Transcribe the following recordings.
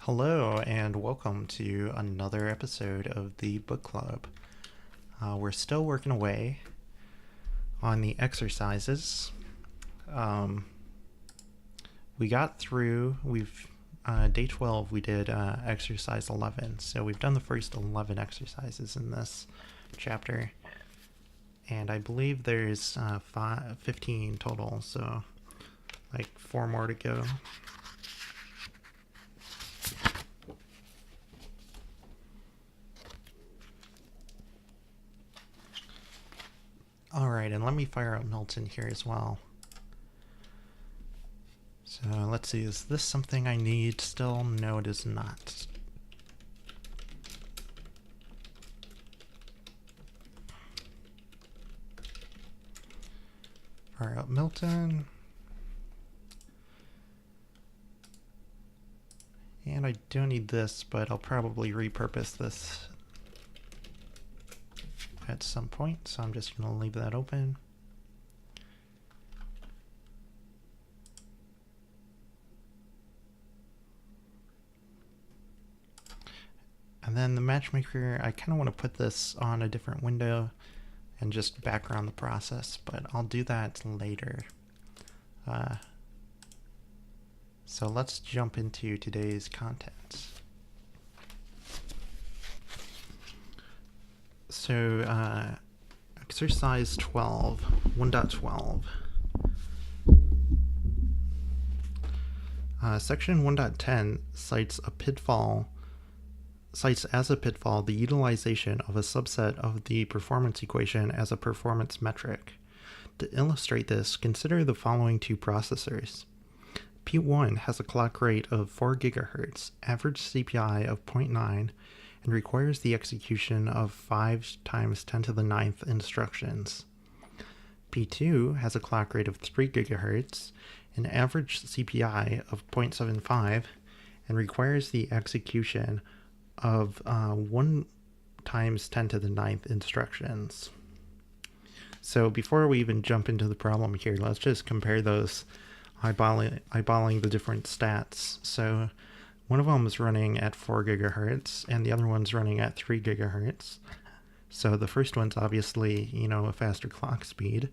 Hello and welcome to another episode of the book club. We're still working away on the exercises. We got through, day 12 we did exercise 11, so we've done the first 11 exercises in this chapter, and I believe there's 15 total, so like 4 more to go. Alright, and let me fire up Milton here as well. So let's see, is this something I need still? No, it is not. Fire up Milton. And I don't need this, but I'll probably repurpose this at some point, so I'm just going to leave that open. And then the matchmaker, I kind of want to put this on a different window and just background the process, but I'll do that later. So let's jump into today's content. So exercise 12, 1.12. Section 1.10 cites as a pitfall the utilization of a subset of the performance equation as a performance metric. To illustrate this, consider the following two processors. P1 has a clock rate of 4 GHz, average CPI of 0.9, and requires the execution of 5 times 10 to the 9th instructions. P2 has a clock rate of 3 GHz, an average CPI of 0.75, and requires the execution of 1 times 10 to the 9th instructions. So before we even jump into the problem here, let's just compare those, eyeballing the different stats. So one of them is running at 4 GHz and the other one's running at 3 GHz. So the first one's obviously, a faster clock speed.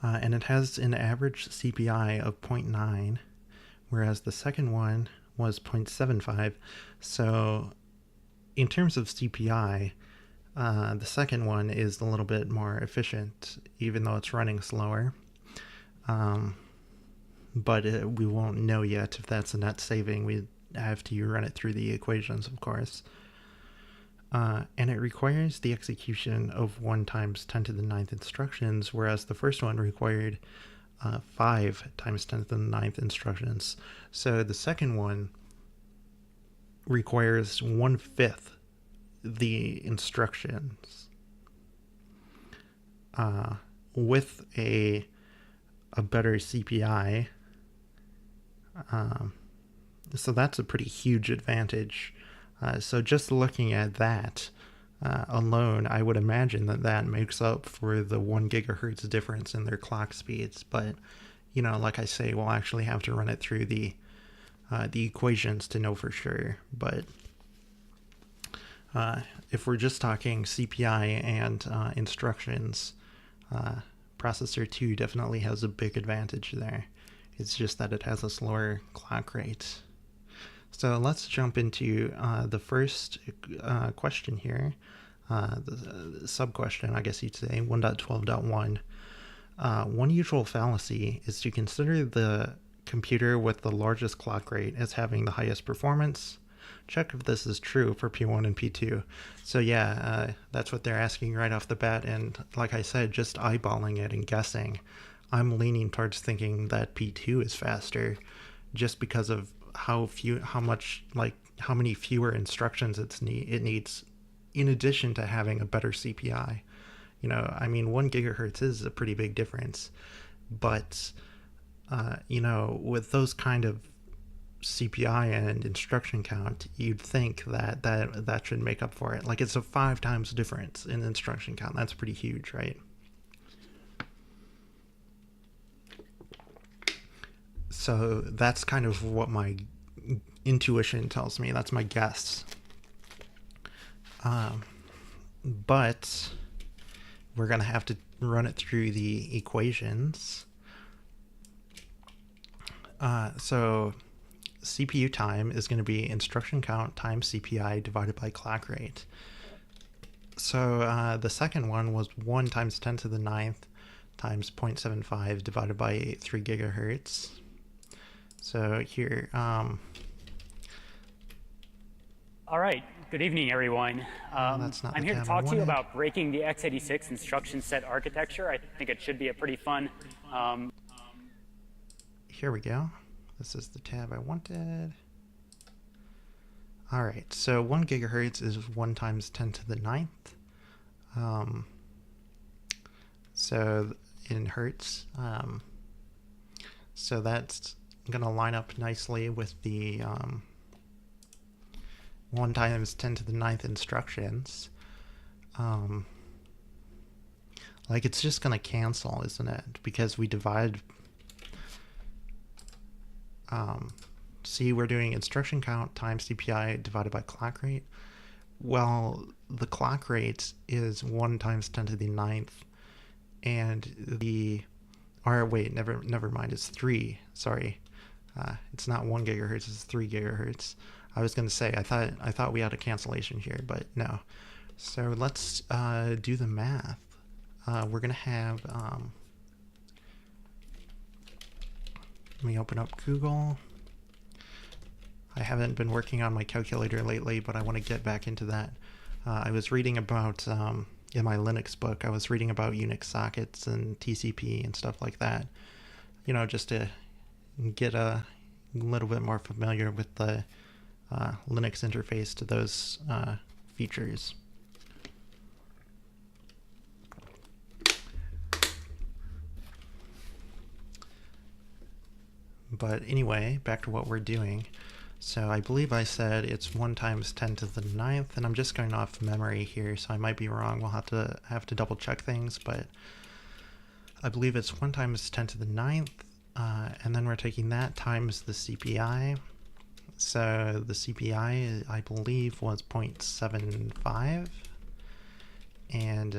And it has an average CPI of 0.9, whereas the second one was 0.75. So in terms of CPI, the second one is a little bit more efficient, even though it's running slower. But we won't know yet if that's a net saving. We have to run it through the equations, of course. And it requires the execution of 1 times 10 to the 9th instructions, whereas the first one required 5 times 10 to the 9th instructions. So the second one requires 1/5 the instructions with a better CPI. So that's a pretty huge advantage. So just looking at that alone, I would imagine that makes up for the 1 GHz difference in their clock speeds. But, like I say, we'll actually have to run it through the equations to know for sure. But if we're just talking CPI and instructions, processor 2 definitely has a big advantage there. It's just that it has a slower clock rate. So let's jump into the first question here, the sub-question, I guess you'd say, 1.12.1. One usual fallacy is to consider the computer with the largest clock rate as having the highest performance. Check if this is true for P1 and P2. So yeah, that's what they're asking right off the bat, and like I said, just eyeballing it and guessing, I'm leaning towards thinking that P2 is faster, just because of how many fewer instructions it needs, in addition to having a better CPI. 1 GHz is a pretty big difference, but with those kind of CPI and instruction count, you'd think that should make up for it. Like, it's a 5 times difference in instruction count. That's pretty huge, right? So that's kind of what my intuition tells me. That's my guess. But we're going to have to run it through the equations. So CPU time is going to be instruction count times CPI divided by clock rate. So the second one was 1 times 10 to the 9th times 0.75 divided by 3 gigahertz. So here... All right, good evening, everyone. I'm here to talk to you about breaking the x86 instruction set architecture. I think it should be a pretty fun... Here we go. This is the tab I wanted. All right, so 1 gigahertz is 1 times 10 to the 9th. So in hertz. So that's going to line up nicely with the 1 times 10 to the 9th instructions. Like it's just going to cancel, isn't it? Because we divide... see, we're doing instruction count times CPI divided by clock rate. Well, the clock rate is 1 times 10 to the 9th, and the... Or wait, never mind, it's 3. Sorry. It's not 1 gigahertz, it's 3 gigahertz. I was going to say, I thought we had a cancellation here, but no. So let's do the math. We're going to have... let me open up Google. I haven't been working on my calculator lately, but I want to get back into that. I was reading about, in my Linux book, I was reading about Unix sockets and TCP and stuff like that. You know, just to get a little bit more familiar with the Linux interface to those features. But anyway, back to what we're doing. So I believe I said it's 1 times 10 to the 9th, and I'm just going off memory here, so I might be wrong. We'll have to double check things, but I believe it's 1 times 10 to the 9th, and then we're taking that times the CPI. So the CPI, I believe, was 0.75, and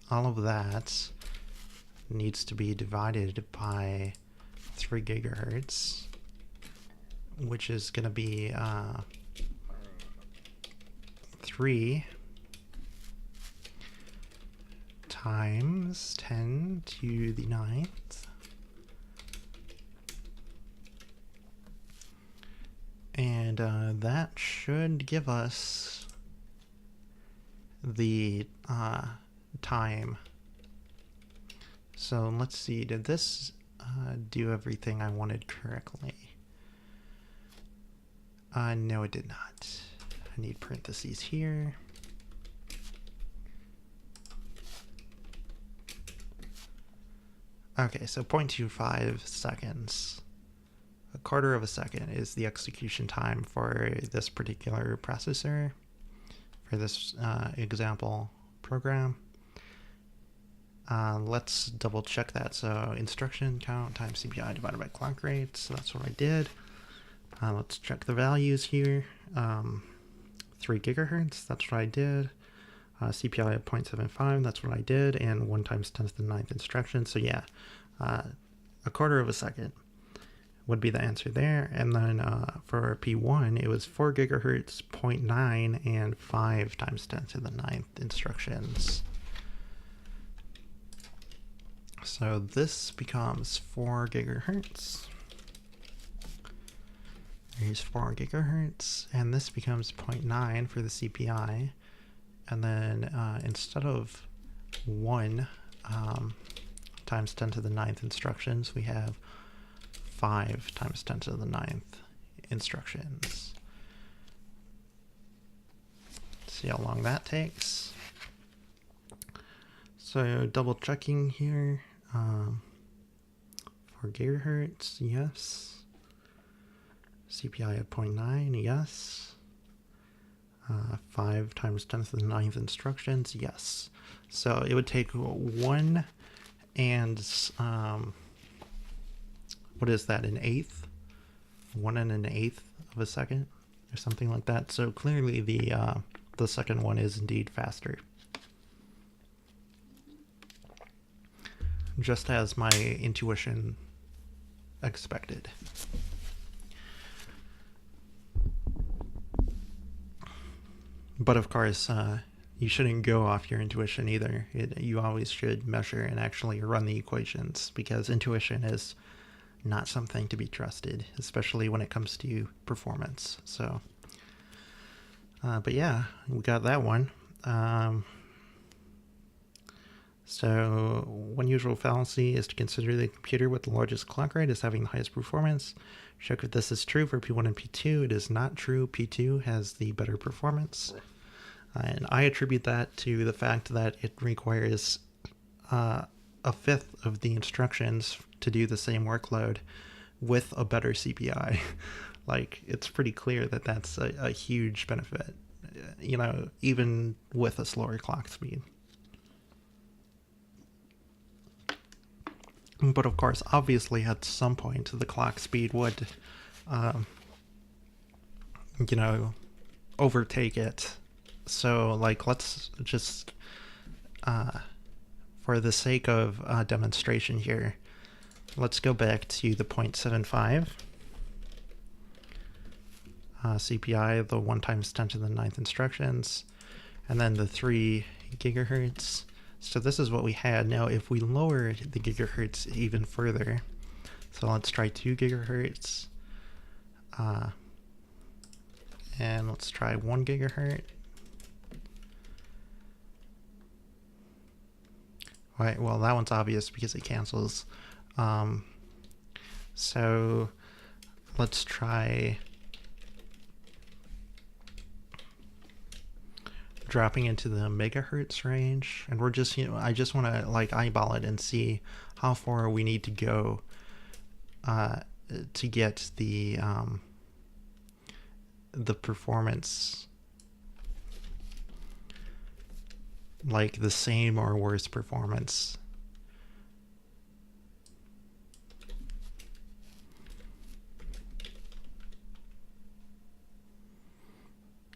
all of that needs to be divided by 3 gigahertz, which is going to be 3 times 10 to the 9th and that should give us the time. So let's see, did this do everything I wanted correctly? No, it did not. I need parentheses here. Okay, so 0.25 seconds. A quarter of a second is the execution time for this particular processor, for this example program. Let's double check that. So instruction count times CPI divided by clock rate. So that's what I did. Let's check the values here. 3 gigahertz, that's what I did. CPI at 0.75, that's what I did. And 1 times 10 to the 9th instruction. So yeah, a quarter of a second would be the answer there. And then for P1, it was 4 gigahertz, 0.9, and 5 times 10 to the 9th instructions. So this becomes 4 gigahertz. Here's 4 gigahertz, and this becomes 0.9 for the CPI. And then instead of 1 times 10 to the 9th instructions, we have 5 times 10 to the 9th instructions. See how long that takes. So double checking here. 4 gigahertz, yes. CPI at 0.9, yes. 5 times 10 to the 9th instructions, yes. So it would take 1 and, what is that, an eighth? 1 1/8 of a second or something like that. So clearly the second one is indeed faster. Just as my intuition expected. But of course, you shouldn't go off your intuition either. You always should measure and actually run the equations, because intuition is not something to be trusted, especially when it comes to performance. So, but yeah, we got that one. So one usual fallacy is to consider the computer with the largest clock rate as having the highest performance. Check if this is true for P1 and P2. It is not true. P2 has the better performance. And I attribute that to the fact that it requires a fifth of the instructions to do the same workload with a better CPI. Like, it's pretty clear that that's a huge benefit, you know, even with a slower clock speed. But of course, obviously, at some point, the clock speed would, you know, overtake it. So, like, let's just, for the sake of demonstration here, let's go back to the 0.75 CPI, the 1 times 10 to the 9th instructions, and then the 3 gigahertz. So this is what we had. Now, if we lower the gigahertz even further, so let's try 2 gigahertz, and let's try 1 gigahertz. Right, well, that one's obvious because it cancels. So let's try dropping into the megahertz range, and we're just, you know, I just want to like eyeball it and see how far we need to go to get the performance, like the same or worse performance.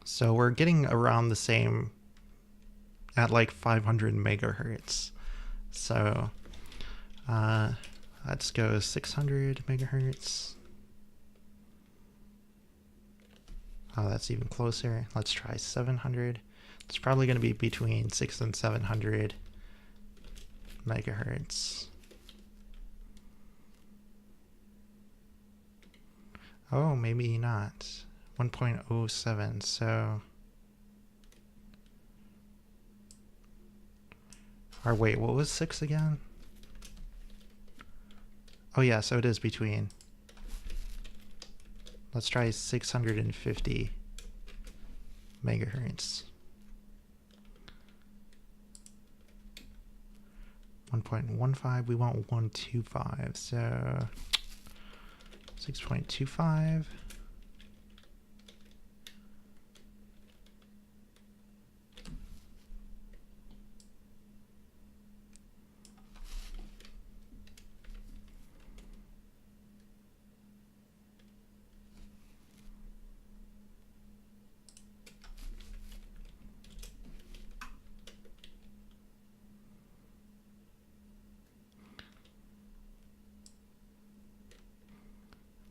So we're getting around the same at like 500 megahertz. So let's go 600 megahertz. Oh, that's even closer. Let's try 700. It's probably going to be between 600 and 700 megahertz. Oh, maybe not. 1.07, so... Or wait, what was 6 again? Oh yeah, so it is between. Let's try 650 megahertz. 1.15, we want 125, so 6.25.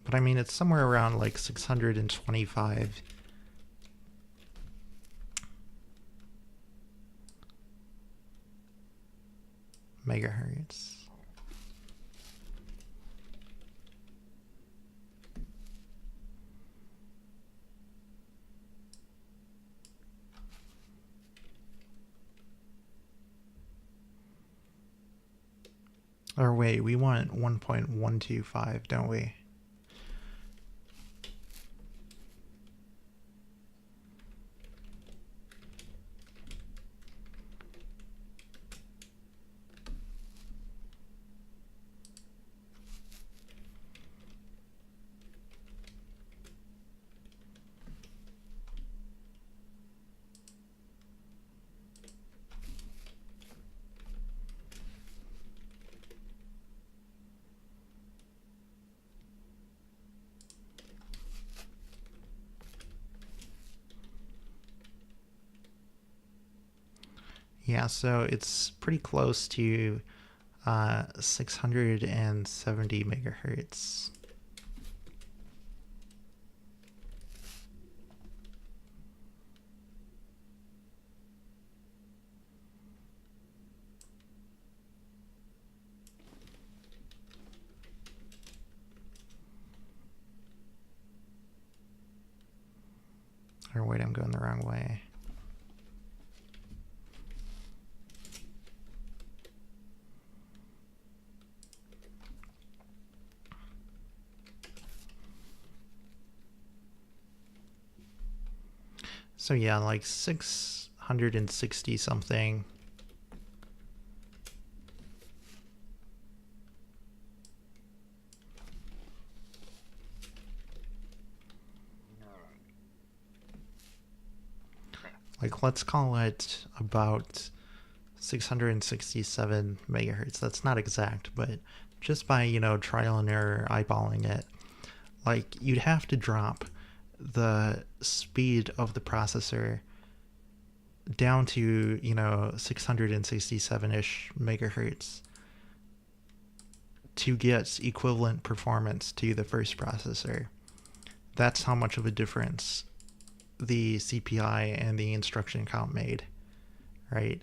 But I mean, it's somewhere around like 625. Megahertz. Or wait, we want 1.125, don't we? Yeah, so it's pretty close to 670 megahertz. Or wait, I'm going the wrong way. So yeah, like 660 something. Like, let's call it about 667 megahertz. That's not exact, but just by, you know, trial and error eyeballing it, like, you'd have to drop the speed of the processor down to, you know, 667-ish megahertz to get equivalent performance to the first processor. That's how much of a difference the CPI and the instruction count made, right?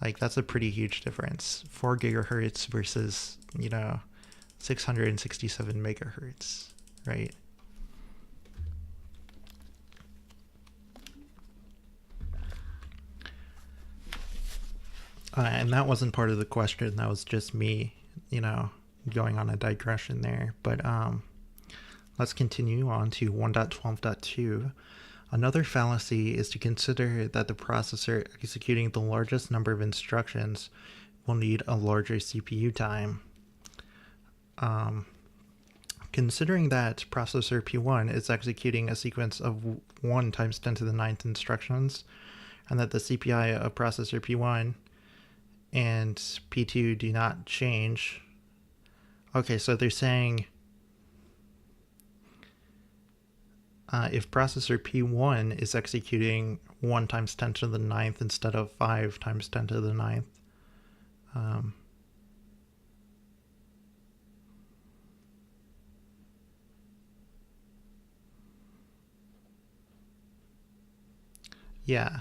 Like, that's a pretty huge difference. 4 gigahertz versus, you know, 667 megahertz, right? And that wasn't part of the question. That was just me, you know, going on a digression there. But let's continue on to 1.12.2. Another fallacy is to consider that the processor executing the largest number of instructions will need a larger CPU time. Considering that processor P1 is executing a sequence of 1 times 10 to the 9th instructions, and that the CPI of processor P1 and P2 do not change. Okay, so they're saying if processor P1 is executing 1 times 10 to the 9th instead of 5 times 10 to the 9th, yeah,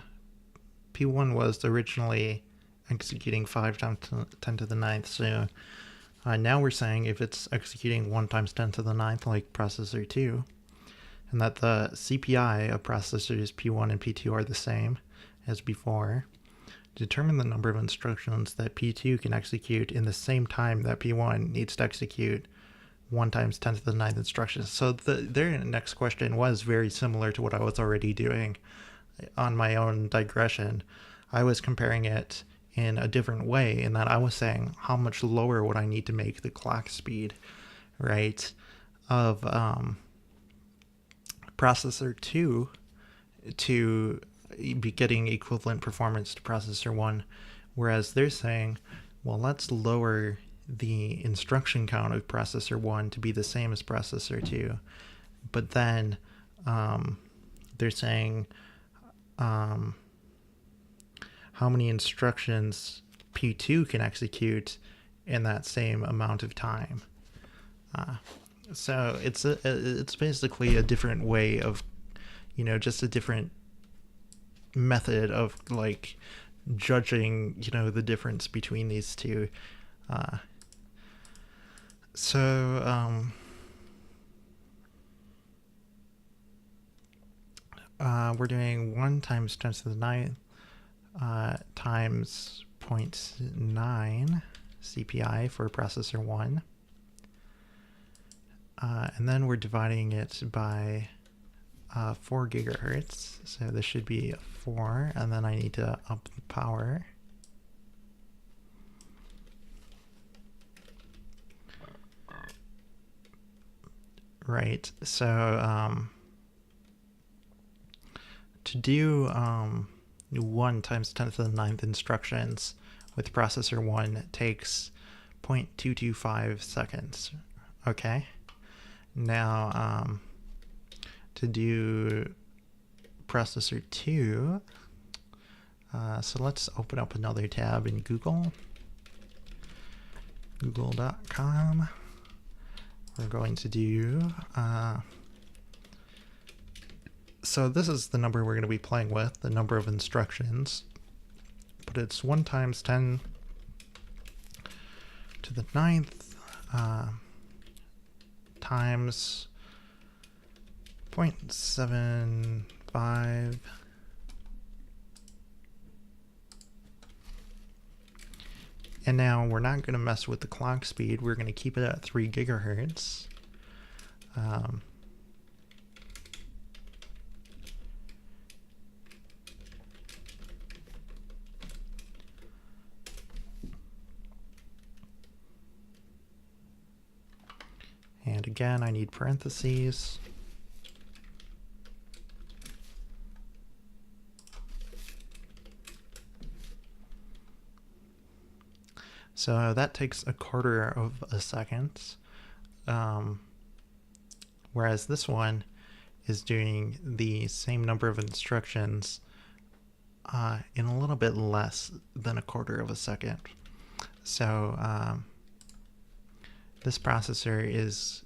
P1 was originally executing 5 times 10 to the 9th, so now we're saying if it's executing 1 times 10 to the 9th like processor 2, and that the CPI of processors P1 and P2 are the same as before, determine the number of instructions that P2 can execute in the same time that P1 needs to execute 1 times 10 to the 9th instructions. So their next question was very similar to what I was already doing on my own digression. I was comparing it in a different way in that I was saying how much lower would I need to make the clock speed, right, of processor 2 to be getting equivalent performance to processor 1, whereas they're saying, well, let's lower the instruction count of processor 1 to be the same as processor 2, but then they're saying how many instructions P2 can execute in that same amount of time. So it's basically a different way of, you know, just a different method of like judging, you know, the difference between these two. We're doing 1 times 10 to the 9th times 0.9 CPI for processor 1. And then we're dividing it by 4 gigahertz. So this should be 4, and then I need to up the power. Right, so to do 1 times 10 to the 9th instructions with processor 1 takes 0.225 seconds. Okay. Now, to do processor 2, So let's open up another tab in Google. Google.com. We're going to do, so this is the number we're going to be playing with, the number of instructions, but it's 1 times 10 to the 9th times 0.75 and now we're not going to mess with the clock speed. We're going to keep it at 3 gigahertz. And again, I need parentheses. So that takes 1/4 of a second, whereas this one is doing the same number of instructions in a little bit less than 1/4 of a second. So this processor is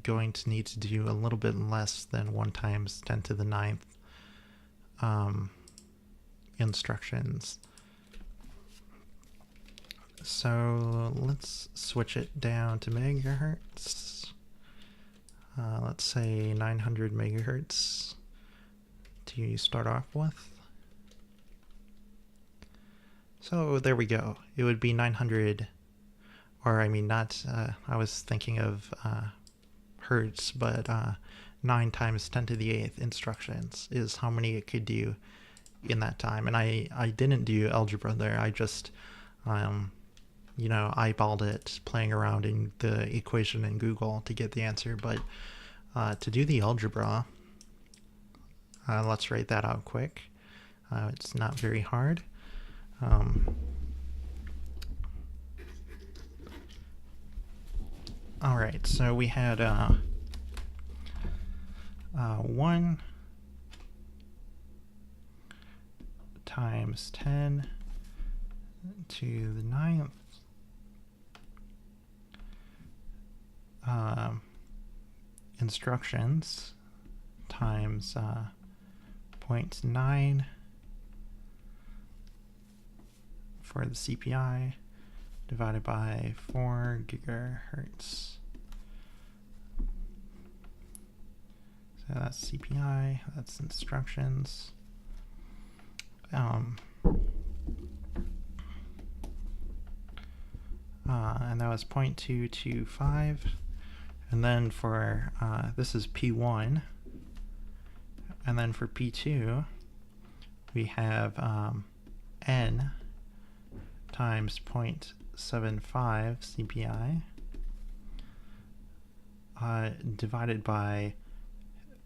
going to need to do a little bit less than 1 times 10 to the 9th instructions. So let's switch it down to megahertz. Let's say 900 megahertz to start off with. So there we go. It would be 900, or I mean not, I was thinking of hertz, but 9 times 10 to the 8th instructions is how many it could do in that time. And I didn't do algebra there. I just you know, eyeballed it playing around in the equation in Google to get the answer. But to do the algebra, let's write that out quick. It's not very hard. All right, so we had 1 times 10 to the 9th instructions times 0.9 for the CPI divided by 4 gigahertz. So that's CPI, that's instructions. And that was 0.225. And then for, this is P1. And then for P2, we have N times 0.75 CPI divided by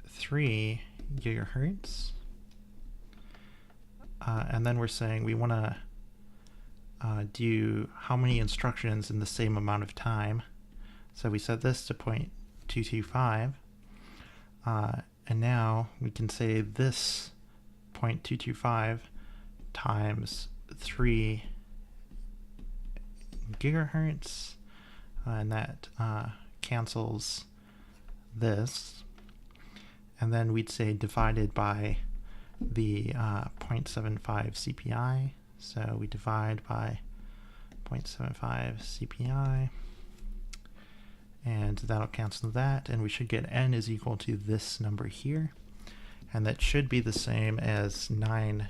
3 gigahertz. And then we're saying we want to do how many instructions in the same amount of time. So we set this to 0.225. And now we can say this 0.225 times 3 gigahertz, and that cancels this. And then we'd say divided by the 0.75 CPI. So we divide by 0.75 CPI, and that'll cancel that, and we should get N is equal to this number here, and that should be the same as 9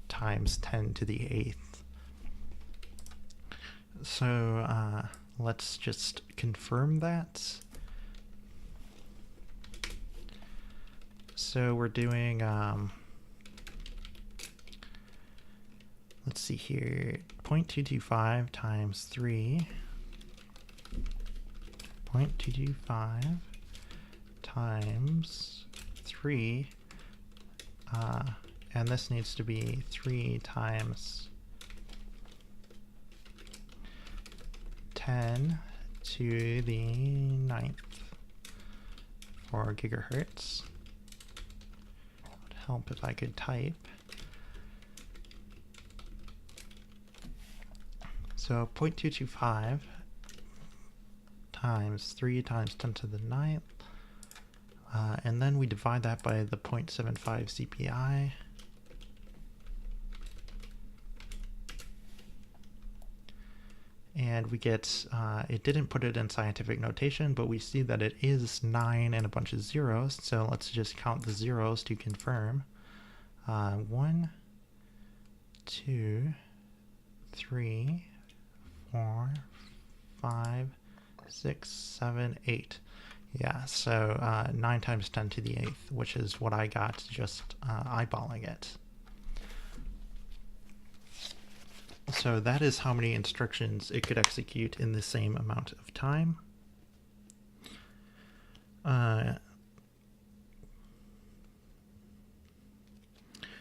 times 10 to the 8th. So let's just confirm that. So we're doing, let's see here, 0.225 times 3, 0.225 times 3, and this needs to be 3 times 10 to the 9th, 4 gigahertz. It would help if I could type. So 0.225 times 3 times 10 to the 9th, and then we divide that by the 0.75 CPI. And we get, it didn't put it in scientific notation, but we see that it is 9 and a bunch of zeros. So let's just count the zeros to confirm. 1, 2, 3, 4, 5, 6, 7, 8. Yeah, so 9 times 10 to the 8th, which is what I got just eyeballing it. So that is how many instructions it could execute in the same amount of time.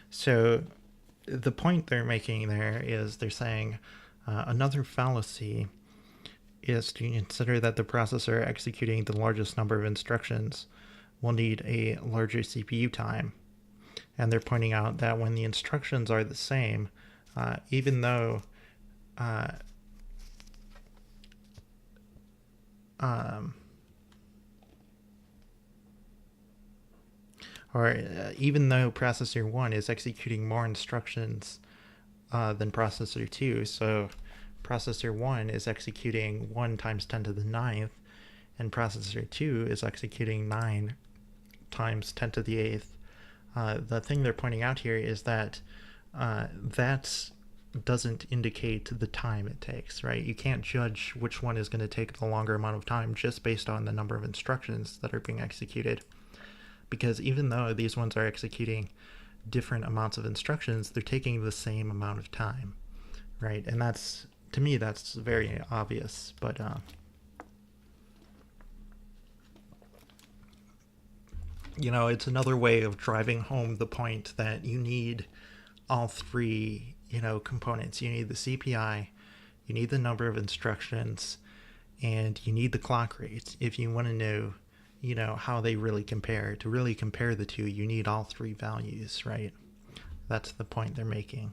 So the point they're making there is they're saying another fallacy is to consider that the processor executing the largest number of instructions will need a larger CPU time. And they're pointing out that when the instructions are the same, even though even though processor 1 is executing more instructions than processor 2, so processor 1 is executing 1 times 10 to the 9th, and processor 2 is executing 9 times 10 to the 8th. The thing they're pointing out here is that that doesn't indicate the time it takes, right? You can't judge which one is going to take the longer amount of time just based on the number of instructions that are being executed. Because even though these ones are executing different amounts of instructions, they're taking the same amount of time, right? And that's, to me, that's very obvious, but you know, it's another way of driving home the point that you need all three, you know, components. You need the CPI, you need the number of instructions, and you need the clock rate. If you want to know, you know, how they really compare, to really compare the two, you need all three values, right? That's the point they're making.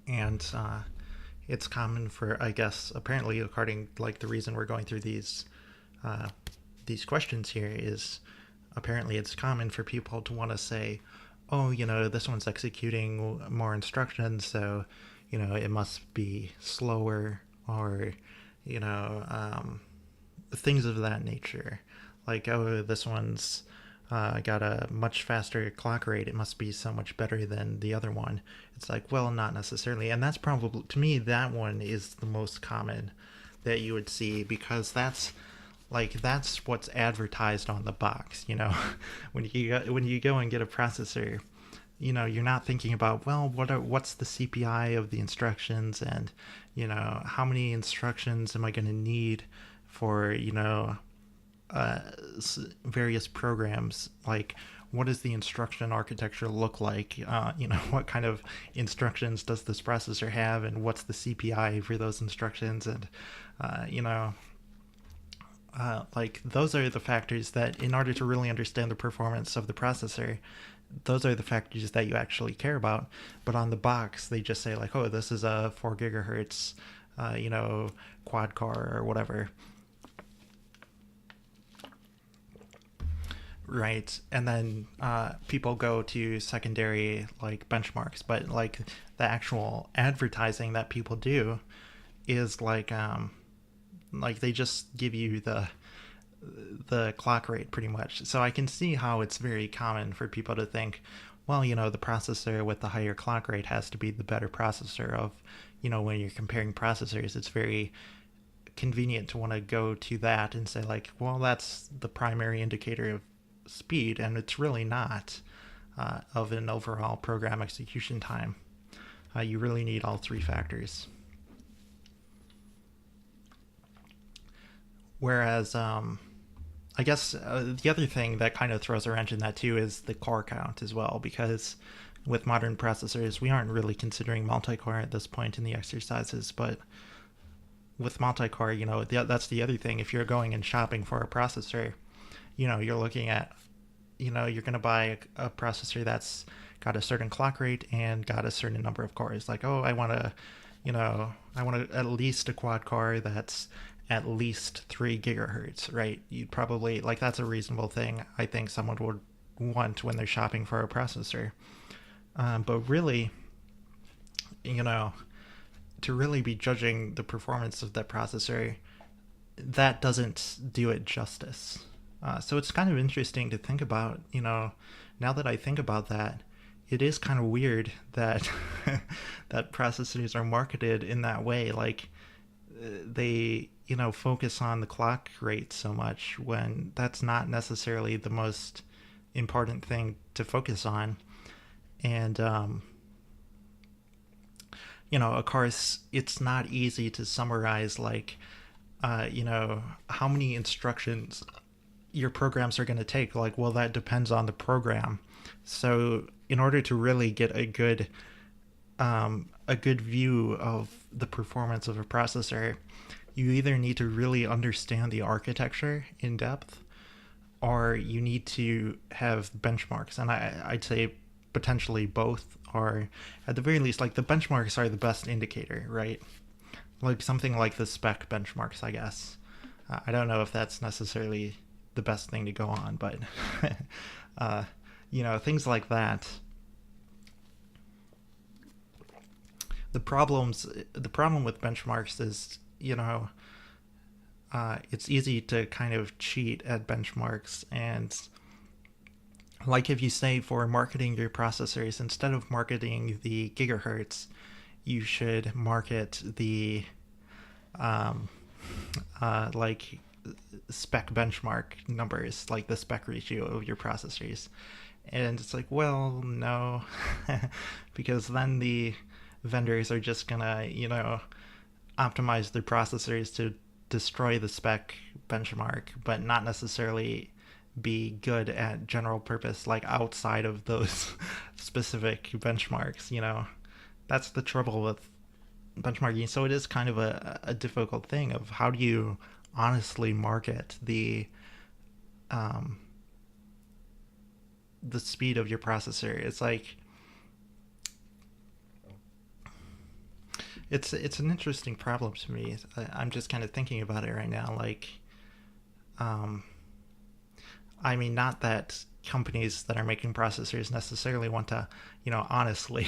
And it's common for, I guess, apparently, according, like, the reason we're going through these questions here is apparently it's common for people to want to say, oh, you know, this one's executing more instructions, so, you know, it must be slower, or, you know, things of that nature. Like, oh, this one's got a much faster clock rate, it must be so much better than the other one. It's like, well, not necessarily. And that's probably, to me, that one is the most common that you would see, because that's what's advertised on the box. You know, when you go and get a processor, you know, you're not thinking about, well, what's the CPI of the instructions, and, you know, how many instructions am I going to need for, you know, various programs. Like, what does the instruction architecture look like? You know, what kind of instructions does this processor have, and what's the CPI for those instructions? And, you know, like, those are the factors that, in order to really understand the performance of the processor, those are the factors that you actually care about. But on the box, they just say, like, oh, this is a 4 gigahertz, you know, quad core or whatever. Right. And then people go to secondary, like, benchmarks, but, like, the actual advertising that people do is like they just give you the clock rate, pretty much. So I can see how it's very common for people to think, well, you know, the processor with the higher clock rate has to be the better processor. Of, you know, when you're comparing processors, it's very convenient to want to go to that and say, like, well, that's the primary indicator of speed, and it's really not of an overall program execution time. You really need all three factors. Whereas I guess the other thing that kind of throws a wrench in that too is the core count as well, because with modern processors, we aren't really considering multi-core at this point in the exercises, but with multi-core, you know, that's the other thing. If you're going and shopping for a processor, you know, you're looking at, you know, you're going to buy a processor that's got a certain clock rate and got a certain number of cores. Like, oh, I want at least a quad core that's at least 3 gigahertz, right? You'd probably, like, that's a reasonable thing I think someone would want when they're shopping for a processor. But really, to really be judging the performance of that processor, that doesn't do it justice. So it's kind of interesting to think about, now that I think about that, it is kind of weird that that processors are marketed in that way. Like, they, focus on the clock rate so much when that's not necessarily the most important thing to focus on. And, of course, it's not easy to summarize, like, how many instructions your programs are going to take. Like, well, that depends on the program. So in order to really get a good view of the performance of a processor, you either need to really understand the architecture in depth, or you need to have benchmarks. And I'd say potentially both are, at the very least, like, the benchmarks are the best indicator, right? Like something like the spec benchmarks, I guess. I don't know if that's necessarily the best thing to go on, but things like that. The problem with benchmarks is, it's easy to kind of cheat at benchmarks. And like, if you say for marketing your processors, instead of marketing the gigahertz, you should market the like spec benchmark numbers, like the spec ratio of your processors. And it's like, well, no, because then the vendors are just gonna, optimize their processors to destroy the spec benchmark, but not necessarily be good at general purpose, like outside of those specific benchmarks. That's the trouble with benchmarking. So it is kind of a difficult thing of how do you honestly market the speed of your processor. It's like, it's an interesting problem to me. I'm just kind of thinking about it right now. Like, I mean, not that companies that are making processors necessarily want to, honestly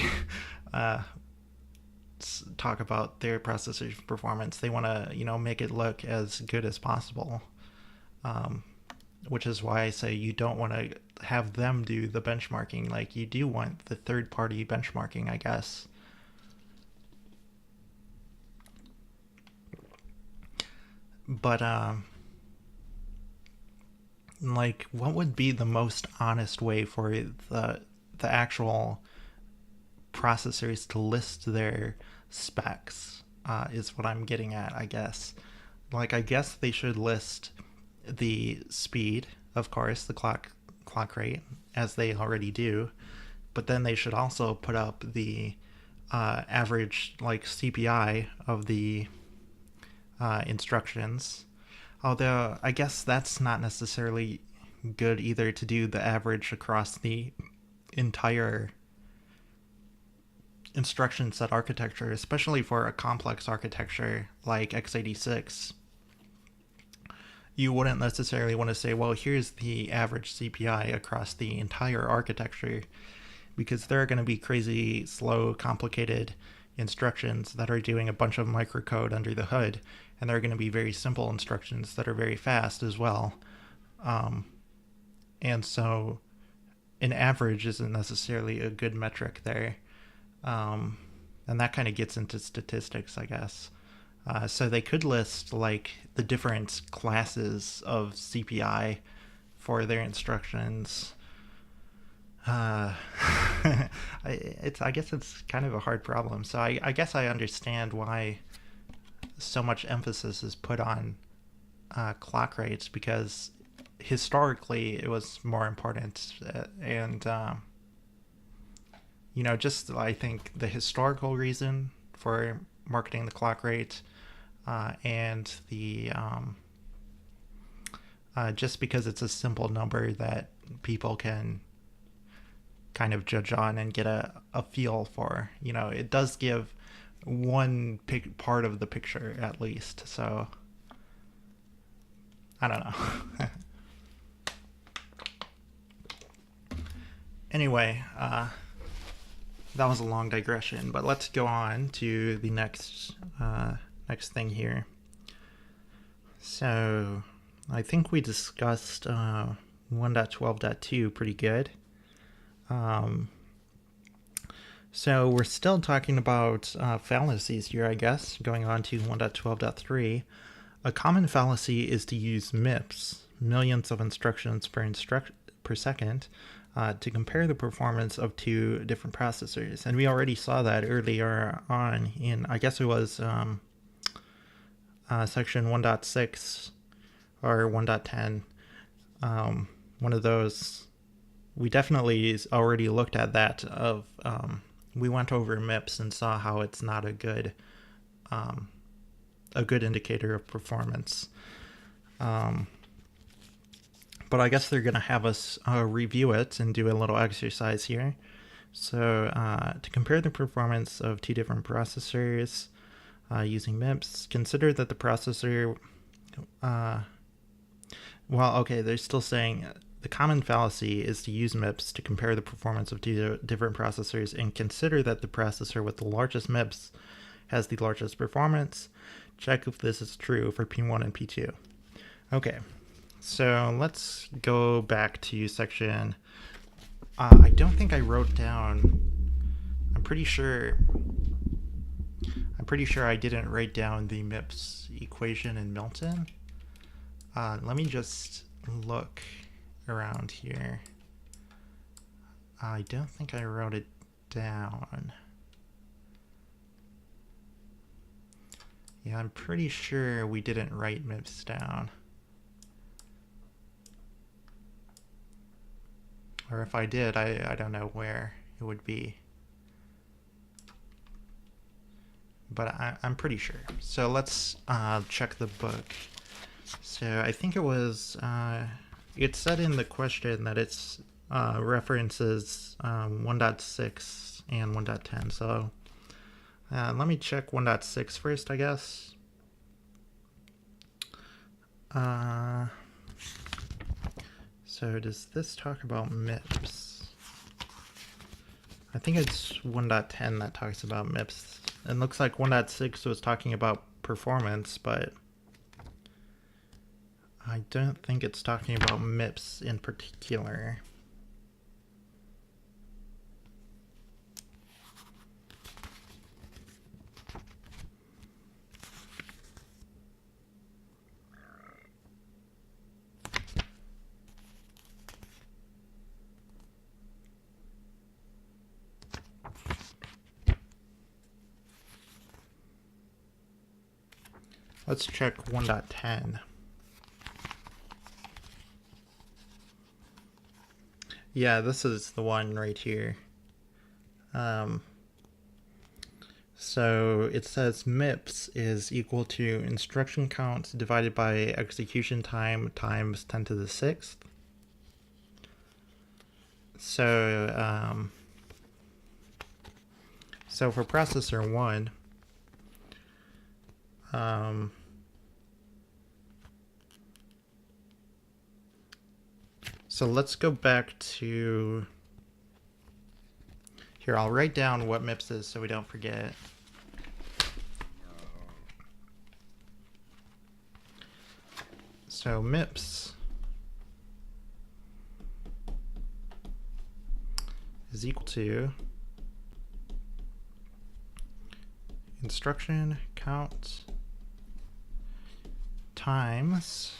talk about their processor performance. They want to, make it look as good as possible, which is why I say you don't want to have them do the benchmarking. Like, you do want the third-party benchmarking, I guess. But like, what would be the most honest way for the actual processors to list their specs, is what I'm getting at, I guess. Like, I guess they should list the speed, of course, the clock rate, as they already do, but then they should also put up the average, like, CPI of the instructions. Although I guess that's not necessarily good either, to do the average across the entire instruction set architecture, especially for a complex architecture like x86. You wouldn't necessarily want to say, well, here's the average CPI across the entire architecture, because there are going to be crazy, slow, complicated instructions that are doing a bunch of microcode under the hood, and there are going to be very simple instructions that are very fast as well. And so an average isn't necessarily a good metric there. And that kind of gets into statistics, I guess. So they could list, like, the different classes of CPI for their instructions. I guess it's kind of a hard problem. So I guess I understand why so much emphasis is put on clock rates, because historically it was more important. And just, I think, the historical reason for marketing the clock rate, and the just because it's a simple number that people can kind of judge on and get a feel for. You know, it does give one part of the picture at least. So I don't know. Anyway, that was a long digression, but let's go on to the next thing here. So I think we discussed 1.12.2 pretty good. So we're still talking about fallacies here, I guess, going on to 1.12.3. A common fallacy is to use MIPS, millions of instructions per second, to compare the performance of two different processors. And we already saw that earlier on in, I guess it was section 1.6 or 1.10. One of those, we definitely already looked at that of, we went over MIPS and saw how it's not a good indicator of performance. But I guess they're going to have us review it and do a little exercise here. So to compare the performance of two different processors using MIPS, consider that the processor, they're still saying the common fallacy is to use MIPS to compare the performance of two different processors and consider that the processor with the largest MIPS has the largest performance. Check if this is true for P1 and P2. Okay. So let's go back to section. I don't think I wrote down. I'm pretty sure I didn't write down the MIPS equation in Milton. Let me just look around here. I don't think I wrote it down. Yeah, I'm pretty sure we didn't write MIPS down. Or if I did, I don't know where it would be. But I'm pretty sure. So let's check the book. So I think it was, it said in the question that it's references 1.6 and 1.10. So let me check 1.6 first, I guess. So does this talk about MIPS? I think it's 1.10 that talks about MIPS. It looks like 1.6 was talking about performance, but I don't think it's talking about MIPS in particular. Let's check 1.10. Yeah, this is the one right here. So it says MIPS is equal to instruction count divided by execution time times 10 to the 6th. So, so for processor 1, so let's go back to here. I'll write down what MIPS is so we don't forget. So MIPS is equal to instruction count times,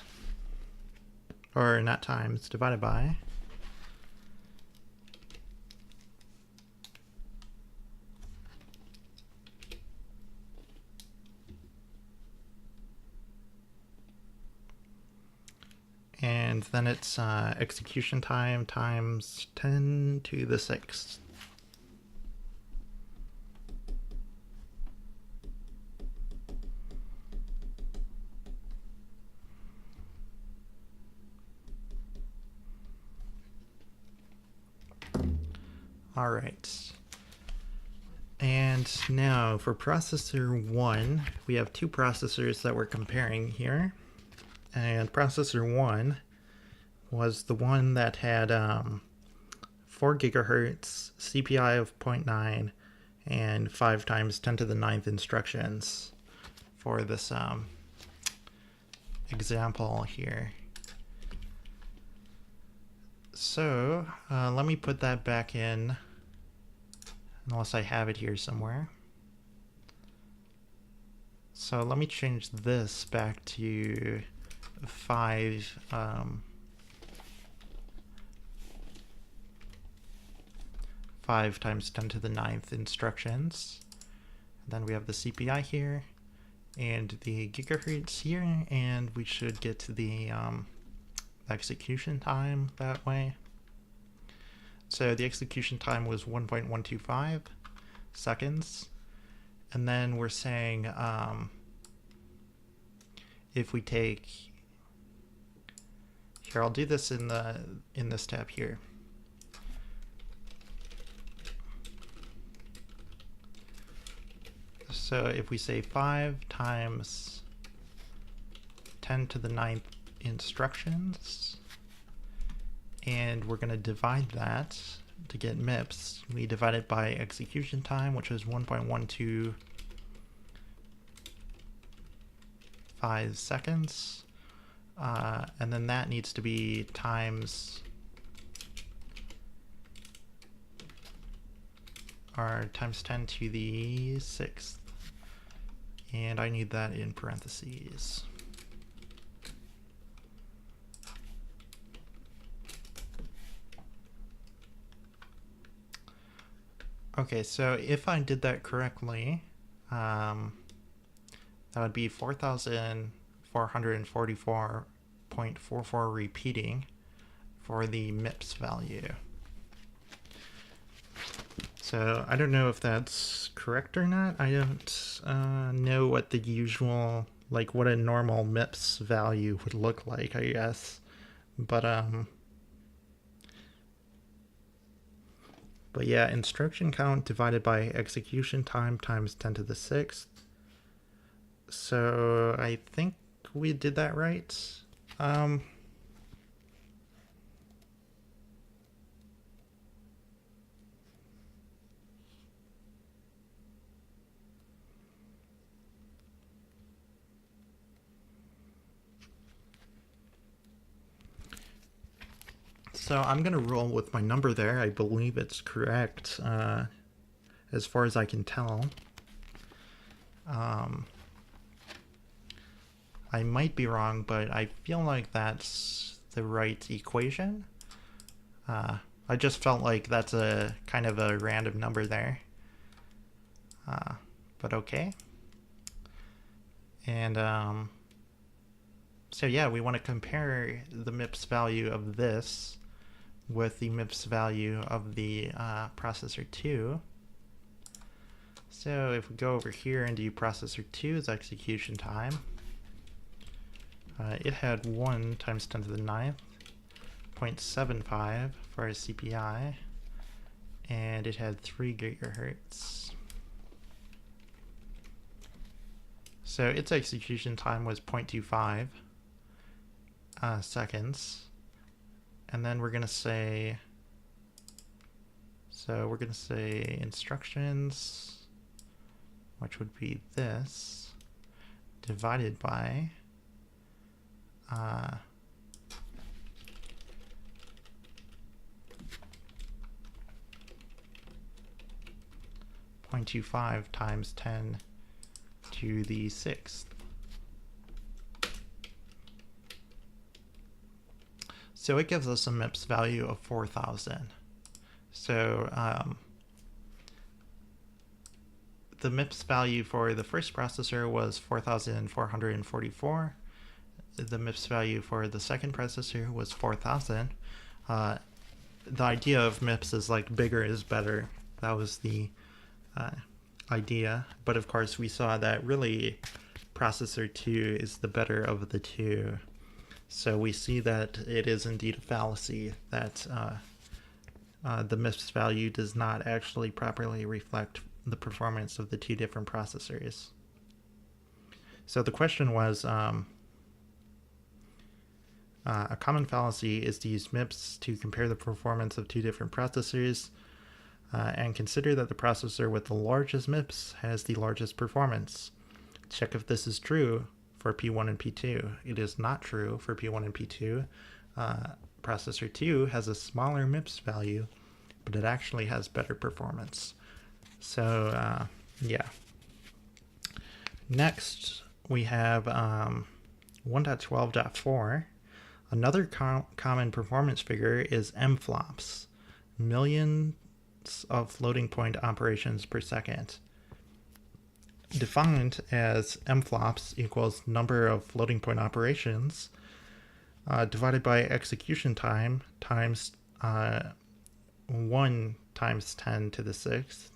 or not times, divided by and then it's execution time times 10 to the 6th. All right. And now for processor 1, we have two processors that we're comparing here. And processor 1 was the one that had 4 gigahertz, CPI of 0.9, and 5 times 10 to the 9th instructions for this example here. So let me put that back in, unless I have it here somewhere. So let me change this back to 5 5 times 10 to the 9th instructions. Then we have the CPI here and the gigahertz here, and we should get to the execution time that way. So the execution time was 1.125 seconds. And then we're saying if we take, here, I'll do this in this tab here. So if we say 5 times 10 to the 9th instructions, and we're going to divide that to get MIPS. We divide it by execution time, which is 1.125 seconds. And then that needs to be times times 10 to the 6th. And I need that in parentheses. Okay, so if I did that correctly, that would be 4,444.44 repeating for the MIPS value. So I don't know if that's correct or not. I don't know what the usual, like what a normal MIPS value would look like, I guess. But yeah, instruction count divided by execution time times 10 to the 6th. So I think we did that right. So I'm going to roll with my number there. I believe it's correct as far as I can tell. I might be wrong, but I feel like that's the right equation. I just felt like that's a kind of a random number there. But okay. And so yeah, we want to compare the MIPS value of this with the MIPS value of the processor 2. So if we go over here and do processor 2's execution time, it had 1 times 10 to the 9th, 0.75 for our CPI, and it had 3 gigahertz. So its execution time was 0.25 seconds. And then we're going to say, instructions, which would be this, divided by 0.25 times 10 to the 6th. So it gives us a MIPS value of 4,000. So the MIPS value for the first processor was 4,444. The MIPS value for the second processor was 4,000. The idea of MIPS is like bigger is better. That was the idea. But of course we saw that really processor 2 is the better of the two. So we see that it is indeed a fallacy that the MIPS value does not actually properly reflect the performance of the two different processors. So the question was, a common fallacy is to use MIPS to compare the performance of two different processors and consider that the processor with the largest MIPS has the largest performance. Check if this is true for P1 and P2. It is not true for P1 and P2. Processor 2 has a smaller MIPS value, but it actually has better performance. So, yeah. Next, we have 1.12.4. Another common performance figure is MFLOPS, millions of floating point operations per second. Defined as MFLOPS equals number of floating point operations divided by execution time times 1 times 10 to the 6th.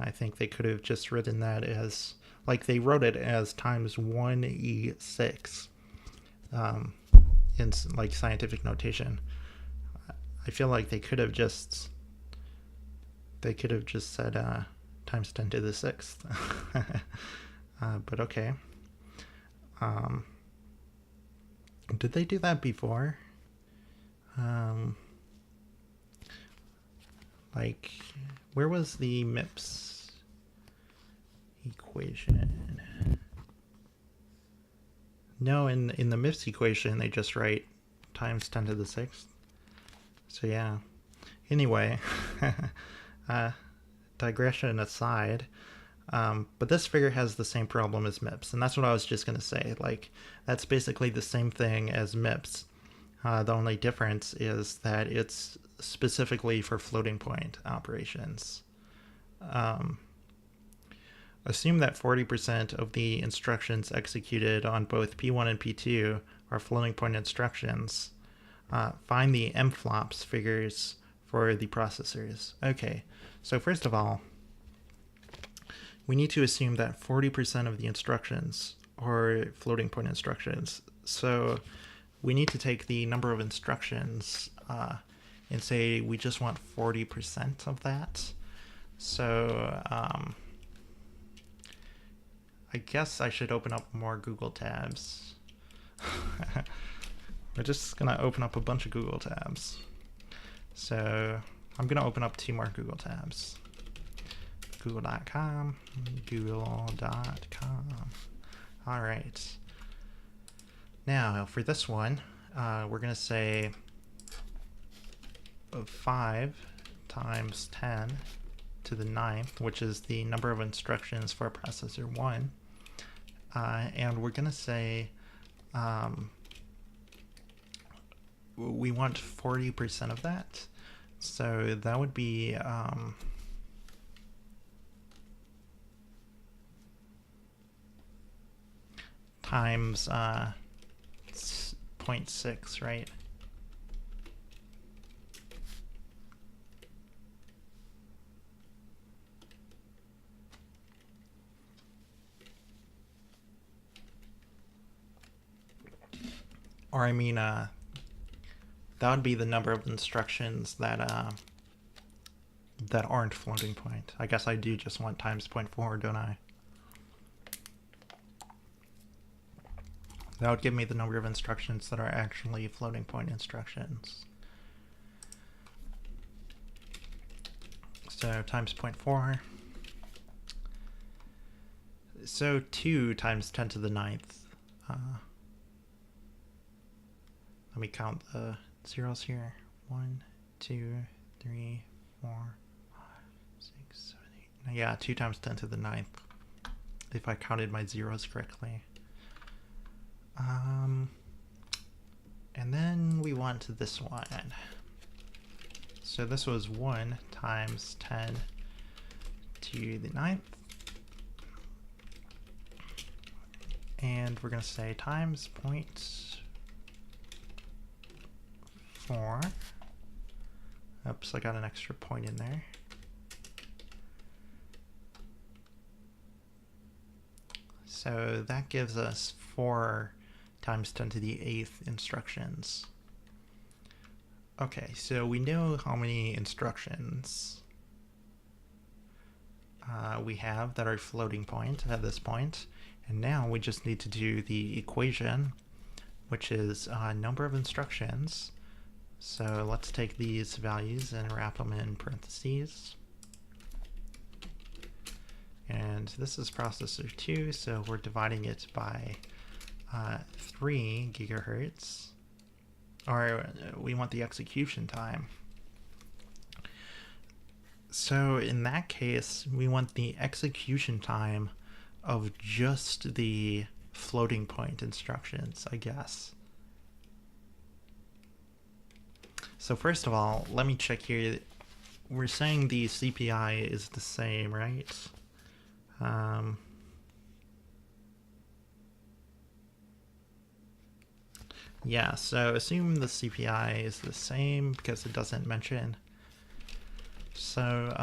I think they could have just written that as, like they wrote it as times 1e6 in like scientific notation. I feel like they could have just said times 10 to the 6th. But okay. Did they do that before? Like, where was the MIPS equation? No, in the MIPS equation, they just write times 10 to the 6th. So yeah. Anyway, digression aside, but this figure has the same problem as MIPS, and that's what I was just going to say. Like, that's basically the same thing as MIPS. The only difference is that it's specifically for floating point operations. Assume that 40% of the instructions executed on both P1 and P2 are floating point instructions. Find the MFLOPS figures for the processors. Okay, so first of all, we need to assume that 40% of the instructions are floating point instructions. So we need to take the number of instructions and say we just want 40% of that. So I guess I should open up more Google tabs. We're just going to open up a bunch of Google tabs. So I'm going to open up 2 more Google tabs. Google.com, Google.com. All right. Now for this one, we're going to say 5 times 10 to the 9th, which is the number of instructions for processor 1. And we're going to say we want 40% of that. So that would be times 0.6, right? Or I mean, that would be the number of instructions that that aren't floating point. I guess I do just want times 0.4, don't I? That would give me the number of instructions that are actually floating point instructions. So times 0.4. So 2 times 10 to the 9th. Let me count the zeros here. 1, 2, 3, 4, 5, 6, 7, 8. Yeah, 2 times 10 to the 9th. If I counted my zeros correctly. And then we want this one. So this was 1 times 10 to the 9th. And we're going to say times 0.4. Oops, I got an extra point in there. So that gives us 4 times 10 to the 8th instructions. Okay, so we know how many instructions we have that are floating point at this point, and now we just need to do the equation, which is number of instructions. So let's take these values and wrap them in parentheses. And this is processor 2, so we're dividing it by 3 gigahertz. Or we want the execution time. So in that case, we want the execution time of just the floating point instructions, I guess. So first of all, let me check here. We're saying the CPI is the same, right? Yeah, so assume the CPI is the same because it doesn't mention. So,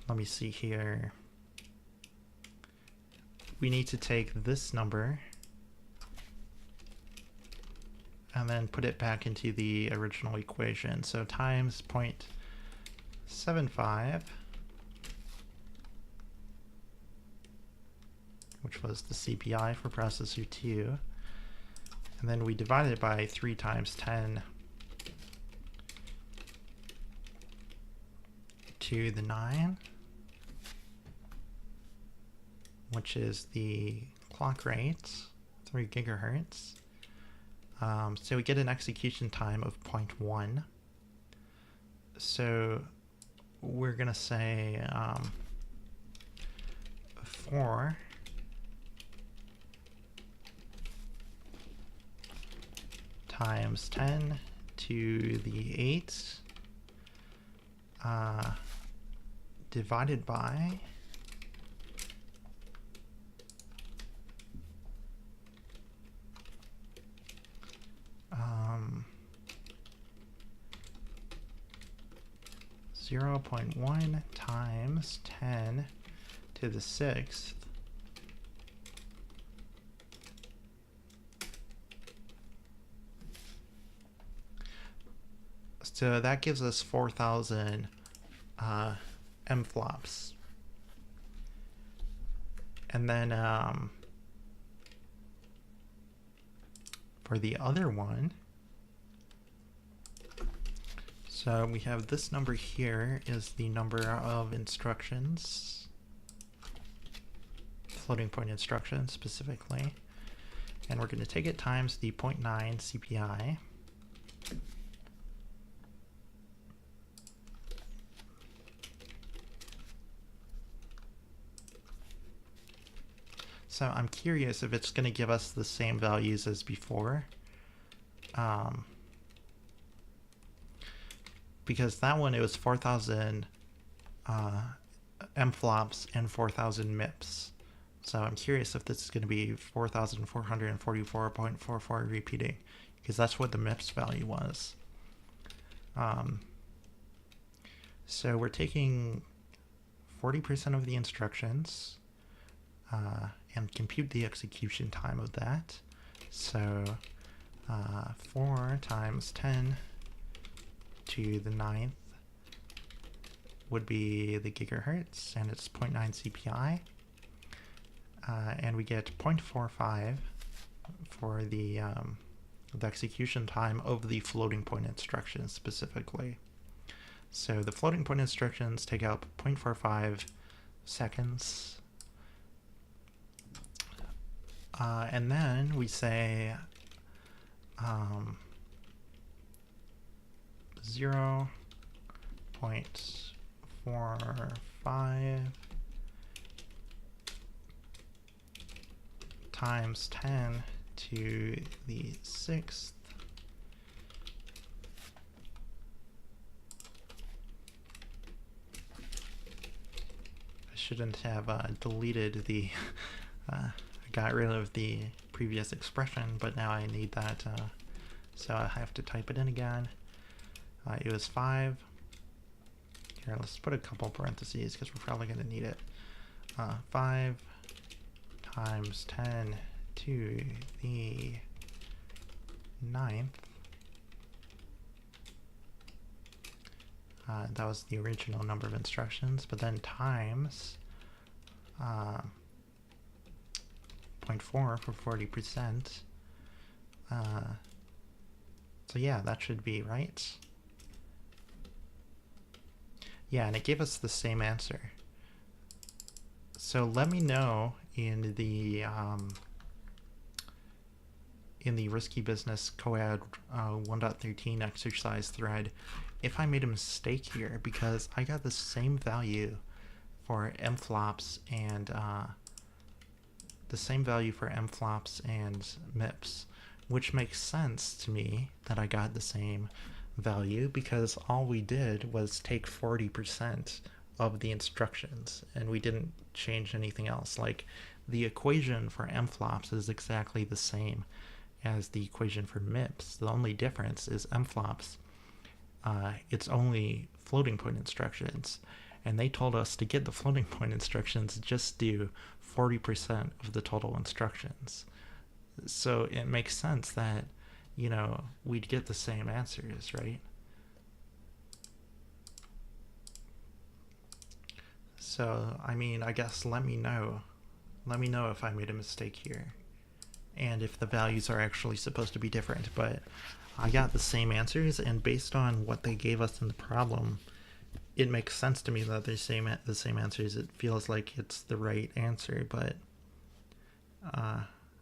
let me see here. We need to take this number and then put it back into the original equation. So times 0.75, which was the CPI for processor 2. And then we divide it by 3 times 10 to the 9, which is the clock rate, 3 gigahertz. So we get an execution time of 0.1. So we're going to say 4 times 10 to the 8 divided by 0.1 times 10 to the 6th So that gives us 4,000 MFLOPS. And then for the other one, so we have this number here is the number of instructions, floating point instructions specifically, and we're going to take it times the 0.9 CPI. So I'm curious if it's going to give us the same values as before. Because that one, it was 4,000 MFLOPS and 4,000 MIPS. So I'm curious if this is going to be 4,444.44 repeating, because that's what the MIPS value was. So we're taking 40% of the instructions and compute the execution time of that. So 4 times 10 to the 9th would be the gigahertz, and it's 0.9 CPI. And we get 0.45 for the execution time of the floating point instructions specifically. So the floating point instructions take up 0.45 seconds. And then we say 0.45 times 10 to the 6th I shouldn't have deleted the got rid of the previous expression, but now I need that, so I have to type it in again. It was 5. Here, let's put a couple parentheses because we're probably going to need it. 5 times 10 to the 9th That was the original number of instructions, but then times 0.4 for 40%. So yeah, that should be right. Yeah, and it gave us the same answer. So let me know in the Risky Business COAD 1.13 exercise thread if I made a mistake here, because I got the same value for MFLOPS and MIPS, which makes sense to me that I got the same value because all we did was take 40% of the instructions and we didn't change anything else. Like the equation for MFLOPS is exactly the same as the equation for MIPS. The only difference is MFLOPS, it's only floating point instructions, and they told us to get the floating point instructions, just do 40% of the total instructions. So it makes sense that, you know, we'd get the same answers, right? So, I mean, I guess let me know if I made a mistake here and if the values are actually supposed to be different. But I got the same answers, and based on what they gave us in the problem, it makes sense to me that they're the same answers. It feels like it's the right answer, but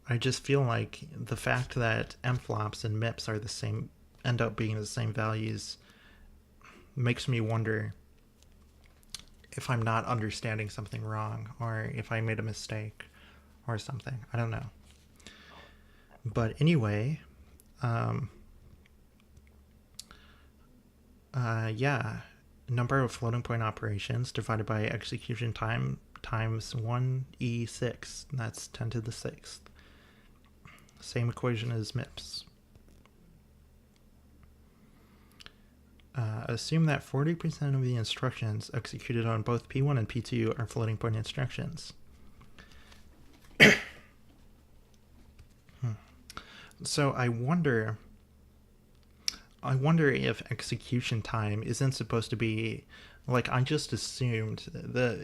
I just feel like the fact that MFLOPS and MIPS are the same, end up being the same values, makes me wonder if I'm not understanding something wrong, or if I made a mistake or something. I don't know. But anyway, yeah, number of floating point operations divided by execution time times 1e6, that's 10 to the 6th. Same equation as MIPS. Assume that 40% of the instructions executed on both P1 and P2 are floating point instructions. So I wonder if execution time isn't supposed to be, like, I just assumed,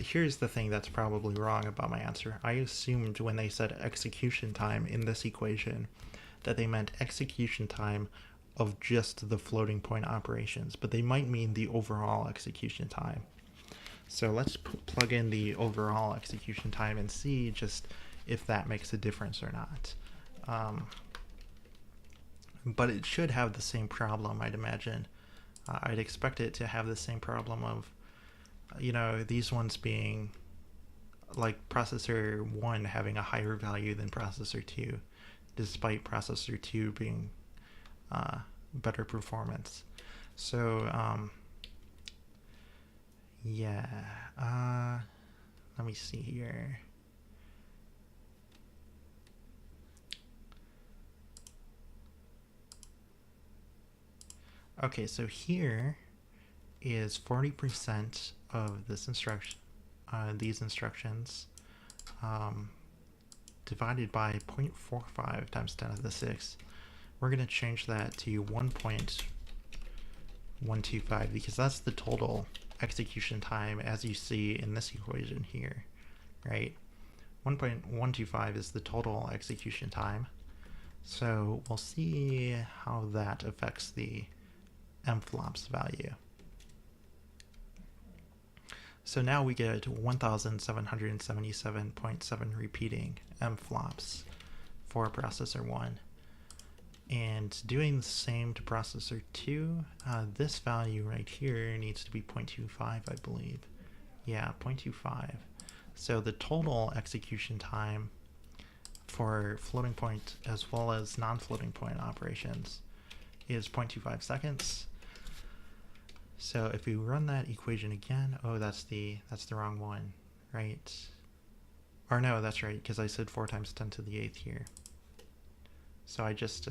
here's the thing that's probably wrong about my answer. I assumed when they said execution time in this equation that they meant execution time of just the floating point operations, but they might mean the overall execution time. So let's plug in the overall execution time and see just if that makes a difference or not. But it should have the same problem, I'd imagine. I'd expect it to have the same problem of, you know, these ones being like processor 1 having a higher value than processor 2, despite processor 2 being better performance. So, yeah, let me see here. Okay, so here is 40% of this instruction, these instructions, divided by 0.45 times 10 to the 6th. We're going to change that to 1.125 because that's the total execution time as you see in this equation here, right? 1.125 is the total execution time. So we'll see how that affects the MFLOPS value. So now we get 1,777.7 repeating MFLOPS for processor 1. And doing the same to processor 2, this value right here needs to be 0.25, I believe. Yeah, 0.25. So the total execution time for floating point as well as non-floating point operations is 0.25 seconds. So if we run that equation again, oh, that's the wrong one, right? Or no, that's right, because I said 4 times 10 to the 8th here. So I just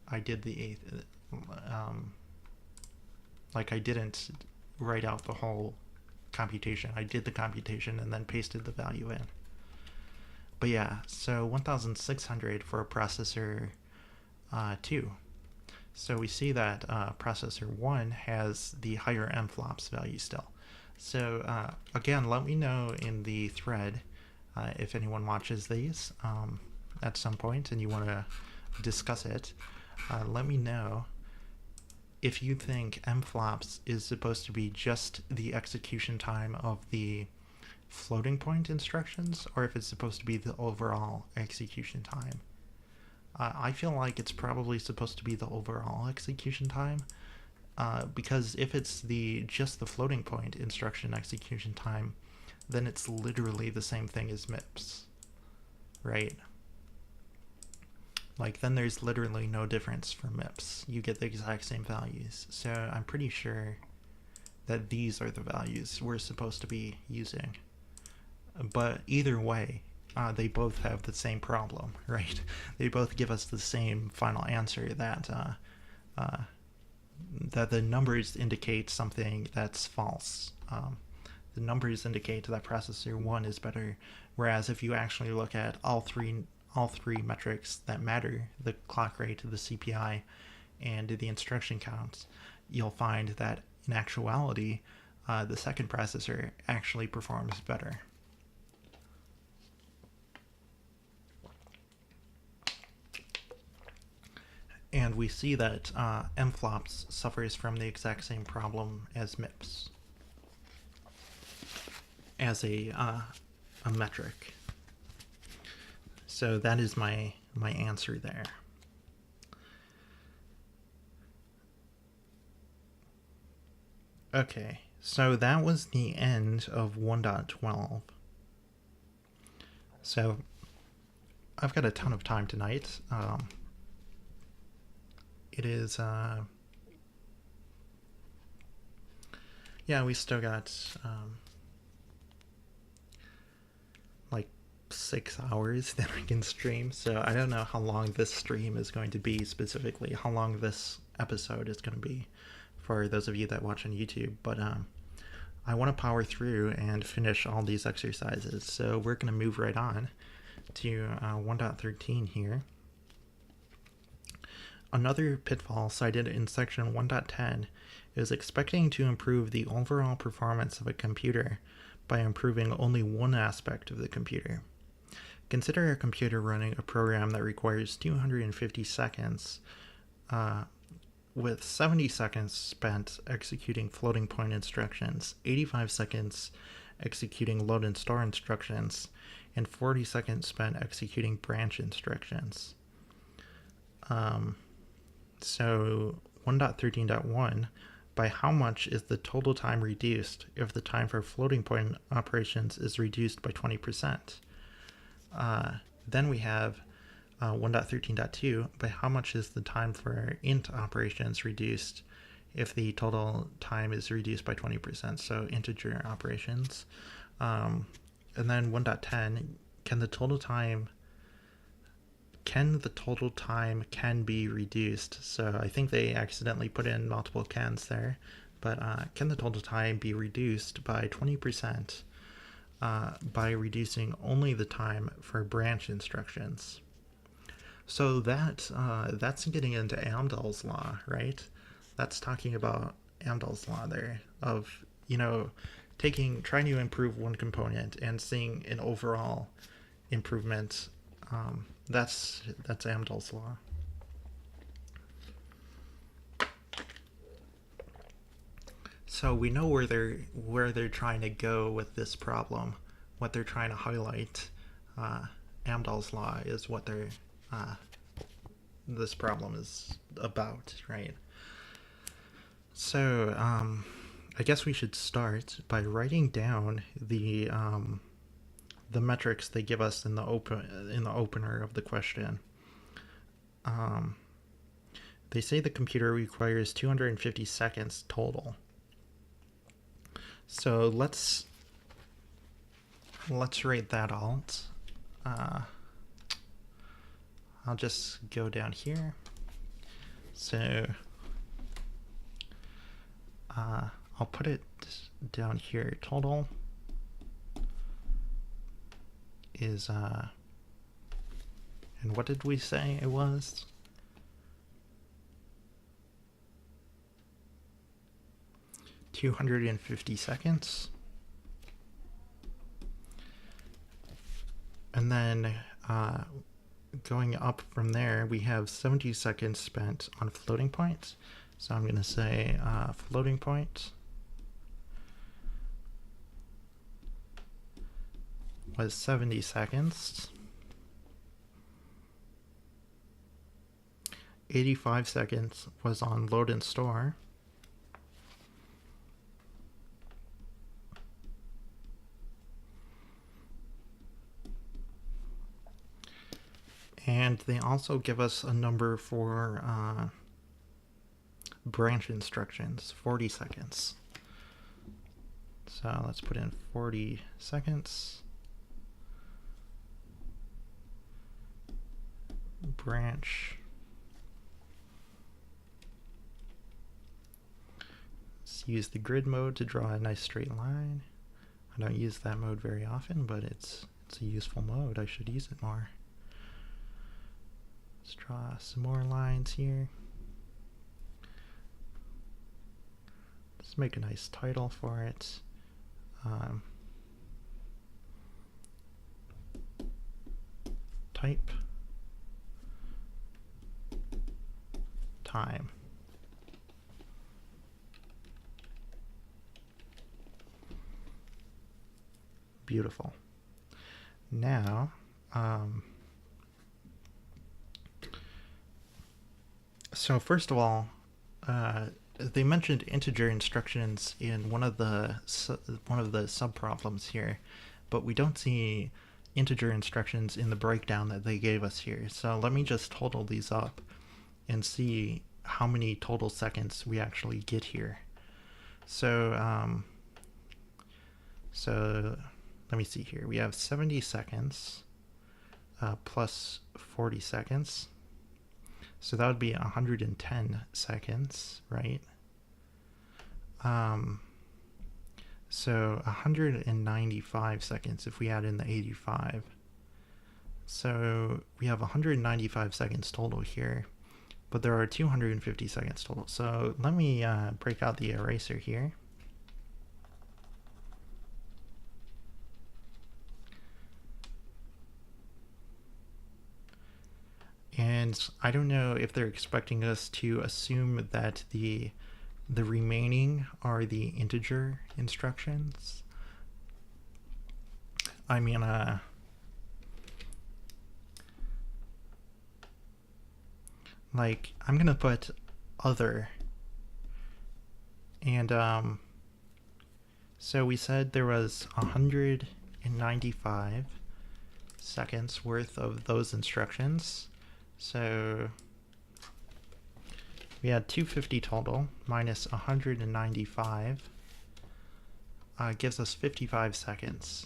I did the 8th, like I didn't write out the whole computation. I did the computation and then pasted the value in. But yeah, so 1,600 for a processor 2. So we see that processor 1 has the higher MFLOPS value still. So again, let me know in the thread if anyone watches these at some point and you want to discuss it. Let me know if you think MFLOPS is supposed to be just the execution time of the floating point instructions, or if it's supposed to be the overall execution time. I feel like it's probably supposed to be the overall execution time, because if it's just the floating point instruction execution time, then it's literally the same thing as MIPS, right? Like, then there's literally no difference for MIPS. You get the exact same values. So I'm pretty sure that these are the values we're supposed to be using. But either way, they both have the same problem, right? They both give us the same final answer that that the numbers indicate something that's false. The numbers indicate that processor 1 is better, whereas if you actually look at all three metrics that matter, the clock rate, the CPI, and the instruction counts, you'll find that in actuality, the second processor actually performs better. And we see that MFLOPS suffers from the exact same problem as MIPS as a metric. So that is my answer there. Okay, so that was the end of 1.12. So I've got a ton of time tonight. It is, yeah, we still got like 6 hours that I can stream. So I don't know how long this stream is going to be specifically, how long this episode is going to be for those of you that watch on YouTube. But I want to power through and finish all these exercises. So we're going to move right on to 1.13 here. Another pitfall cited in section 1.10 is expecting to improve the overall performance of a computer by improving only one aspect of the computer. Consider a computer running a program that requires 250 seconds, with 70 seconds spent executing floating point instructions, 85 seconds executing load and store instructions, and 40 seconds spent executing branch instructions. So 1.13.1, by how much is the total time reduced if the time for floating point operations is reduced by 20%? Then we have 1.13.2, by how much is the time for int operations reduced if the total time is reduced by 20%, so integer operations. And then 1.10, can the total time be reduced? So I think they accidentally put in multiple cans there, but can the total time be reduced by 20% by reducing only the time for branch instructions? So that's getting into Amdahl's law, right? That's talking about Amdahl's law there of, trying to improve one component and seeing an overall improvement. That's Amdahl's law. So we know where they're trying to go with this problem, what they're trying to highlight. Amdahl's law is what this problem is about, right? So I guess we should start by writing down the metrics they give us in the opener of the question. They say the computer requires 250 seconds total. So let's write that out. I'll just go down here. So I'll put it down here. Total is and what did we say it was? 250 seconds. And then going up from there, we have 70 seconds spent on floating points. So I'm going to say floating point was 70 seconds. 85 seconds was on load and store. And they also give us a number for branch instructions, 40 seconds. So let's put in 40 seconds. Branch. Let's use the grid mode to draw a nice straight line. I don't use that mode very often, but it's a useful mode. I should use it more. Let's draw some more lines here. Let's make a nice title for it. Type time. Beautiful. Now, so first of all, they mentioned integer instructions in one of the subproblems here, but we don't see integer instructions in the breakdown that they gave us here. So let me just total these up and see how many total seconds we actually get here. So let me see here. We have 70 seconds plus 40 seconds. So that would be 110 seconds, right? So 195 seconds if we add in the 85. So we have 195 seconds total here, but there are 250 seconds total. So let me break out the eraser here. And I don't know if they're expecting us to assume that the remaining are the integer instructions. I mean, like, I'm gonna put other. And so we said there was 195 seconds worth of those instructions. So we had 250 total minus 195 gives us 55 seconds.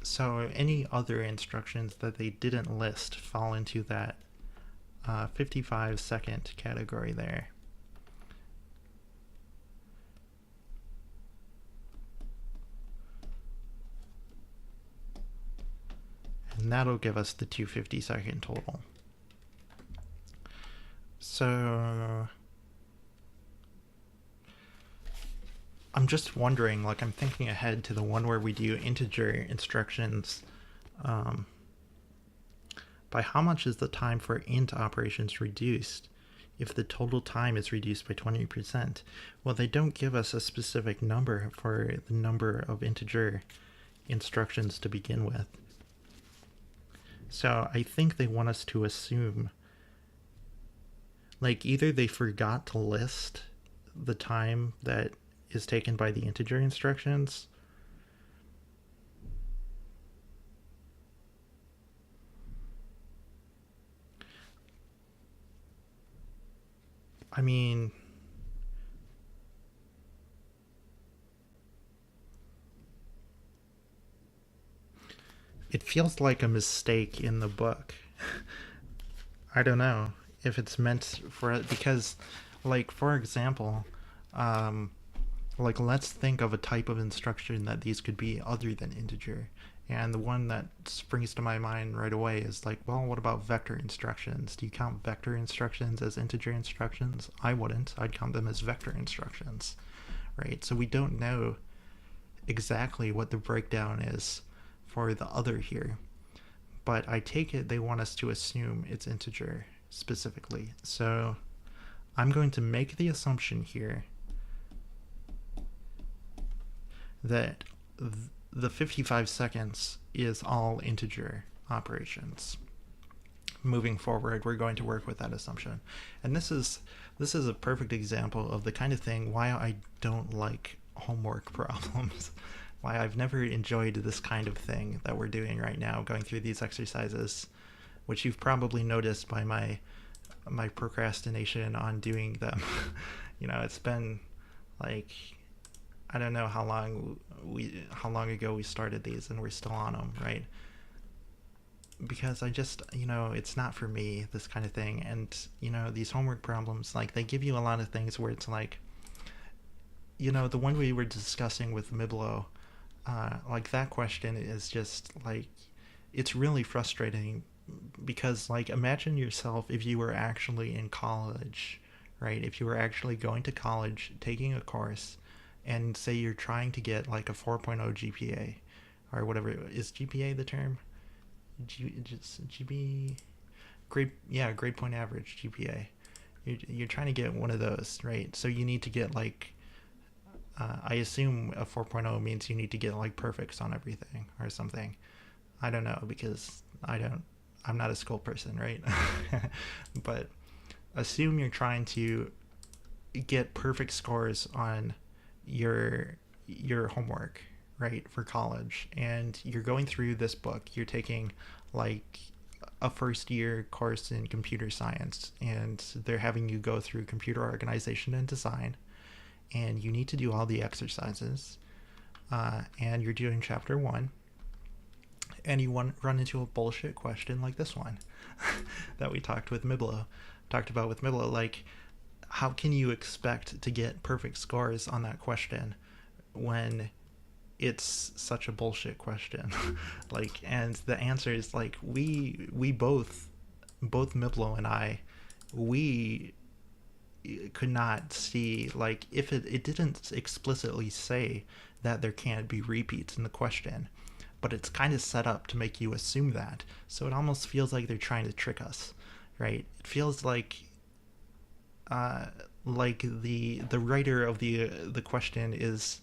So any other instructions that they didn't list fall into that 55 second category there. And that'll give us the 250 second total. So I'm just wondering, like, I'm thinking ahead to the one where we do integer instructions. By how much is the time for int operations reduced if the total time is reduced by 20%? Well, they don't give us a specific number for the number of integer instructions to begin with. So I think they want us to assume, like, either they forgot to list the time that is taken by the integer instructions, I mean, it feels like a mistake in the book. I don't know if it's meant for it, because, like, for example, like, let's think of a type of instruction that these could be other than integer. And the one that springs to my mind right away is like, well, what about vector instructions? Do you count vector instructions as integer instructions? I wouldn't. I'd count them as vector instructions, right? So we don't know exactly what the breakdown is for the other here, but I take it they want us to assume it's integer specifically. So I'm going to make the assumption here that the 55 seconds is all integer operations. Moving forward, we're going to work with that assumption. And this is a perfect example of the kind of thing why I don't like homework problems, why I've never enjoyed this kind of thing that we're doing right now, going through these exercises, which you've probably noticed by my procrastination on doing them. It's been like, I don't know how long ago we started these, and we're still on them, right? Because I just, it's not for me, this kind of thing. And these homework problems, like, they give you a lot of things where it's like, the one we were discussing with Miblo, like, that question is just like, it's really frustrating, because, like, imagine yourself if you were actually in college, right? If you were actually going to college, taking a course, and say you're trying to get like a 4.0 GPA, or whatever. Is GPA the term? Grade point average, GPA. You're trying to get one of those, right? So you need to get like, I assume a 4.0 means you need to get like perfects on everything or something. I don't know, because I'm not a school person, right? But assume you're trying to get perfect scores on your homework, right, for college, and you're going through this book. You're taking like a first year course in computer science, and they're having you go through computer organization and design, and you need to do all the exercises, and you're doing chapter 1, and you run into a bullshit question like this one that we talked about with Miblo, like, how can you expect to get perfect scores on that question when it's such a bullshit question? Like, and the answer is like, we both Miblo and I, we could not see, like, if it didn't explicitly say that there can't be repeats in the question, but it's kind of set up to make you assume that. So it almost feels like they're trying to trick us, right? It feels like the writer of the question is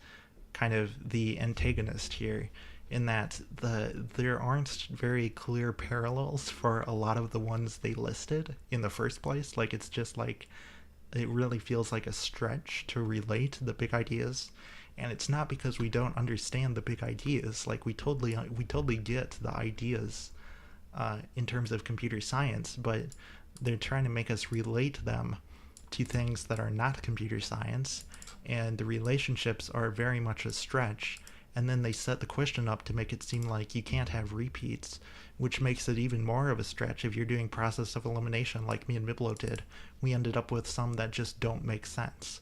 kind of the antagonist here, in that there aren't very clear parallels for a lot of the ones they listed in the first place. Like, it's just like, it really feels like a stretch to relate the big ideas, and it's not because we don't understand the big ideas. Like, we totally get the ideas in terms of computer science, but they're trying to make us relate them to things that are not computer science, and the relationships are very much a stretch, and then they set the question up to make it seem like you can't have repeats, which makes it even more of a stretch if you're doing process of elimination like me and Miblo did. We ended up with some that just don't make sense.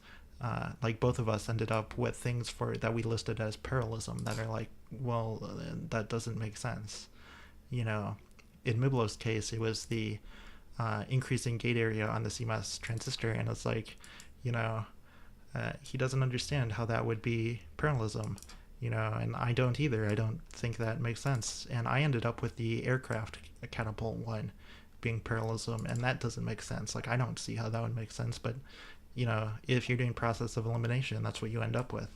Like, both of us ended up with things that we listed as parallelism that are like, well, that doesn't make sense. In Miblo's case, it was the increasing gate area on the CMOS transistor, and it's like, he doesn't understand how that would be parallelism, and I don't either. I don't think that makes sense. And I ended up with the aircraft catapult one being parallelism, and that doesn't make sense. Like, I don't see how that would make sense, but if you're doing process of elimination, that's what you end up with.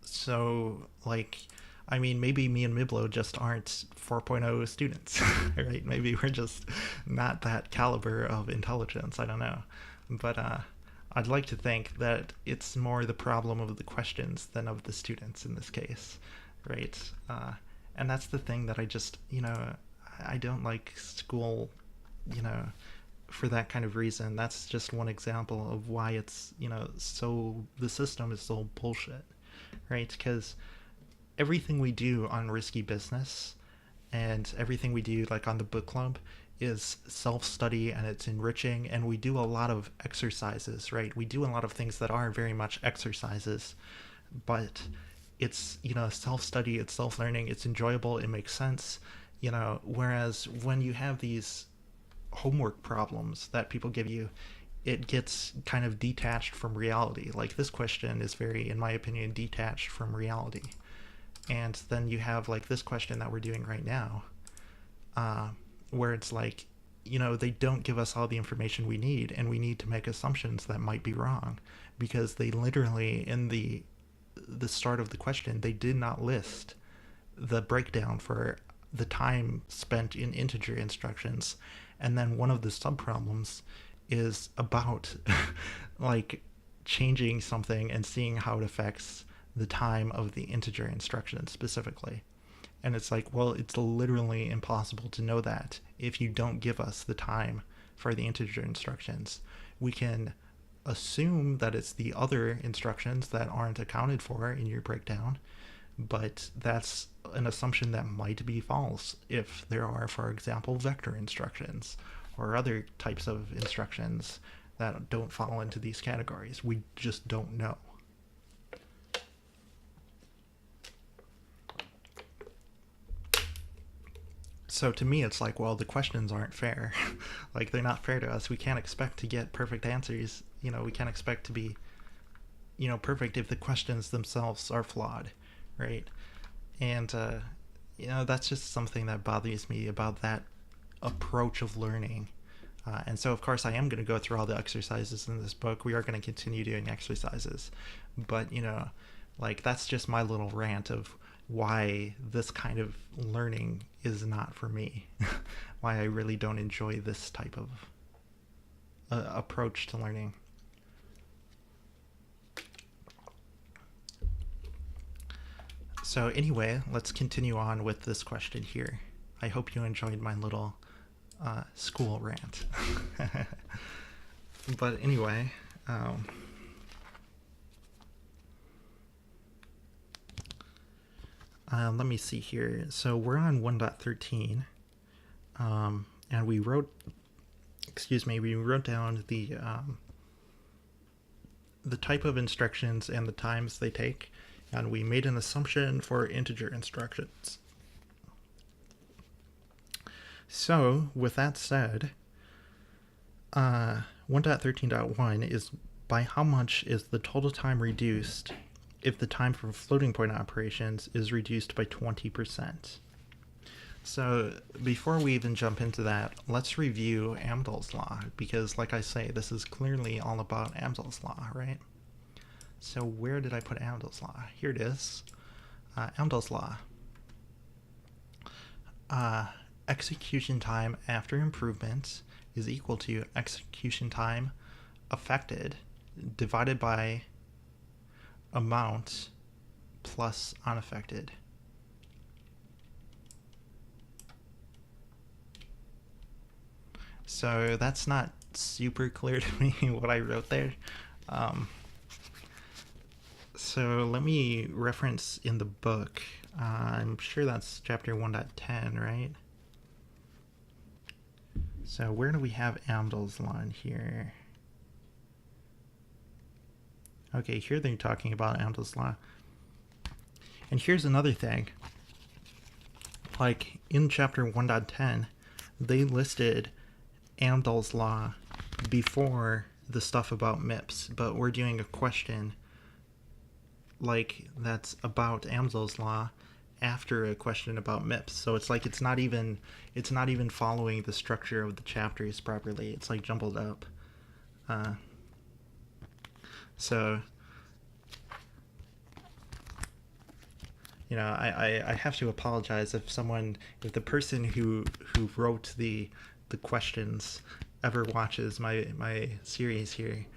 So, like, I mean, maybe me and Miblo just aren't 4.0 students, right? Maybe we're just not that caliber of intelligence. I don't know. But I'd like to think that it's more the problem of the questions than of the students in this case, right? And that's the thing that I just, I don't like school, for that kind of reason. That's just one example of why it's, the system is so bullshit, right? Because everything we do on Risky Business and everything we do like on the book club is self-study, and it's enriching, and we do a lot of exercises, right? We do a lot of things that are very much exercises, but it's, self-study, it's self-learning, it's enjoyable, it makes sense, whereas when you have these homework problems that people give you, it gets kind of detached from reality. Like this question is very, in my opinion, detached from reality. And then you have like this question that we're doing right now, where it's like, they don't give us all the information we need, and we need to make assumptions that might be wrong, because they literally, in the start of the question, they did not list the breakdown for the time spent in integer instructions. And then one of the subproblems is about like changing something and seeing how it affects the time of the integer instruction specifically. And it's like, well, it's literally impossible to know that if you don't give us the time for the integer instructions. We can assume that it's the other instructions that aren't accounted for in your breakdown, but that's an assumption that might be false if there are, for example, vector instructions or other types of instructions that don't fall into these categories. We just don't know. So to me, it's like, well, the questions aren't fair. Like, they're not fair to us. We can't expect to get perfect answers. We can't expect to be, perfect if the questions themselves are flawed, right? And, that's just something that bothers me about that approach of learning. And so, of course, I am going to go through all the exercises in this book. We are going to continue doing exercises. But, like, that's just my little rant of why this kind of learning is not for me. Why I really don't enjoy this type of approach to learning. So anyway, let's continue on with this question here. I hope you enjoyed my little school rant. But anyway, let me see here. So we're on 1.13, and we wrote down the type of instructions and the times they take, and we made an assumption for integer instructions. So with that said, 1.13.1 is by how much is the total time reduced if the time for floating point operations is reduced by 20%. So before we even jump into that, let's review Amdahl's law, because like I say, this is clearly all about Amdahl's law, right? So where did I put Amdahl's law? Here it is. Amdahl's law. Execution time after improvement is equal to execution time affected divided by amount plus unaffected. So that's not super clear to me what I wrote there. So let me reference in the book. I'm sure that's chapter 1.10, right? So where do we have Amdahl's law in here? Okay, here they're talking about Amdahl's law. And here's another thing. Like in chapter 1.10, they listed Amdahl's law before the stuff about MIPS, but we're doing a question like that's about Amdahl's law after a question about MIPS. So it's like it's not even following the structure of the chapters properly. It's like jumbled up. So I have to apologize if the person who wrote the questions ever watches my series here.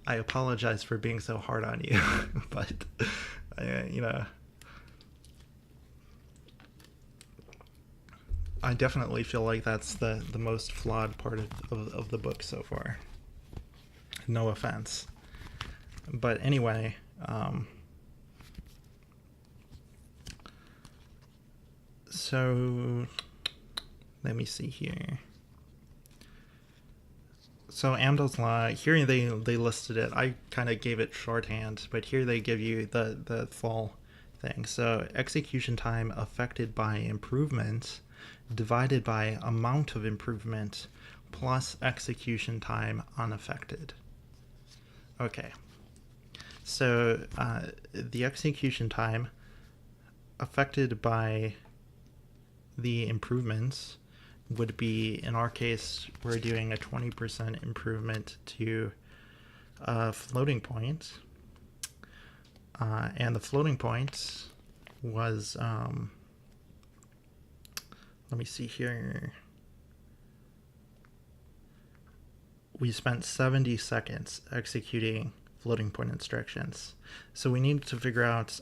I apologize for being so hard on you, but I definitely feel like that's the most flawed part of the book so far. No offense. But anyway, so let me see here. So Amdahl's law, here they listed it. I kind of gave it shorthand, but here they give you the full thing. So execution time affected by improvement divided by amount of improvement plus execution time unaffected. Okay, so the execution time affected by the improvements would be, in our case, we're doing a 20% improvement to a floating point. And the floating point was, let me see here. We spent 70 seconds executing floating point instructions. So we need to figure out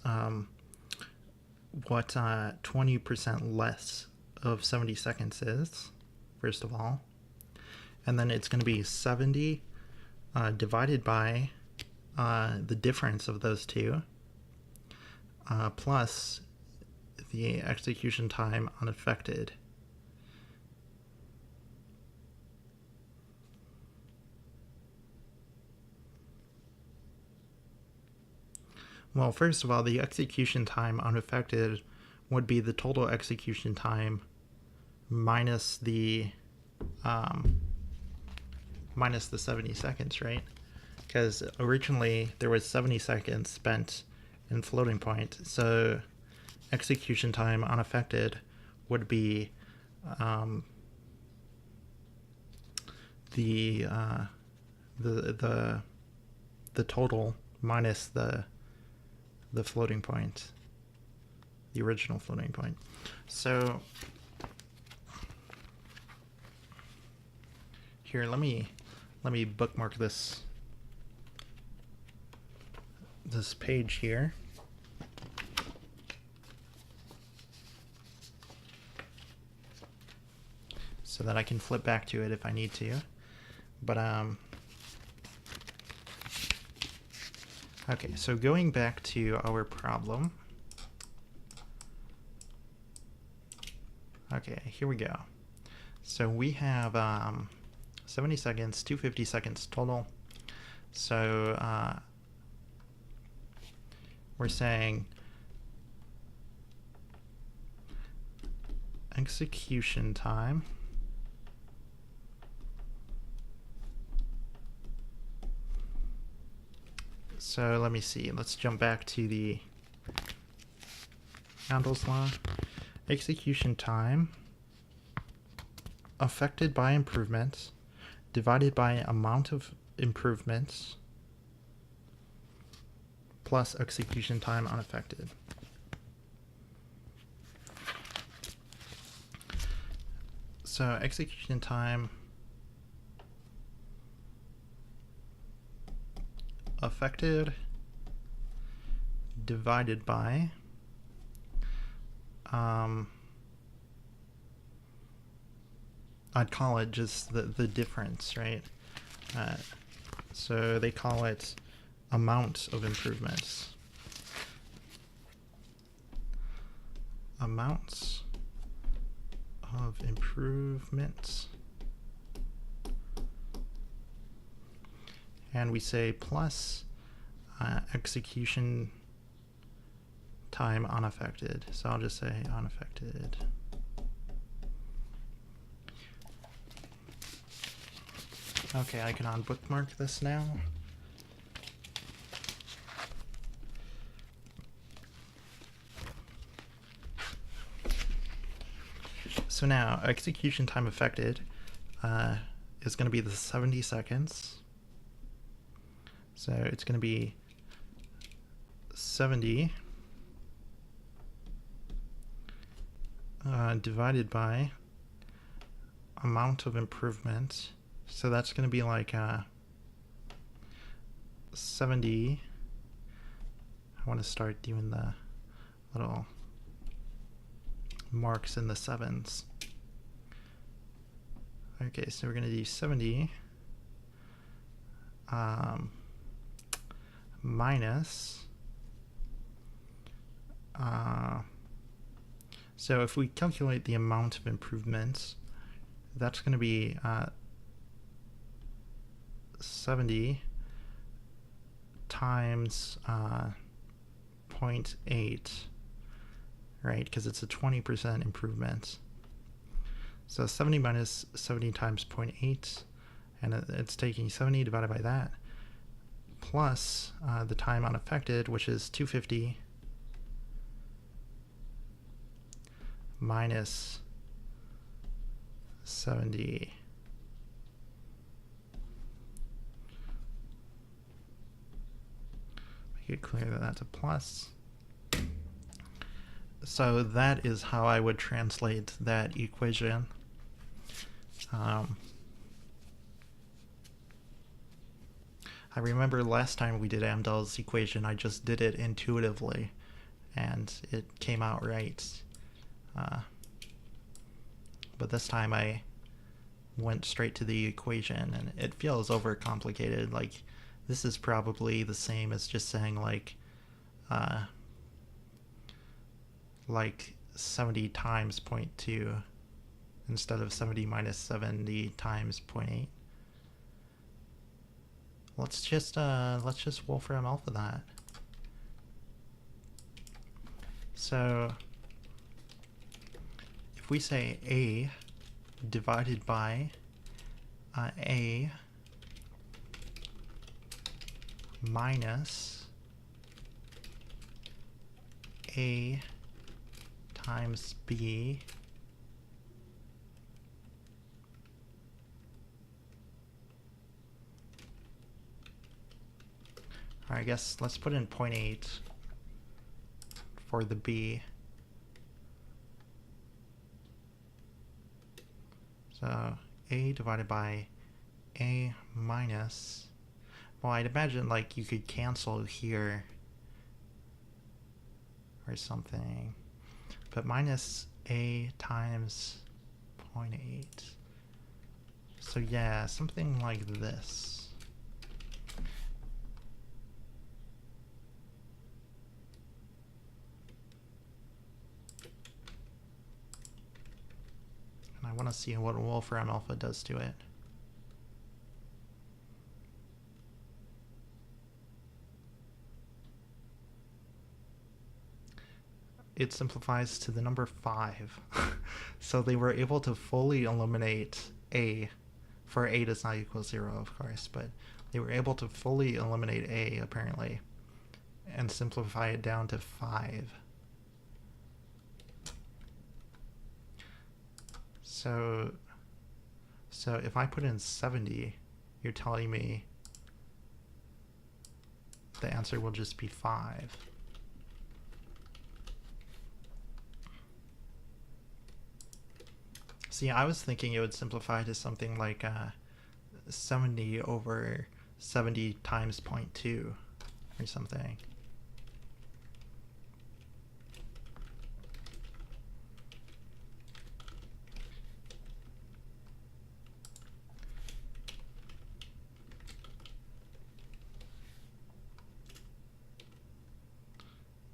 what 20% less of 70 seconds is, first of all. And then it's going to be 70 divided by the difference of those two, plus the execution time unaffected. Well, first of all, the execution time unaffected would be the total execution time minus the 70 seconds, right? Because originally there was 70 seconds spent in floating point, so execution time unaffected would be the total minus the floating point, the original floating point. So here, let me bookmark this page here. So that I can flip back to it if I need to. But okay, so going back to our problem. Okay, here we go. So we have 70 seconds, 250 seconds total. So we're saying execution time So let me see. Let's jump back to the Amdahl's law. Execution time affected by improvements divided by amount of improvements plus execution time unaffected. So execution time affected divided by I'd call it just the difference, right? So they call it amount of improvements. Amounts of improvements. And we say plus execution time unaffected. So I'll just say unaffected. Okay, I can unbookmark this now. So now, execution time affected is going to be the 70 seconds. So it's going to be 70 divided by amount of improvement. So that's going to be like 70. I want to start doing the little marks in the sevens. Okay, so we're going to do 70 minus, so if we calculate the amount of improvements, that's going to be 70 times 0.8, right? Because it's a 20% improvement. So 70 minus 70 times 0.8, and it's taking 70 divided by that, plus the time unaffected, which is 250, minus 70. Make it clear that that's a plus. So that is how I would translate that equation. I remember last time we did Amdahl's equation, I just did it intuitively, and it came out right. But this time I went straight to the equation, and it feels overcomplicated. Like, this is probably the same as just saying like 70 times 0.2 instead of 70 minus 70 times 0.8. Let's just Wolfram alpha that. So if we say A divided by A minus A times B I guess let's put in 0.8 for the B. So A divided by A minus, well, I'd imagine like you could cancel here or something, but minus A times 0.8. So yeah, something like this. I want to see what Wolfram alpha does to it. It simplifies to the number 5. So they were able to fully eliminate A, for A does not equal 0, of course, but they were able to fully eliminate A, apparently, and simplify it down to 5. So if I put in 70, you're telling me the answer will just be 5. See, I was thinking it would simplify to something like 70 over 70 times 0.2 or something.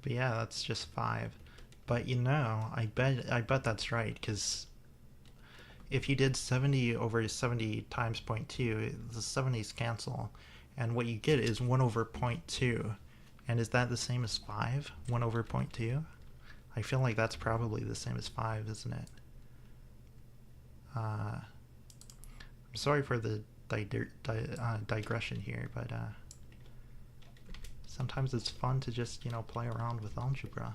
But yeah, that's just 5. But you know, I bet that's right, because if you did 70 over 70 times 0.2, the 70s cancel, and what you get is 1 over 0.2. And is that the same as 5? 1 over 0.2? I feel like that's probably the same as 5, isn't it? I'm sorry for the digression here, but sometimes it's fun to just, you know, play around with algebra.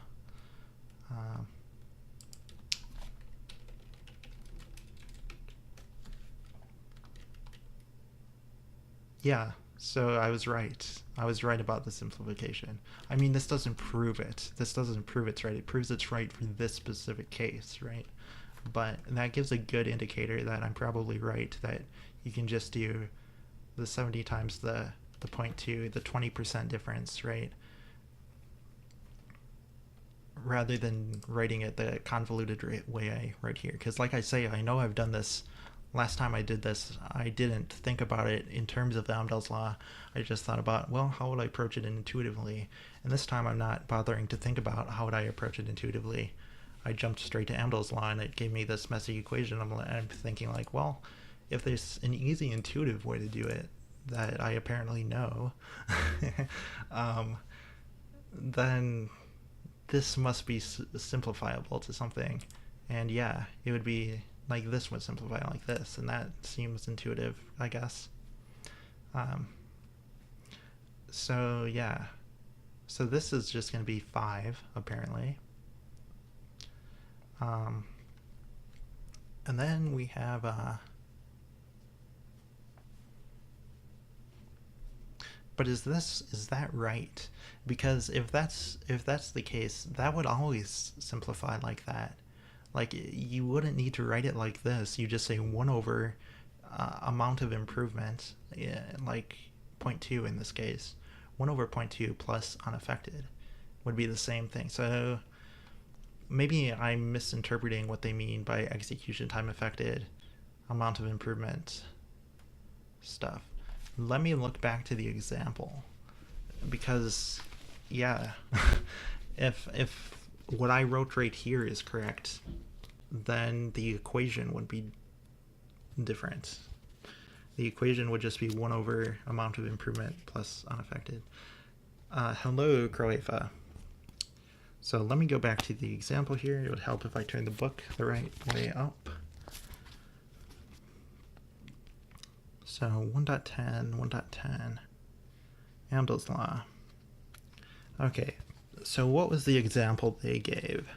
Yeah, so I was right. I was right about the simplification. I mean, this doesn't prove it. This doesn't prove it's right. It proves it's right for this specific case, right? But that gives a good indicator that I'm probably right, that you can just do the 70 times the 0.2, the 20% difference, right? Rather than writing it the convoluted way I write here. Because like I say, I know I've done this. Last time I did this, I didn't think about it in terms of the Amdahl's law. I just thought about, well, how would I approach it intuitively? And this time I'm not bothering to think about how would I approach it intuitively. I jumped straight to Amdahl's law, and it gave me this messy equation. I'm thinking like, well, if there's an easy intuitive way to do it that I apparently know, then this must be simplifiable to something. And yeah, it would be like this would simplify like this, and that seems intuitive, I guess. So yeah, so this is just going to be 5 apparently. And then we have but is that right? Because if that's the case, that would always simplify like that. Like, you wouldn't need to write it like this. You just say 1 over amount of improvement, like 0.2 in this case. 1 over 0.2 plus unaffected would be the same thing. So maybe I'm misinterpreting what they mean by execution time affected, amount of improvement stuff. Let me look back to the example, because yeah, if what I wrote right here is correct, then the equation would be different. The equation would just be 1 over amount of improvement plus unaffected. Hello, Croafa. So let me go back to the example here. It would help if I turn the book the right way up. So 1.10, Amdahl's law. Okay, so what was the example they gave?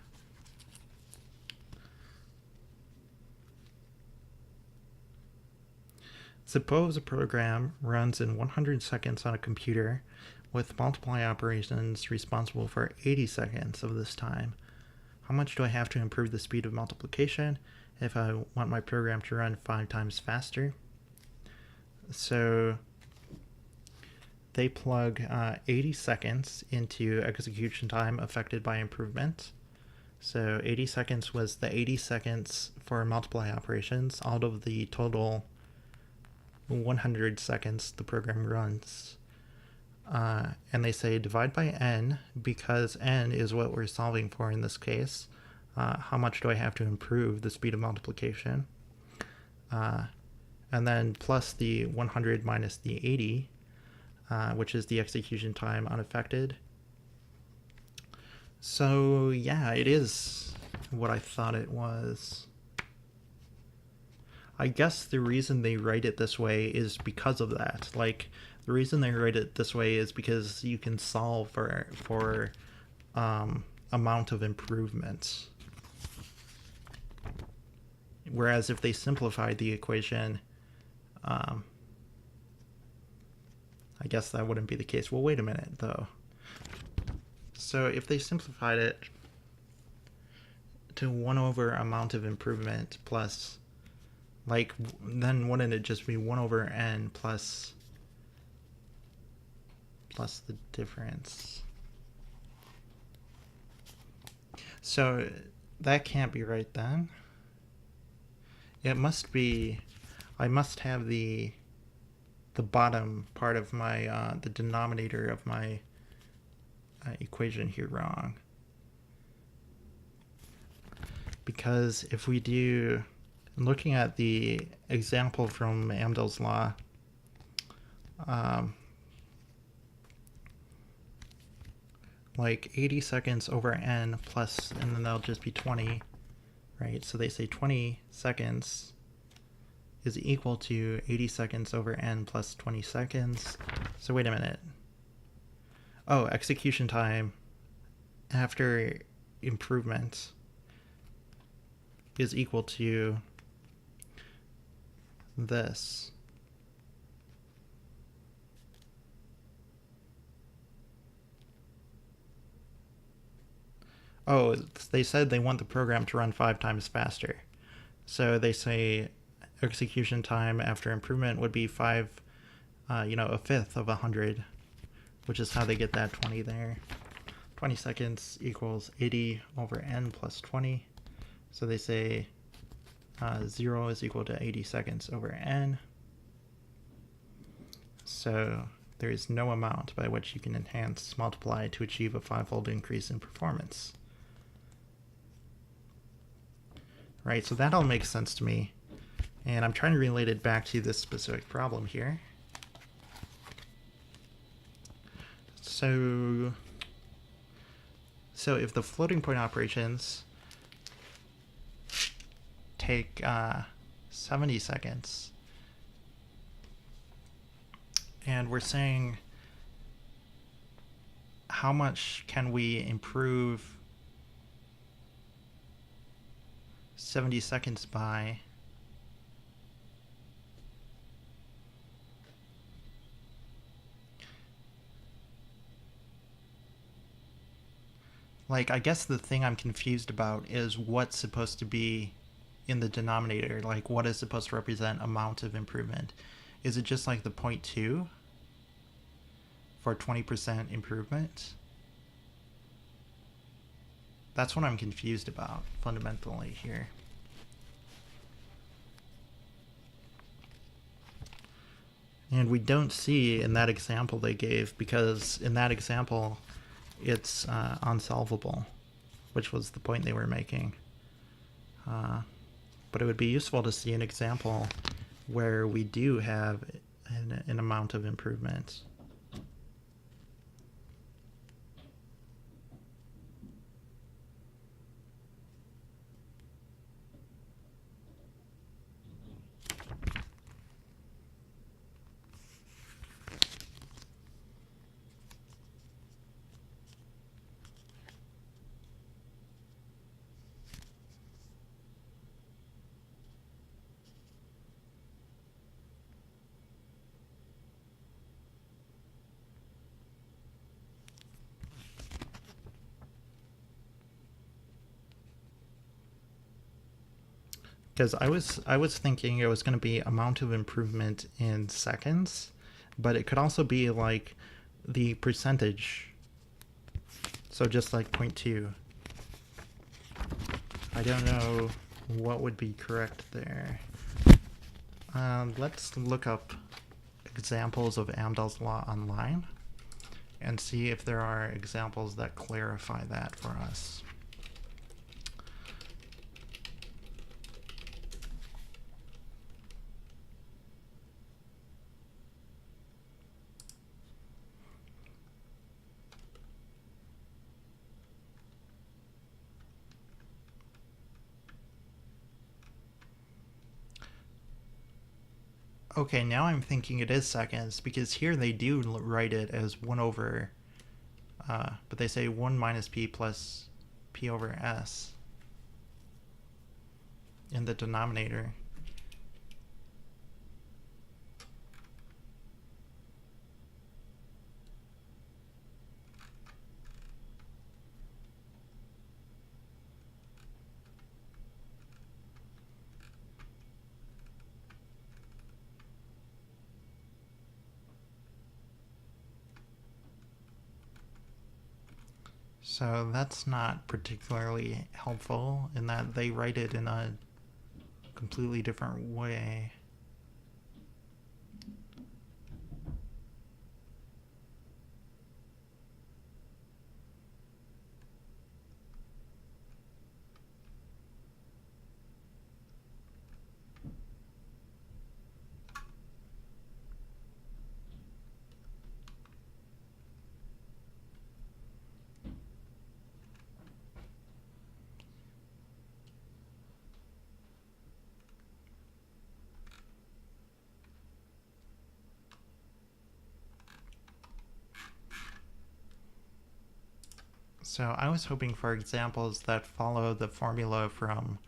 Suppose a program runs in 100 seconds on a computer with multiply operations responsible for 80 seconds of this time. How much do I have to improve the speed of multiplication if I want my program to run 5 times faster? So they plug 80 seconds into execution time affected by improvement. So 80 seconds was the 80 seconds for multiply operations out of the total 100 seconds the program runs. And they say divide by n, because n is what we're solving for in this case. How much do I have to improve the speed of multiplication? And then plus the 100 minus the 80, which is the execution time unaffected. So yeah, it is what I thought it was. I guess the reason they write it this way is because of that. Like, the reason they write it this way is because you can solve for amount of improvements. Whereas if they simplified the equation, I guess that wouldn't be the case. Well, wait a minute, though. So if they simplified it to 1 over amount of improvement plus, like, then wouldn't it just be 1 over n plus the difference? So that can't be right then. It must be, I must have the bottom part of my, the denominator of my equation here wrong. Because if we do, looking at the example from Amdahl's law, like 80 seconds over n plus, and then that'll just be 20, right? So they say 20 seconds is equal to 80 seconds over n plus 20 seconds. So wait a minute. Oh, execution time after improvement is equal to this. Oh, they said they want the program to run 5 times faster. So they say execution time after improvement would be 5, a fifth of 100, which is how they get that 20 there. 20 seconds equals 80 over n plus 20. So they say 0 is equal to 80 seconds over n. So there is no amount by which you can enhance multiply to achieve a 5-fold increase in performance. Right, so that all makes sense to me. And I'm trying to relate it back to this specific problem here. So So if the floating point operations take 70 seconds, and we're saying how much can we improve 70 seconds by? Like, I guess the thing I'm confused about is what's supposed to be in the denominator. Like, what is supposed to represent amount of improvement? Is it just like the 0.2 for 20% improvement? That's what I'm confused about fundamentally here. And we don't see in that example they gave, because in that example it's unsolvable, which was the point they were making. But it would be useful to see an example where we do have an amount of improvement. Because I was thinking it was going to be amount of improvement in seconds, but it could also be like the percentage. So just like 0.2. I don't know what would be correct there. Let's look up examples of Amdahl's law online and see if there are examples that clarify that for us. Okay, now I'm thinking it is seconds, because here they do write it as 1 over, but they say 1 minus p plus p over s in the denominator. So that's not particularly helpful in that they write it in a completely different way. So I was hoping for examples that follow the formula from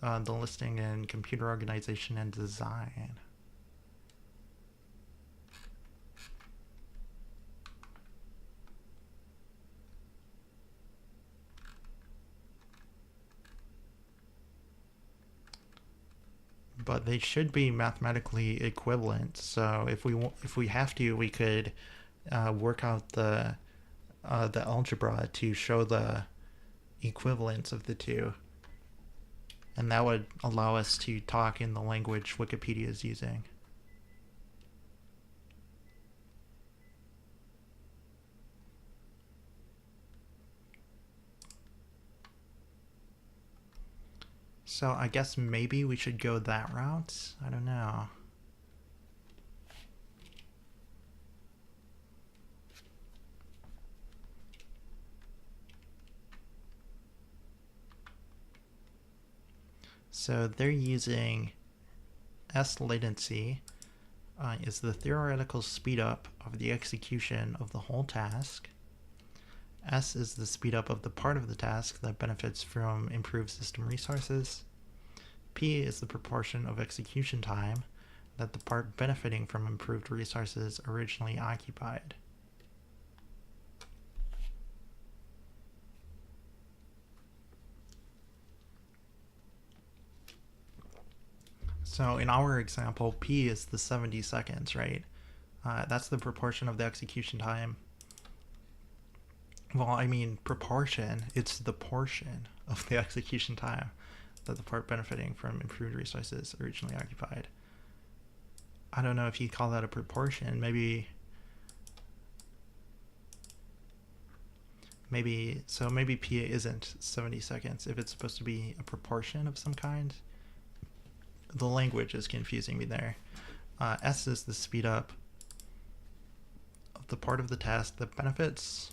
the listing in computer organization and design. But they should be mathematically equivalent. So if we have to, we could work out the algebra to show the equivalence of the two, and that would allow us to talk in the language Wikipedia is using. So I guess maybe we should go that route. I don't know. So they're using S latency is the theoretical speedup of the execution of the whole task. S is the speedup of the part of the task that benefits from improved system resources. P is the proportion of execution time that the part benefiting from improved resources originally occupied. So in our example, P is the 70 seconds, right? That's the proportion of the execution time. Well, I mean proportion, it's the portion of the execution time that the part benefiting from improved resources originally occupied. I don't know if you call that a proportion. Maybe P isn't 70 seconds if it's supposed to be a proportion of some kind. The language is confusing me there. S is the speed up of the part of the task that benefits.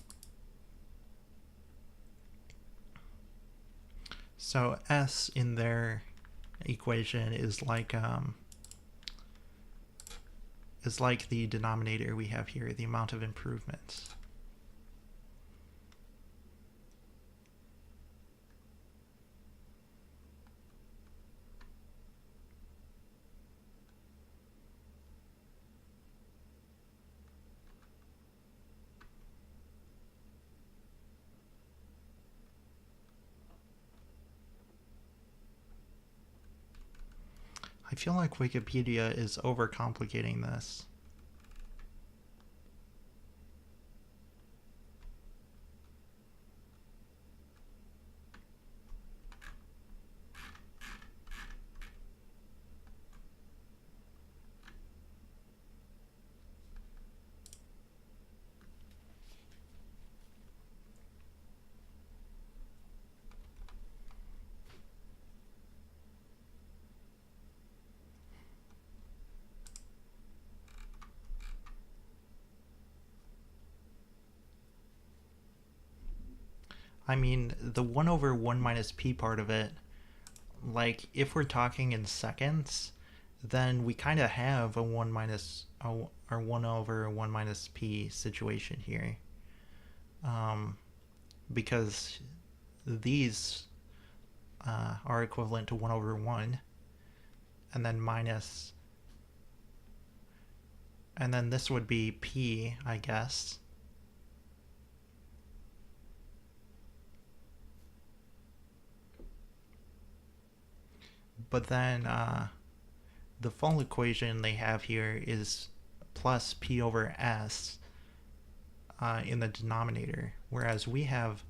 So S in their equation is like the denominator we have here, the amount of improvements. I feel like Wikipedia is overcomplicating this. I mean, the 1 over 1 minus p part of it, like, if we're talking in seconds, then we kind of have a 1 minus, or 1 over 1 minus p situation here. Because these are equivalent to 1 over 1, and then minus, and then this would be p, I guess. But then the full equation they have here is plus p over s in the denominator, whereas we have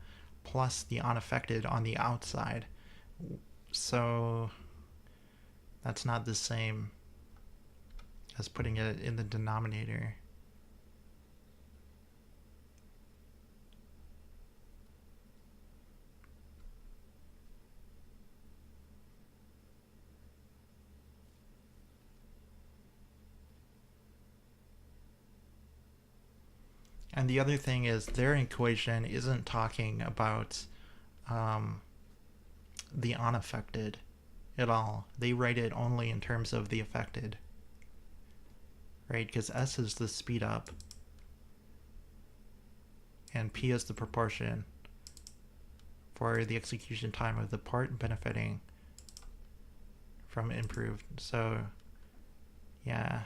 plus the unaffected on the outside. So that's not the same as putting it in the denominator. And the other thing is their equation isn't talking about the unaffected at all. They write it only in terms of the affected, right? Because S is the speed up and P is the proportion for the execution time of the part benefiting from improved. So yeah.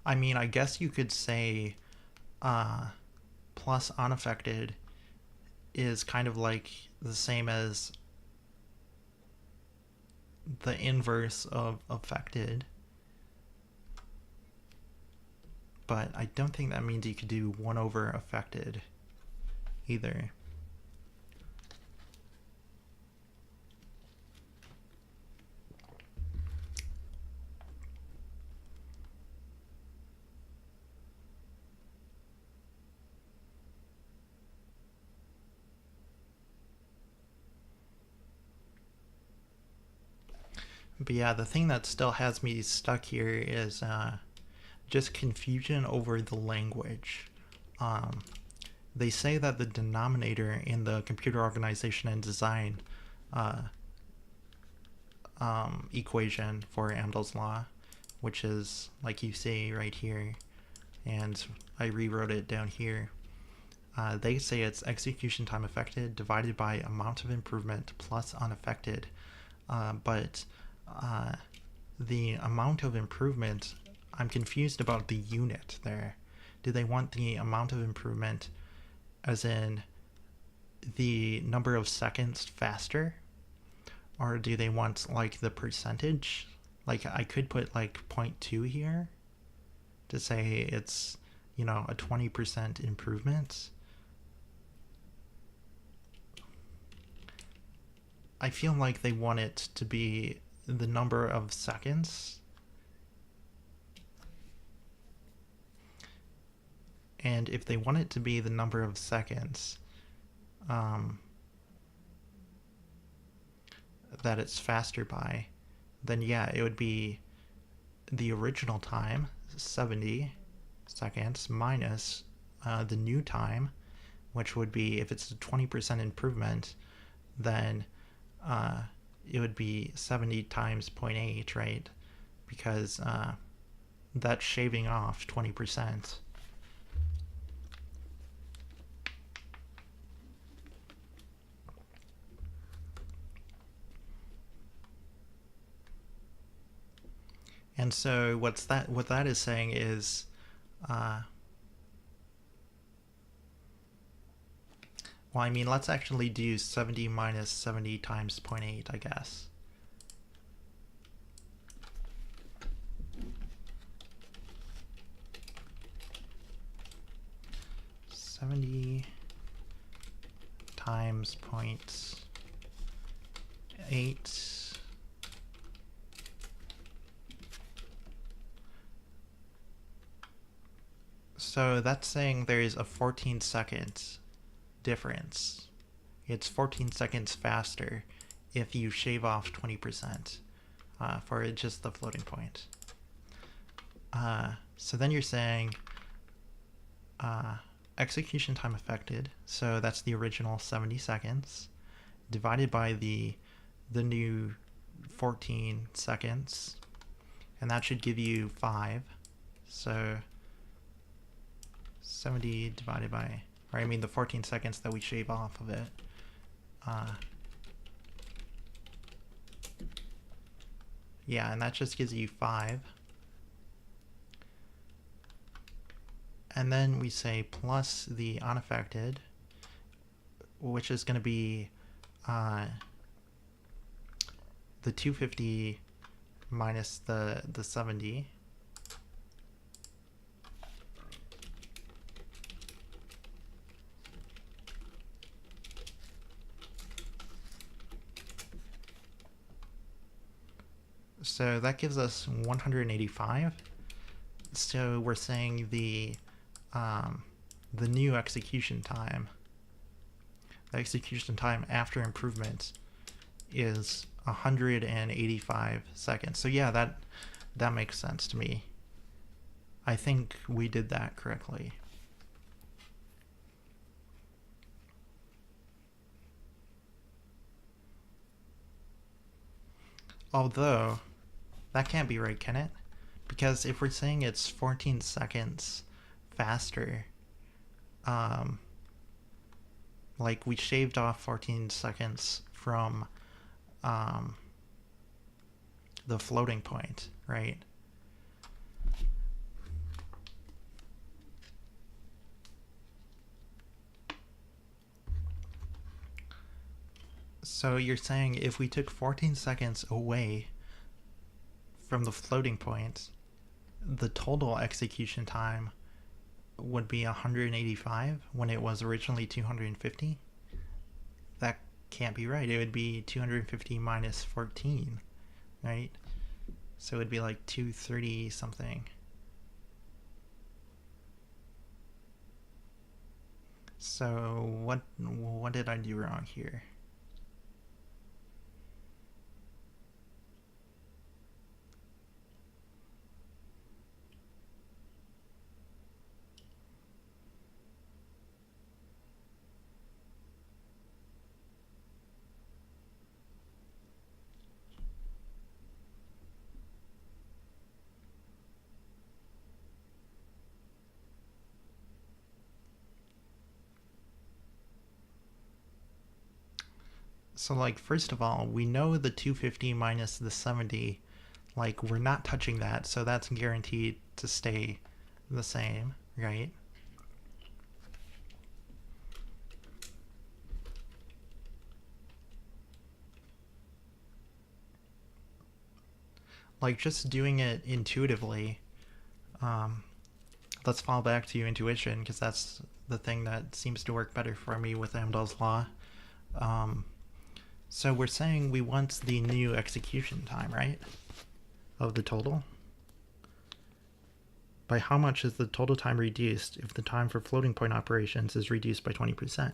I mean, I guess you could say plus unaffected is kind of like the same as the inverse of affected. But I don't think that means you could do 1 over affected either. But yeah, the thing that still has me stuck here is just confusion over the language. They say that the denominator in the computer organization and design equation for Amdahl's law, which is like you see right here, and I rewrote it down here. They say it's execution time affected divided by amount of improvement plus unaffected, but the amount of improvement, I'm confused about the unit there. Do they want the amount of improvement as in the number of seconds faster? Or do they want like the percentage? Like I could put like 0.2 here to say it's, you know, a 20% improvement. I feel like they want it to be the number of seconds. And if they want it to be the number of seconds that it's faster by, then yeah, it would be the original time, 70 seconds, minus the new time, which would be, if it's a 20% improvement, then it would be 70 times 0.8, right? Because that's shaving off 20%. And so what that is saying is well, I mean, let's actually do 70 minus 70 times 0.8, I guess. Times 0.8. So that's saying there is a 14 seconds difference. It's 14 seconds faster if you shave off 20% for just the floating point. So then you're saying execution time affected, so that's the original 70 seconds, divided by the new 14 seconds, and that should give you 5. So 70 divided by, or I mean the 14 seconds that we shave off of it. Yeah, and that just gives you 5. And then we say plus the unaffected, which is going to be the 250 minus the 70. So that gives us 185. So we're saying the new execution time, the execution time after improvement, is 185 seconds. So yeah, that makes sense to me. I think we did that correctly. Although, that can't be right, can it? Because if we're saying it's 14 seconds faster, like we shaved off 14 seconds from the floating point, right? So you're saying if we took 14 seconds away from the floating point, the total execution time would be 185 when it was originally 250? That can't be right. It would be 250 minus 14, right? So it would be like 230 something. So what did I do wrong here? So like, first of all, we know the 250 minus the 70, like we're not touching that, so that's guaranteed to stay the same, right? Like just doing it intuitively, let's fall back to intuition because that's the thing that seems to work better for me with Amdahl's law. So we're saying we want the new execution time, right? Of the total. By how much is the total time reduced if the time for floating point operations is reduced by 20%?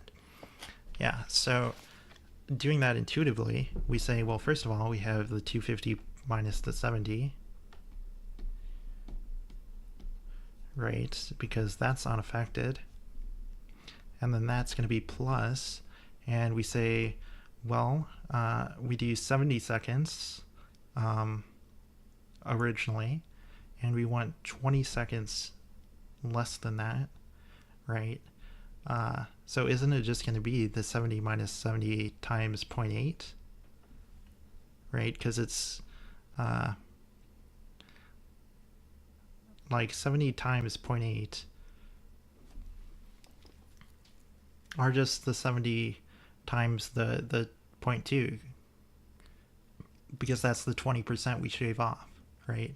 Yeah, so doing that intuitively, we say, well, first of all, we have the 250 minus the 70, right? Because that's unaffected. And then that's going to be plus, and we say, well, we do 70 seconds originally, and we want 20 seconds less than that, right? So isn't it just going to be the 70 minus 70 times 0.8, right? Because it's like 70 times 0.8 are just the 70 times the 0.2, because that's the 20% we shave off, right?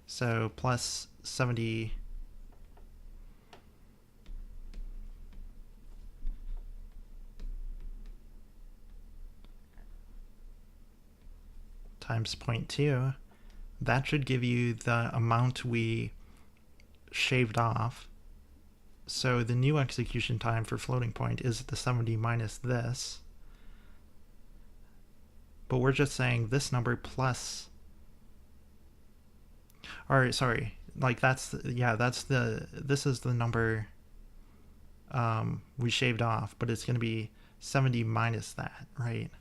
So plus 70 times 0.2, that should give you the amount we shaved off. So the new execution time for floating point is the 70 minus this. But we're just saying this number plus, or sorry, like that's, yeah, that's the, this is the number we shaved off, but it's going to be 70 minus that, right?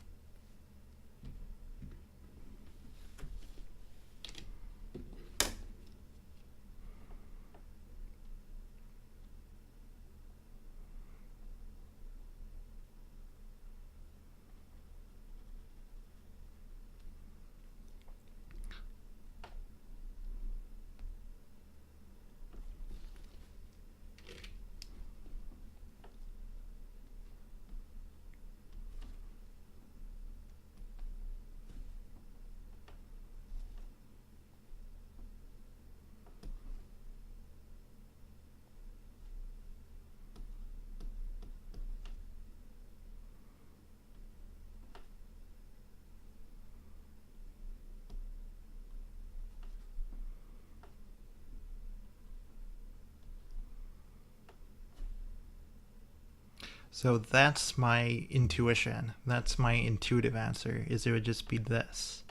So that's my intuition. That's my intuitive answer, is it would just be this,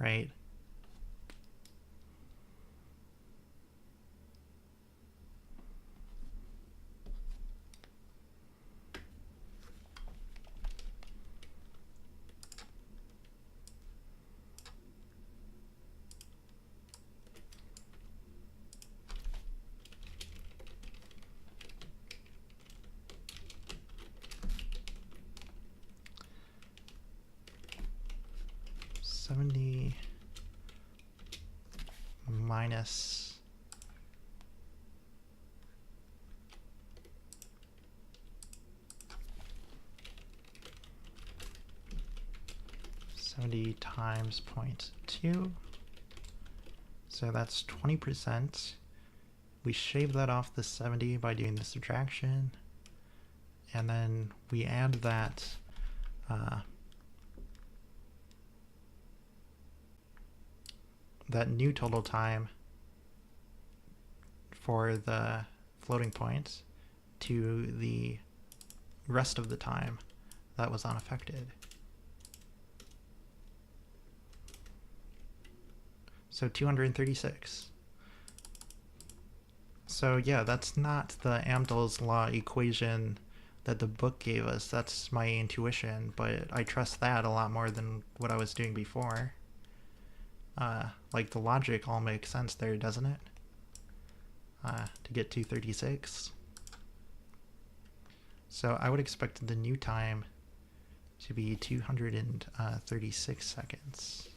right? Minus 70 times 0.2. So that's 20%. We shave that off the 70 by doing the subtraction. And then we add that that new total time for the floating point to the rest of the time that was unaffected. So 236. So yeah, that's not the Amdahl's law equation that the book gave us. That's my intuition, but I trust that a lot more than what I was doing before. Like the logic all makes sense there, doesn't it? To get 236. So I would expect the new time to be 236 seconds.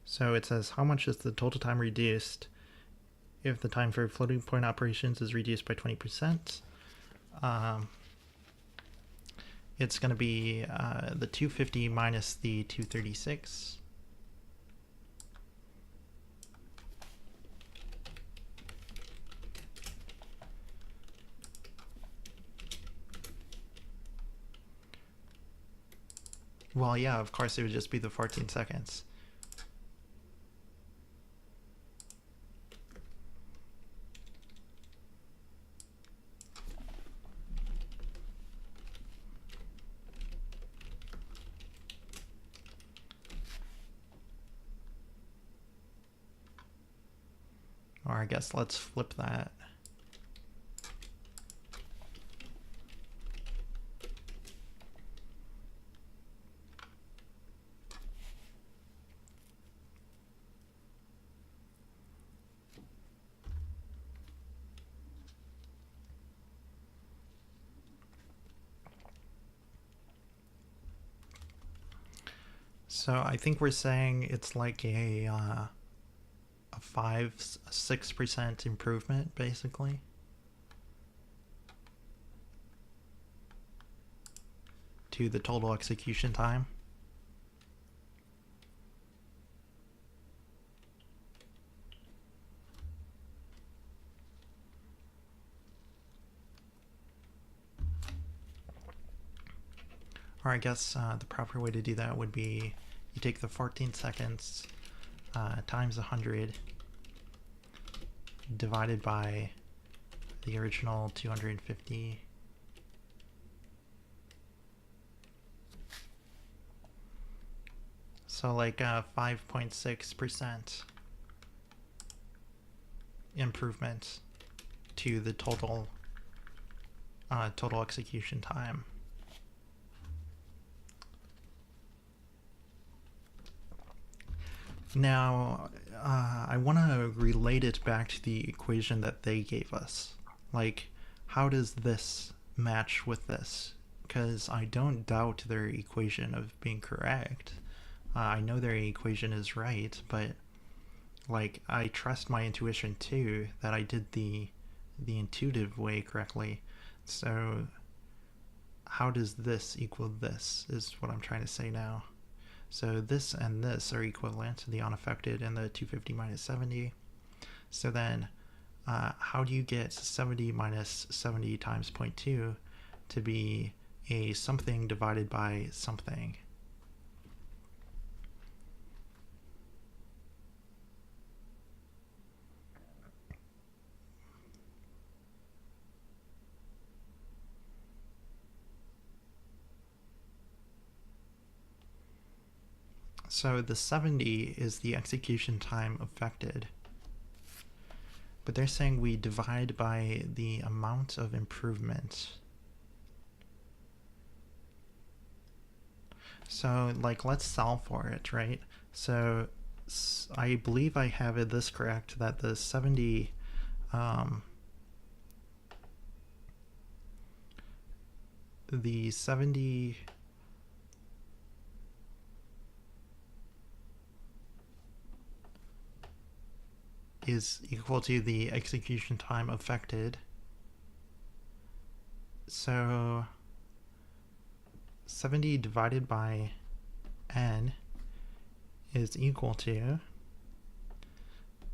So it says, how much is the total time reduced if the time for floating point operations is reduced by 20%? It's going to be the 250 minus the 236. Well, yeah, of course it would just be the 14 seconds. Or I guess let's flip that. So I think we're saying it's like a 6% improvement, basically. To the total execution time. Or I guess the proper way to do that would be you take the 14 seconds times 100 divided by the original 250. So like 5.6% improvement to the total execution time. Now, I want to relate it back to the equation that they gave us. Like, how does this match with this? Because I don't doubt their equation of being correct. I know their equation is right, but like I trust my intuition too that I did the intuitive way correctly. So how does this equal this is what I'm trying to say now. So this and this are equivalent, the unaffected and the 250 minus 70. So then how do you get 70 minus 70 times 0.2 to be a something divided by something? So the 70 is the execution time affected. But they're saying we divide by the amount of improvement. So like let's solve for it, right? So I believe I have it this correct, that the 70 is equal to the execution time affected. So 70 divided by n is equal to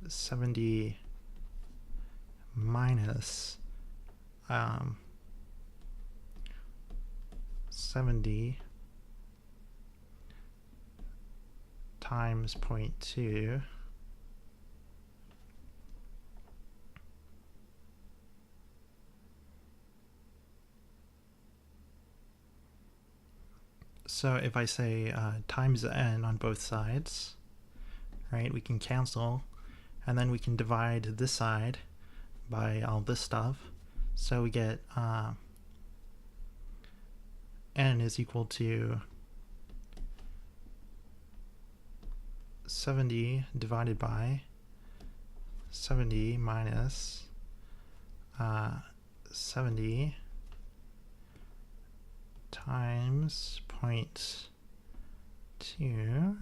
70 minus 70 times 0.2 . So if I say times n on both sides, right, we can cancel, and then we can divide this side by all this stuff. So we get n is equal to 70 divided by 70 minus 70 times 0.2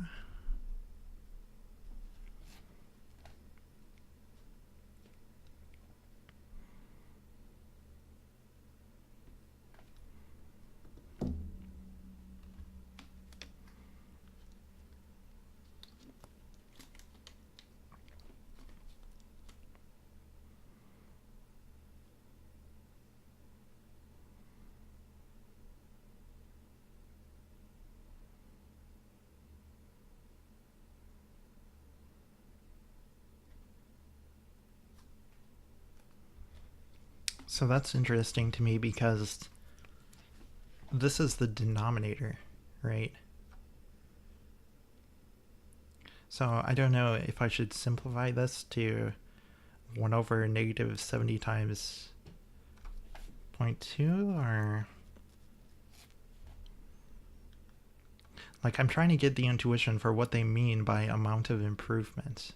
So that's interesting to me because this is the denominator, right? So I don't know if I should simplify this to 1 over negative 70 times 0.2 or... Like, I'm trying to get the intuition for what they mean by amount of improvement.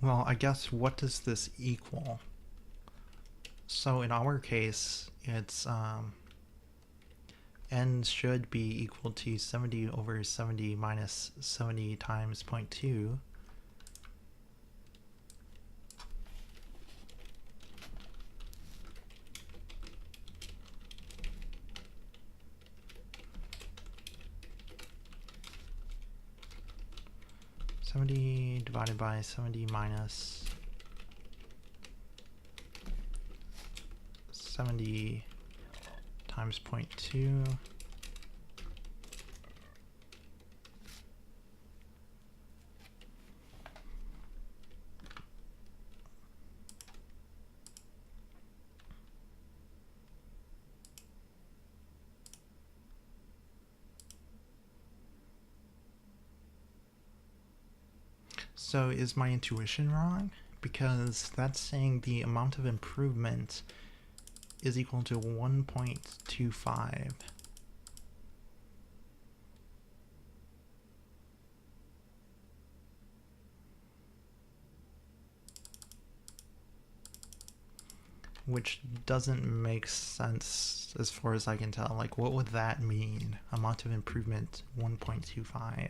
Well, I guess what does this equal? So in our case, it's n should be equal to 70 over 70 minus 70 times 0.2. Divided by 70 minus 70 times 0.2. So is my intuition wrong? Because that's saying the amount of improvement is equal to 1.25. Which doesn't make sense as far as I can tell. Like, what would that mean? Amount of improvement 1.25.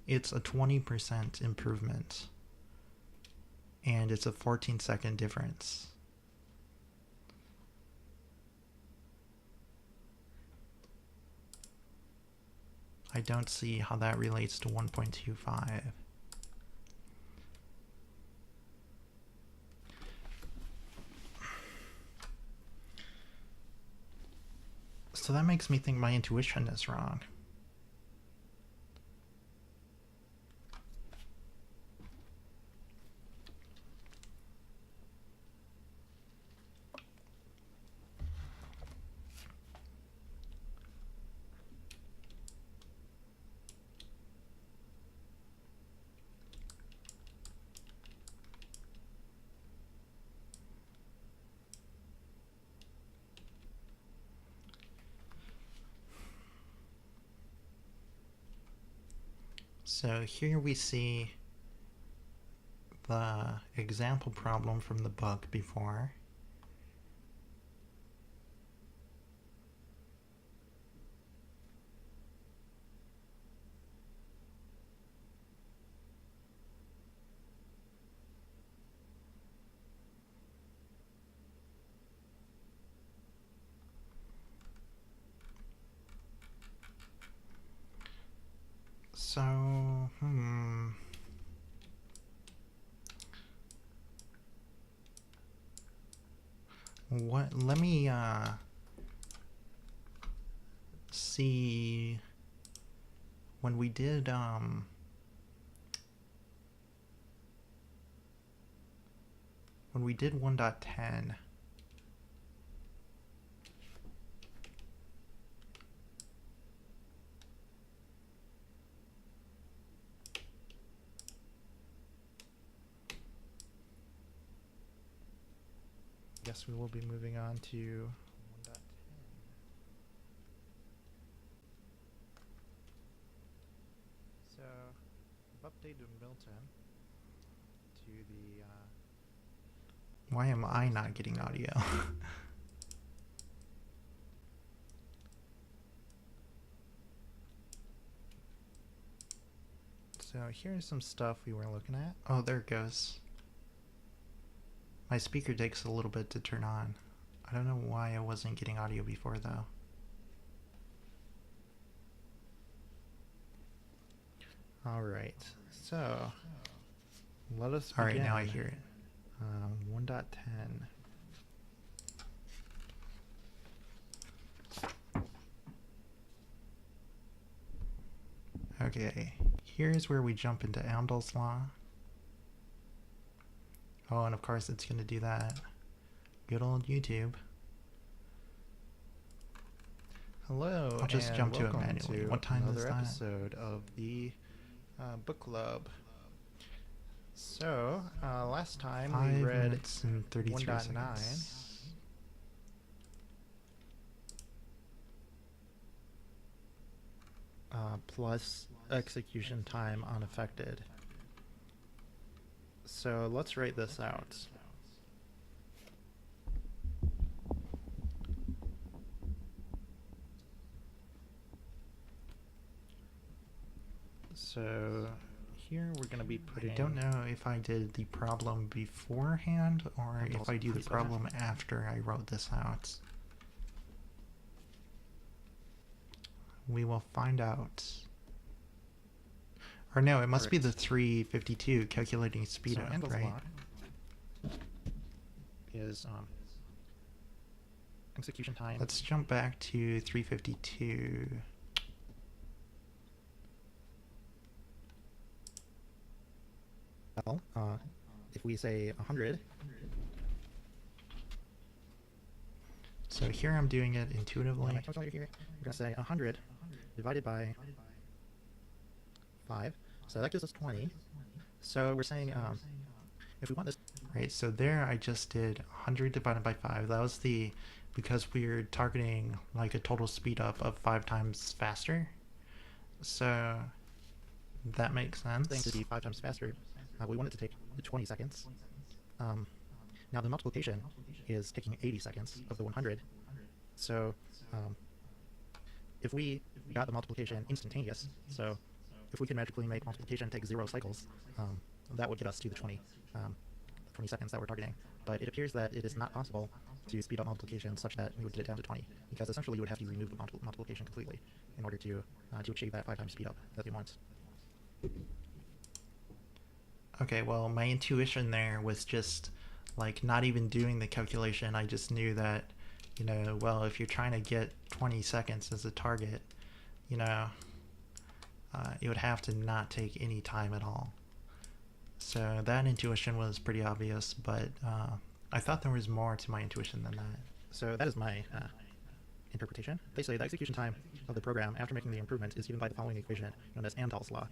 It's a 20% improvement, and it's a 14-second difference. I don't see how that relates to 1.25. So that makes me think my intuition is wrong. So here we see the example problem from the book before. So, What? Let me see. When we did 1.10. Guess we will be moving on to 1.10. So, I've updated Milton to the why am I not getting audio? So here's some stuff we were looking at. Oh, there it goes. My speaker takes a little bit to turn on. I don't know why I wasn't getting audio before though. Alright, so let us begin. Alright, now I hear it. 1.10. Okay, here's where we jump into Amdahl's law. Oh, and of course it's going to do that. Good old YouTube. Hello, I'll just jump to it manually. What time is that? Another episode of the book club. So, last time we read 1.9. Plus execution time unaffected. So let's write this out. So here we're going to be putting... I don't know if I did the problem beforehand or if I do the problem after I wrote this out. We will find out. Or no, it must be the 352 calculating speed up, right? Is execution time. Let's jump back to 352. Well, if we say 100. So here I'm doing it intuitively. We're going to say 100 divided by 5. So that gives us 20. So we're saying if we want this... Right, so there I just did 100 divided by 5. That was because we're targeting like a total speed up of 5 times faster. So that makes sense. Thing to be 5 times faster. We want it to take 20 seconds. Now the multiplication is taking 80 seconds of the 100. So if we got the multiplication instantaneous, so if we could magically make multiplication take 0 cycles, that would get us to the 20 seconds that we're targeting. But it appears that it is not possible to speed up multiplication such that we would get it down to 20, because essentially you would have to remove the multiplication completely in order to achieve that 5 times speed up that we want. Okay, well, my intuition there was just like not even doing the calculation. I just knew that, you know, well, if you're trying to get 20 seconds as a target, you know, it would have to not take any time at all. So that intuition was pretty obvious, but I thought there was more to my intuition than that. So that is my interpretation. They say the execution time of the program after making the improvement is given by the following equation known as Amdahl's law.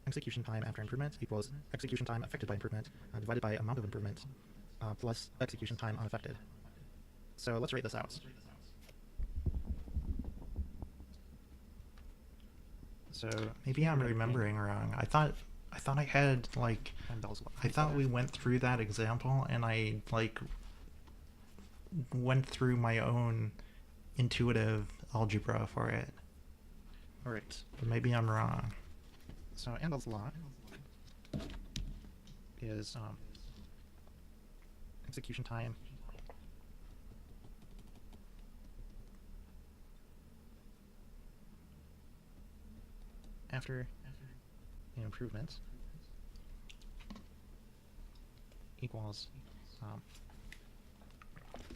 Execution time after improvement equals execution time affected by improvement divided by amount of improvement plus execution time unaffected. So let's write this out. So maybe I'm remembering wrong. I thought I had like I thought we went through that example and I like went through my own intuitive algebra for it. Alright, but maybe I'm wrong. So Amdahl's law is execution time after the improvement equals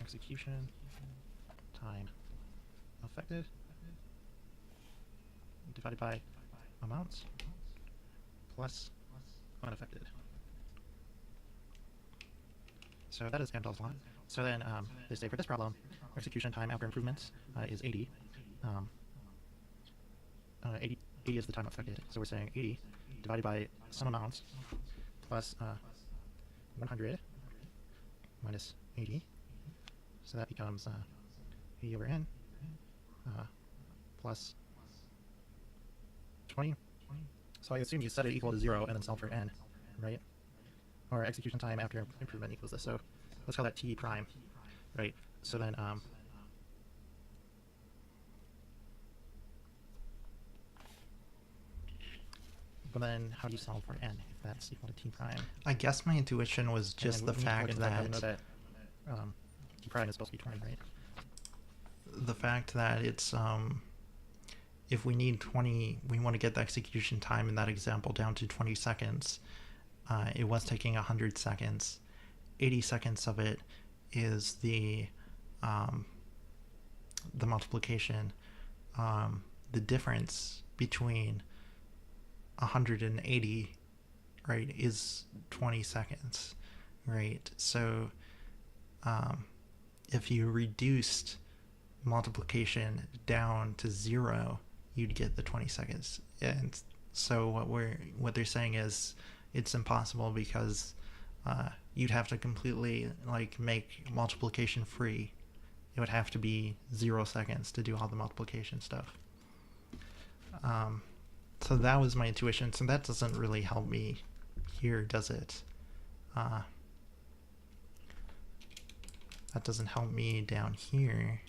execution execution time affected divided by amounts plus unaffected. So that is Amdahl's law. So then they say for this problem, execution time after improvements is 80. 80 is the time affected. So we're saying 80 divided by some amounts plus 100 minus 80. So that becomes 80 over n plus 20. So I assume you set it equal to 0 and then solve for n, right? Or execution time after improvement equals this. So let's call that t prime, right? So then but then how do you solve for n if that's equal to t prime? I guess my intuition was just the fact that t prime is supposed to be 20, right? The fact that it's if we need 20, we want to get the execution time in that example down to 20 seconds. It was taking 100 seconds. 80 seconds of it is the multiplication. The difference between 180, right, is 20 seconds, right? So if you reduced multiplication down to 0, you'd get the 20 seconds. And so what they're saying is it's impossible because you'd have to completely make multiplication free. It would have to be 0 seconds to do all the multiplication stuff. So that was my intuition. So that doesn't really help me here, does it? That doesn't help me down here.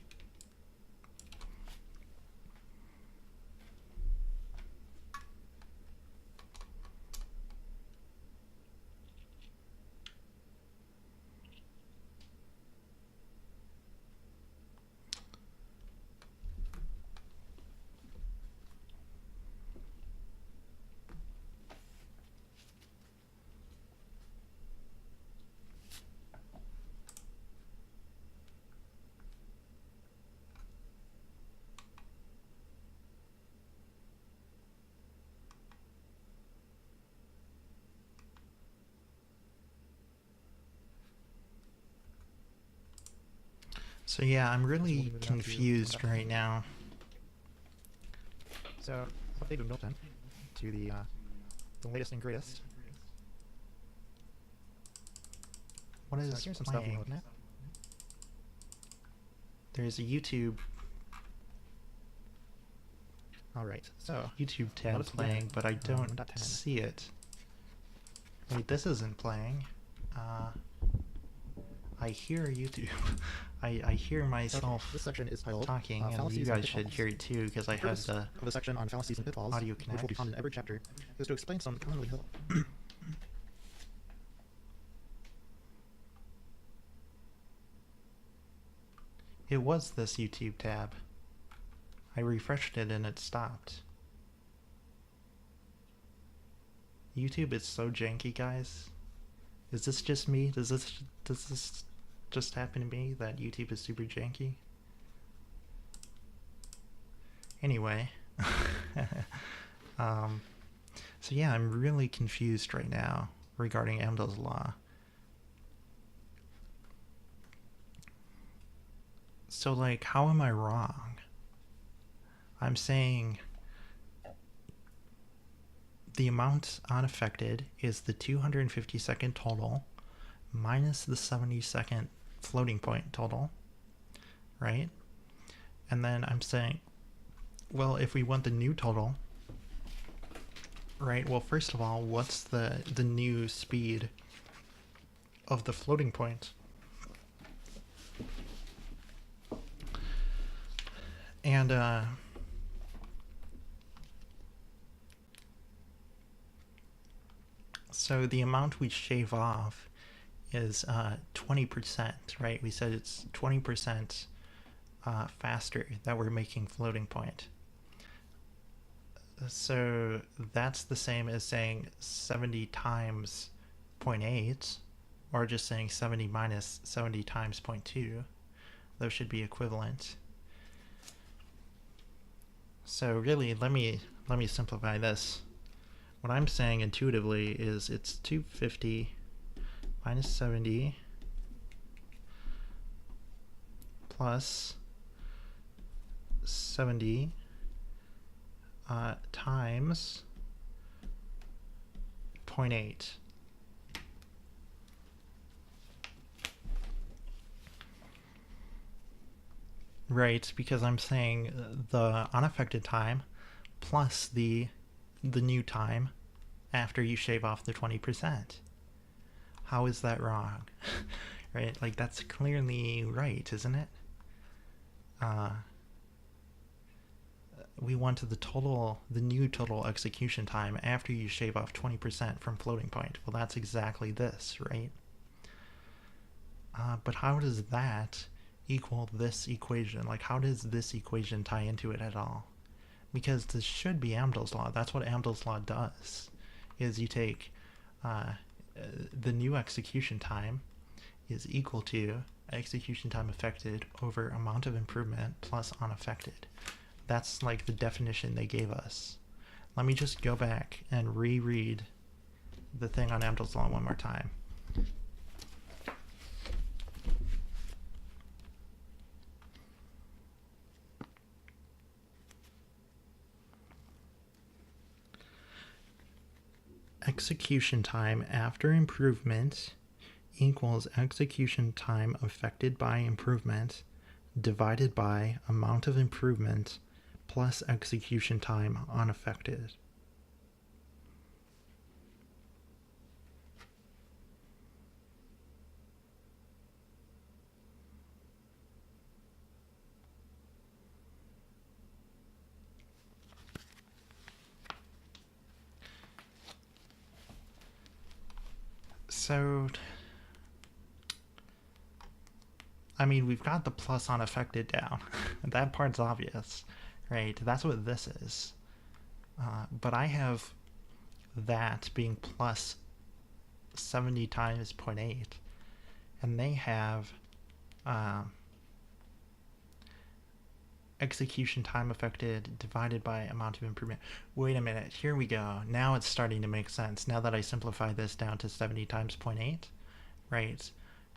So yeah, I'm really confused right now. So updated Milton to the latest and greatest. What is here's some stuff we're looking at. There's a YouTube. All right, so YouTube tab playing, but I don't see it. Wait, this isn't playing. I hear YouTube. I hear myself this section is titled, talking, and you guys should hear it too, because I have the section on fallacies and pitfalls, audio which connect. will be found in every chapter, is to explain some commonly held. It was this YouTube tab. I refreshed it and it stopped. YouTube is so janky, guys. Is this just me? Does this just happen to me that YouTube is super janky? Anyway, so yeah, I'm really confused right now regarding Amdahl's law. So how am I wrong? I'm saying the amount unaffected is the 250-second total minus the 70-second floating point total, right? And then I'm saying, well, if we want the new total, right? Well, first of all, what's the new speed of the floating point? And so the amount we shave off is 20%, right? We said it's 20% faster that we're making floating point. So that's the same as saying 70 times 0.8, or just saying 70 minus 70 times 0.2, Those should be equivalent. So really, let me simplify this. What I'm saying intuitively is it's 250 minus 70 plus 70 times 0.8. Right, because I'm saying the unaffected time plus the new time after you shave off the 20%. How is that wrong? Right, like that's clearly right, isn't it? We want the new total execution time after you shave off 20% from floating point. Well, that's exactly this, right? But how does that equal this equation? Like, how does this equation tie into it at all? Because this should be Amdahl's law. That's what Amdahl's law does, is you take the new execution time is equal to execution time affected over amount of improvement plus unaffected. That's like the definition they gave us. Let me just go back and reread the thing on Amdahl's law one more time. Execution time after improvement equals execution time affected by improvement divided by amount of improvement plus execution time unaffected. So, I mean, we've got the plus unaffected down. That part's obvious, right? That's what this is. But I have that being plus 70 times 0.8, and they have execution time affected divided by amount of improvement. Wait a minute, here we go. Now it's starting to make sense. Now that I simplify this down to 70 times 0.8, right?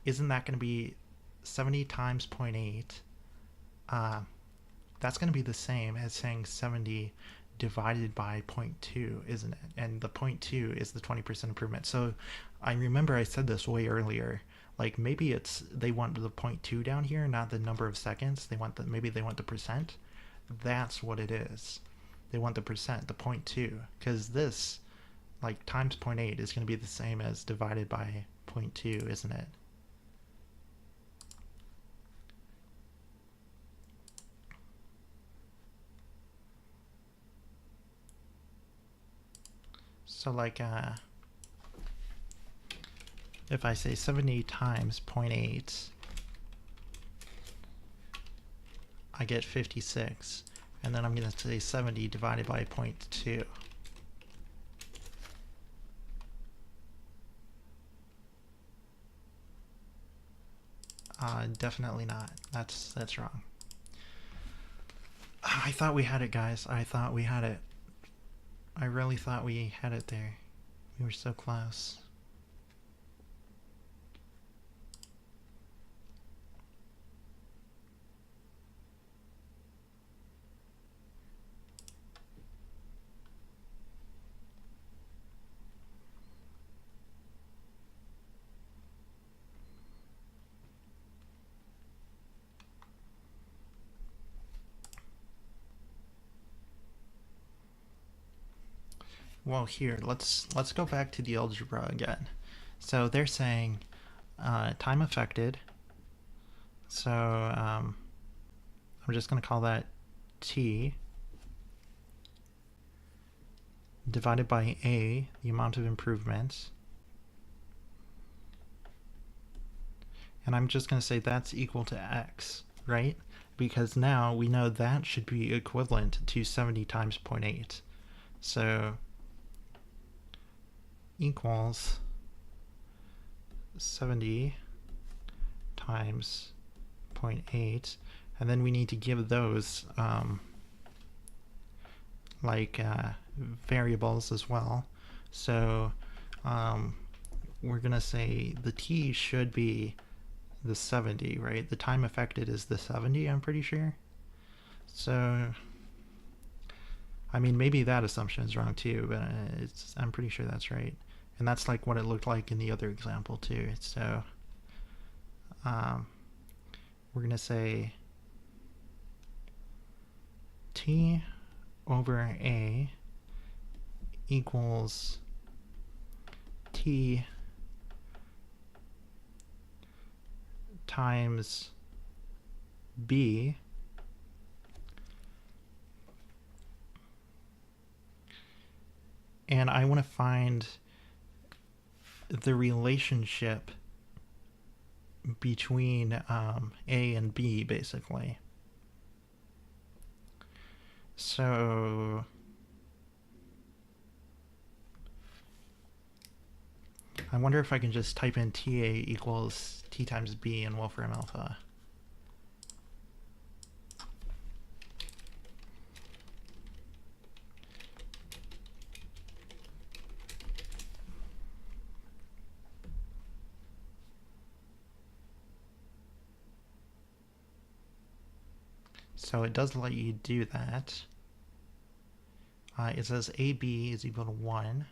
Isn't that going to be 70 times 0.8? That's going to be the same as saying 70 divided by 0.2, isn't it? And the 0.2 is the 20% improvement. So I remember I said this way earlier. Like maybe it's they want the 0.2 down here, not the number of seconds. Maybe they want the percent. That's what it is. They want the percent, the 0.2, because this, like times 0.8, is going to be the same as divided by 0.2, isn't it? So like if I say 70 times 0.8, I get 56. And then I'm going to say 70 divided by 0.2. Definitely not. That's wrong. I thought we had it, guys. I thought we had it. I really thought we had it there. We were so close. Well, here, let's go back to the algebra again. So they're saying time affected. So I'm just going to call that T divided by A, the amount of improvements. And I'm just going to say that's equal to X, right? Because now we know that should be equivalent to 70 times 0.8. So equals 70 times 0.8, and then we need to give those variables as well. So we're gonna say the t should be the 70, right? The time affected is the 70, I'm pretty sure. So I mean, maybe that assumption is wrong too, but I'm pretty sure that's right. And that's like what it looked like in the other example too. So we're gonna say t over a equals t times b and I want to find the relationship between A and B, basically. So I wonder if I can just type in TA equals T times B in Wolfram Alpha. So it does let you do that. It says AB is equal to 1.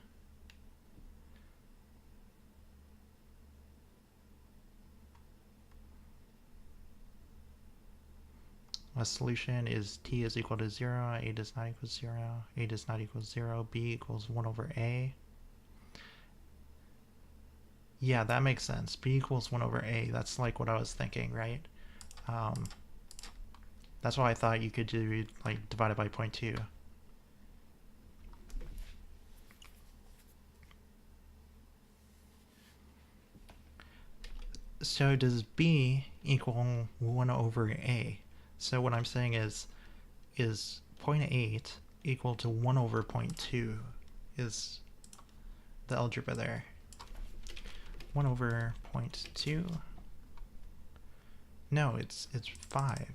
A solution is T is equal to 0, A does not equal 0, A does not equal 0, B equals 1 over A. Yeah, that makes sense. B equals 1 over A. That's like what I was thinking, right? That's why I thought you could do like divided by 0.2. So does B equal 1 over A? So what I'm saying is 0.8 equal to 1 over 0.2 is the algebra there. 1 over 0.2? No, it's 5.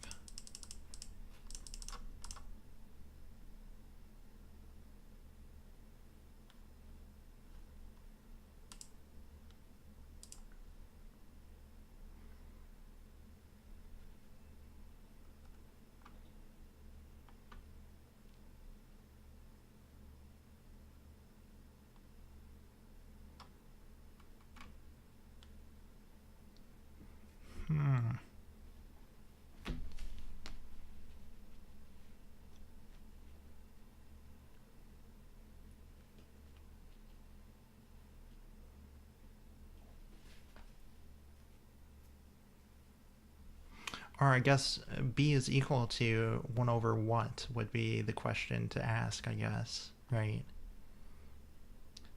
Or I guess B is equal to 1 over what would be the question to ask, I guess, right?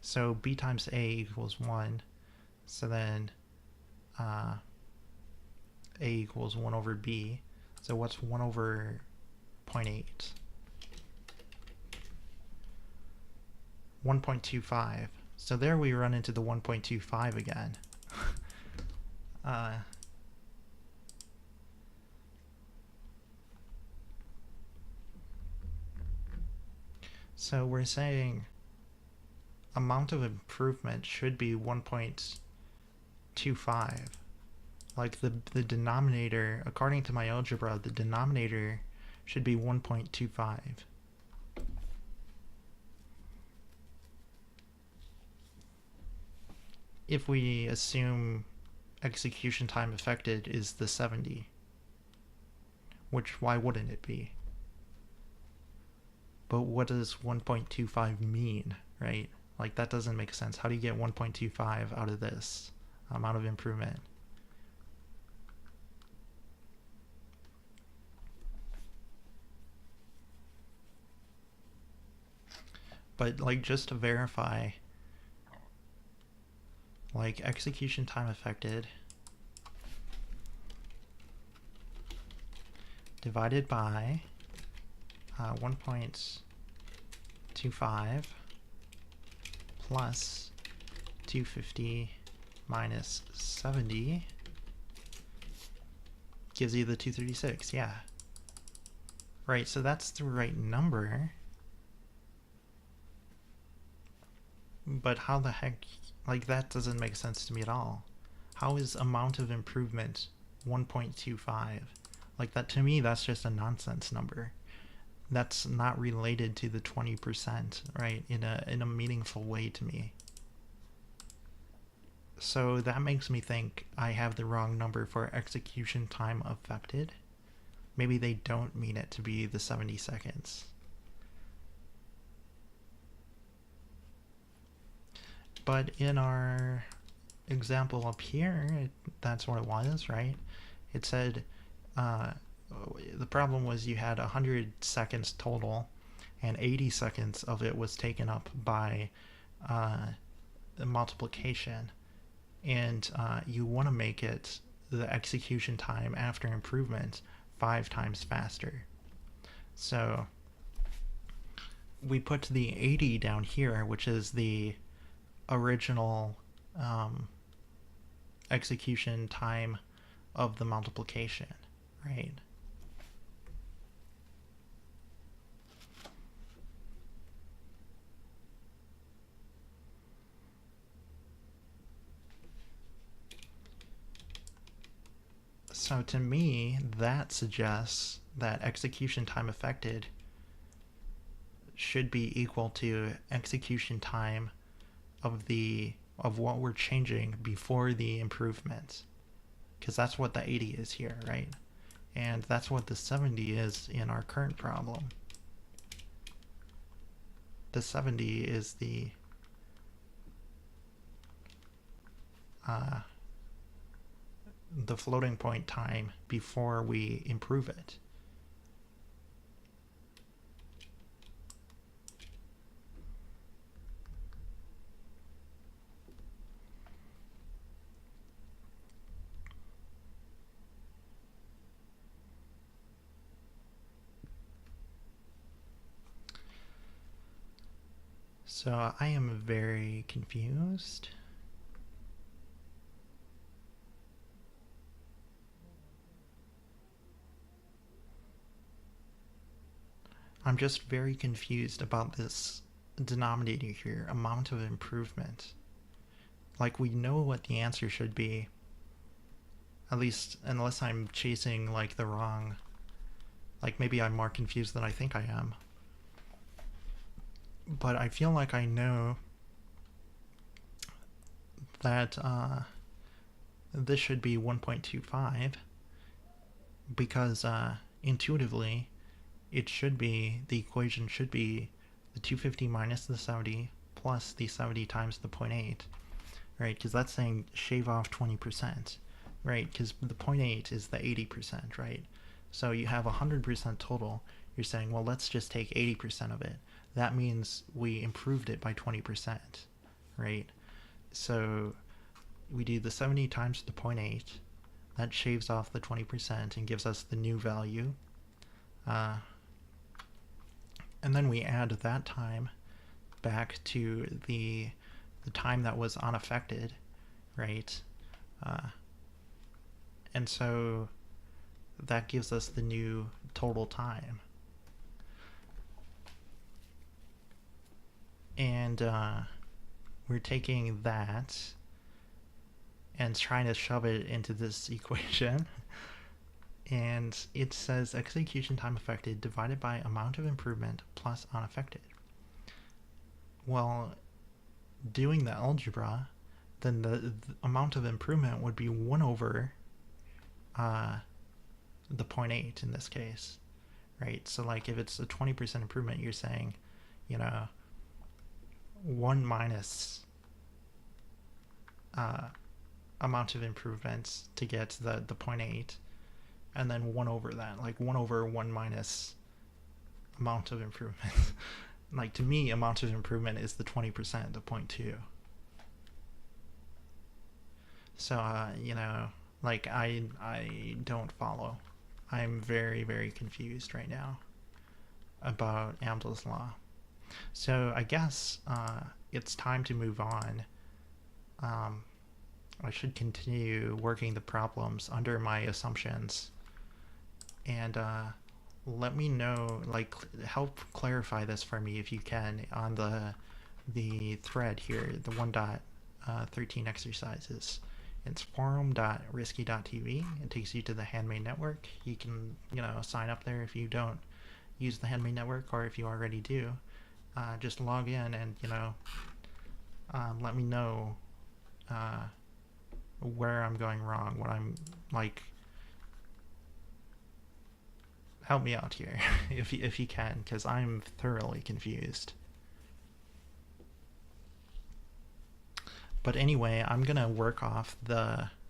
So B times A equals 1. So then A equals 1 over B. So what's 1 over 0.8? 1.25. So there we run into the 1.25 again. So we're saying amount of improvement should be 1.25. Like the denominator, according to my algebra, the denominator should be 1.25. If we assume execution time affected is the 70, which why wouldn't it be? But what does 1.25 mean, right? Like that doesn't make sense. How do you get 1.25 out of this amount of improvement? But like just to verify, like execution time affected divided by 1.25 plus 250 minus 70. gives you the 236, yeah. Right, so that's the right number. But how the heck, like, that doesn't make sense to me at all. How is amount of improvement 1.25? Like, that, to me, that's just a nonsense number. That's not related to the 20%, right, in a meaningful way to me. So that makes me think I have the wrong number for execution time affected. Maybe they don't mean it to be the 70 seconds. But in our example up here, that's what it was, right? It said the problem was you had 100 seconds total, and 80 seconds of it was taken up by multiplication. And you want to make it the execution time after improvement 5 times faster. So we put the 80 down here, which is the original execution time of the multiplication, right? So to me, that suggests that execution time affected should be equal to execution time of what we're changing before the improvement, because that's what the 80 is here, right? And that's what the 70 is in our current problem. The 70 is the floating point time before we improve it. So I am very confused. I'm just very confused about this denominator here, amount of improvement. Like, we know what the answer should be, at least unless I'm chasing like the wrong, like maybe I'm more confused than I think I am. But I feel like I know that this should be 1.25 because intuitively it should be, the equation should be the 250 minus the 70 plus the 70 times the 0.8, right? Because that's saying shave off 20%, right? Because the 0.8 is the 80%, right? So you have 100% total. You're saying, well, let's just take 80% of it. That means we improved it by 20%, right? So we do the 70 times the 0.8. That shaves off the 20% and gives us the new value. And then we add that time back to the time that was unaffected, right? And so that gives us the new total time. And we're taking that and trying to shove it into this equation. And it says execution time affected divided by amount of improvement plus unaffected. Well, doing the algebra, then the amount of improvement would be 1 over the 0.8 in this case, right? So like if it's a 20% improvement, you're saying, you know, 1 minus amount of improvements to get the 0.8, and then 1 over that, like 1 over 1 minus amount of improvement. Like, to me, amount of improvement is the 20%, the 0.2. So, you know, like, I don't follow. I'm very, very confused right now about Amdahl's law. So I guess it's time to move on. I should continue working the problems under my assumptions and let me know, like, help clarify this for me if you can on the thread here, the 1.13 exercises. It's forum.risky.tv. It takes you to the Handmade Network. You can, sign up there if you don't use the Handmade Network, or if you already do. Just log in and, let me know where I'm going wrong, what I'm, like, help me out here if you can, because I'm thoroughly confused. But anyway, I'm gonna work off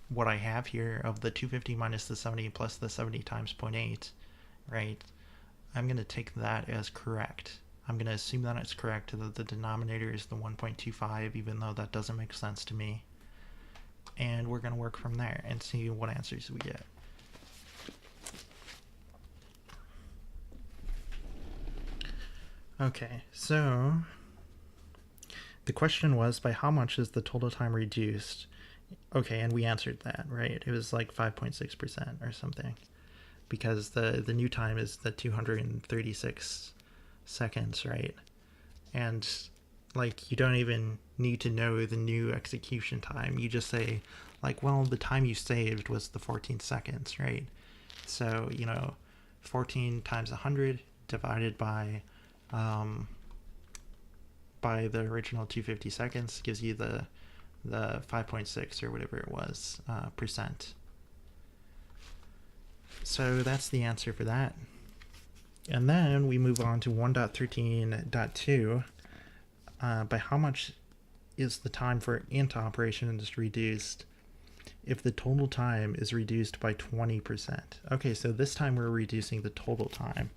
what I have here of the 250 minus the 70 plus the 70 times 0.8, right? I'm gonna take that as correct. I'm gonna assume that it's correct, that the denominator is the 1.25, even though that doesn't make sense to me. And we're gonna work from there and see what answers we get. Okay, so the question was, by how much is the total time reduced? Okay, and we answered that, right? It was like 5.6% or something, because the new time is the 236 seconds, right? And like, you don't even need to know the new execution time. You just say, like, well, the time you saved was the 14 seconds, right? So, 14 times 100 divided by the original 250 seconds gives you the 5.6 or whatever it was percent. So that's the answer for that. And then we move on to 1.13.2. By how much is the time for int operations reduced if the total time is reduced by 20%? Okay, so this time we're reducing the total time.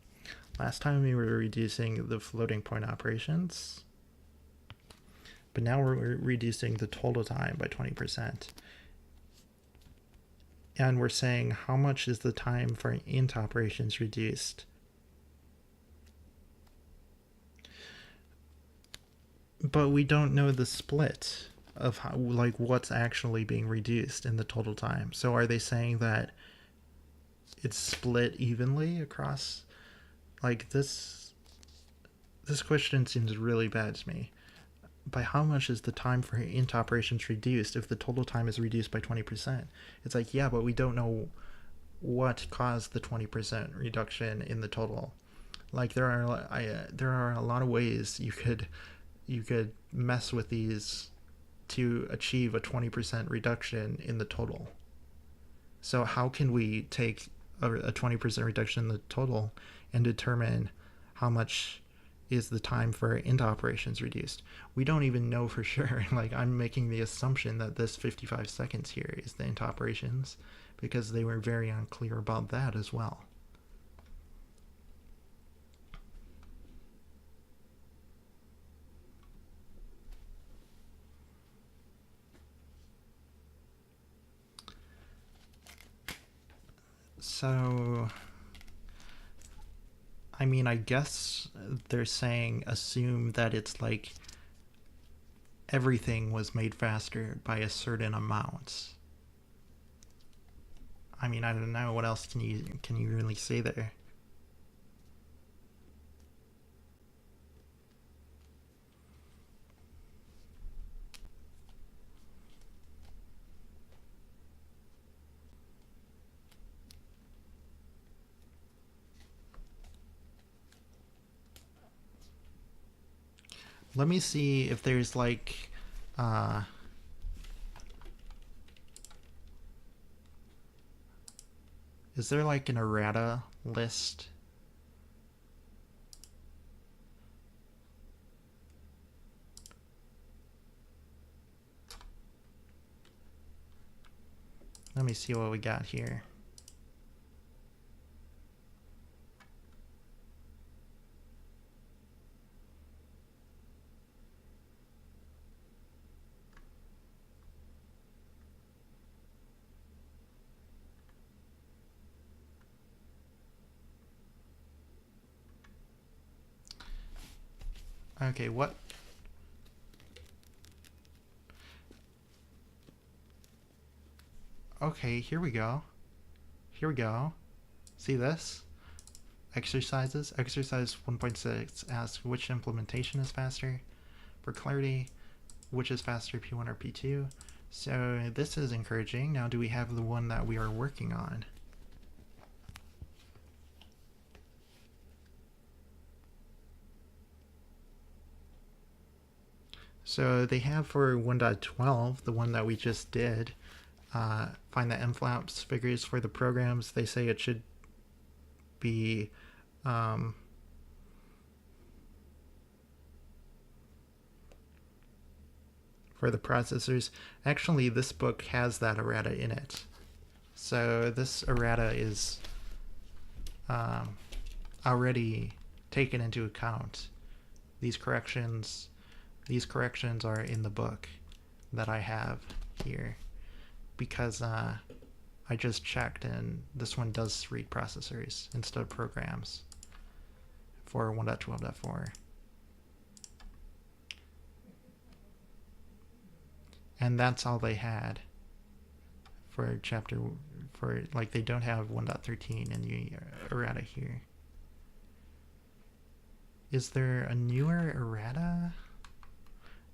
Last time we were reducing the floating point operations, but now we're reducing the total time by 20%. And we're saying, how much is the time for int operations reduced? But we don't know the split of how, like, what's actually being reduced in the total time. So are they saying that it's split evenly across? Like, this question seems really bad to me. By how much is the time for int operations reduced if the total time is reduced by 20%? It's like, yeah, but we don't know what caused the 20% reduction in the total. Like, there are a lot of ways you could mess with these to achieve a 20% reduction in the total. So how can we take a 20% reduction in the total and determine how much is the time for int operations reduced? We don't even know for sure. Like, I'm making the assumption that this 55 seconds here is the int operations, because they were very unclear about that as well. So, I mean, I guess they're saying assume that it's like everything was made faster by a certain amount. I mean, I don't know, what else can you really say there? Let me see if there's like is there like an errata list? Let me see what we got here. Okay, what? Okay, here we go. Here we go. See this? Exercises. Exercise 1.6 asks which implementation is faster. For clarity, which is faster, P1 or P2? So this is encouraging. Now do we have the one that we are working on? So they have for 1.12, the one that we just did, find the MFLOPS figures for the programs. They say it should be for the processors. Actually, this book has that errata in it. So this errata is already taken into account. These corrections are in the book that I have here because I just checked and this one does read processors instead of programs for 1.12.4. And that's all they had for chapter, for like they don't have 1.13 in the errata here. Is there a newer errata?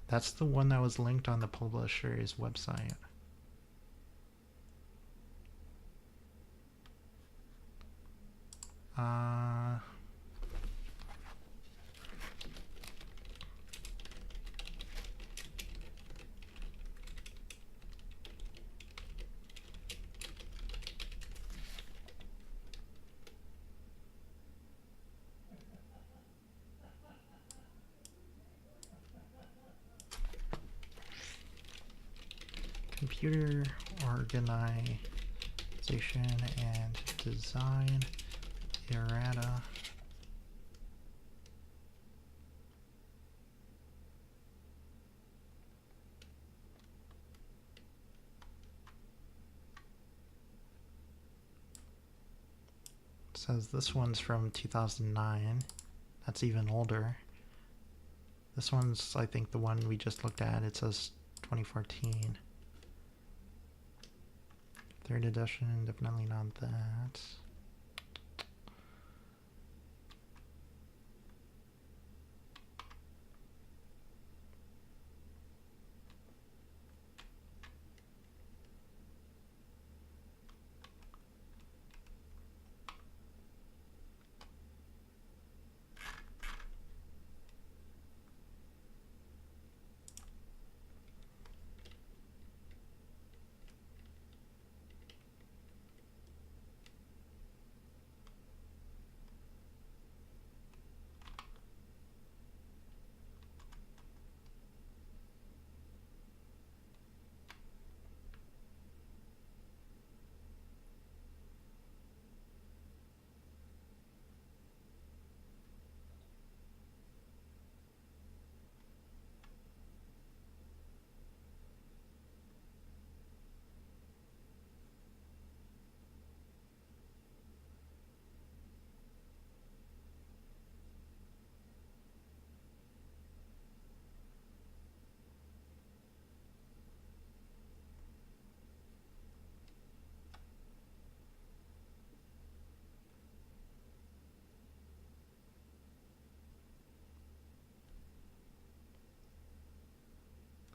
That's the one that was linked on the publisher's website. Computer organization and design errata. It says this one's from 2009. That's even older. This one's, I think, the one we just looked at. It says 2014. Third edition, definitely not that.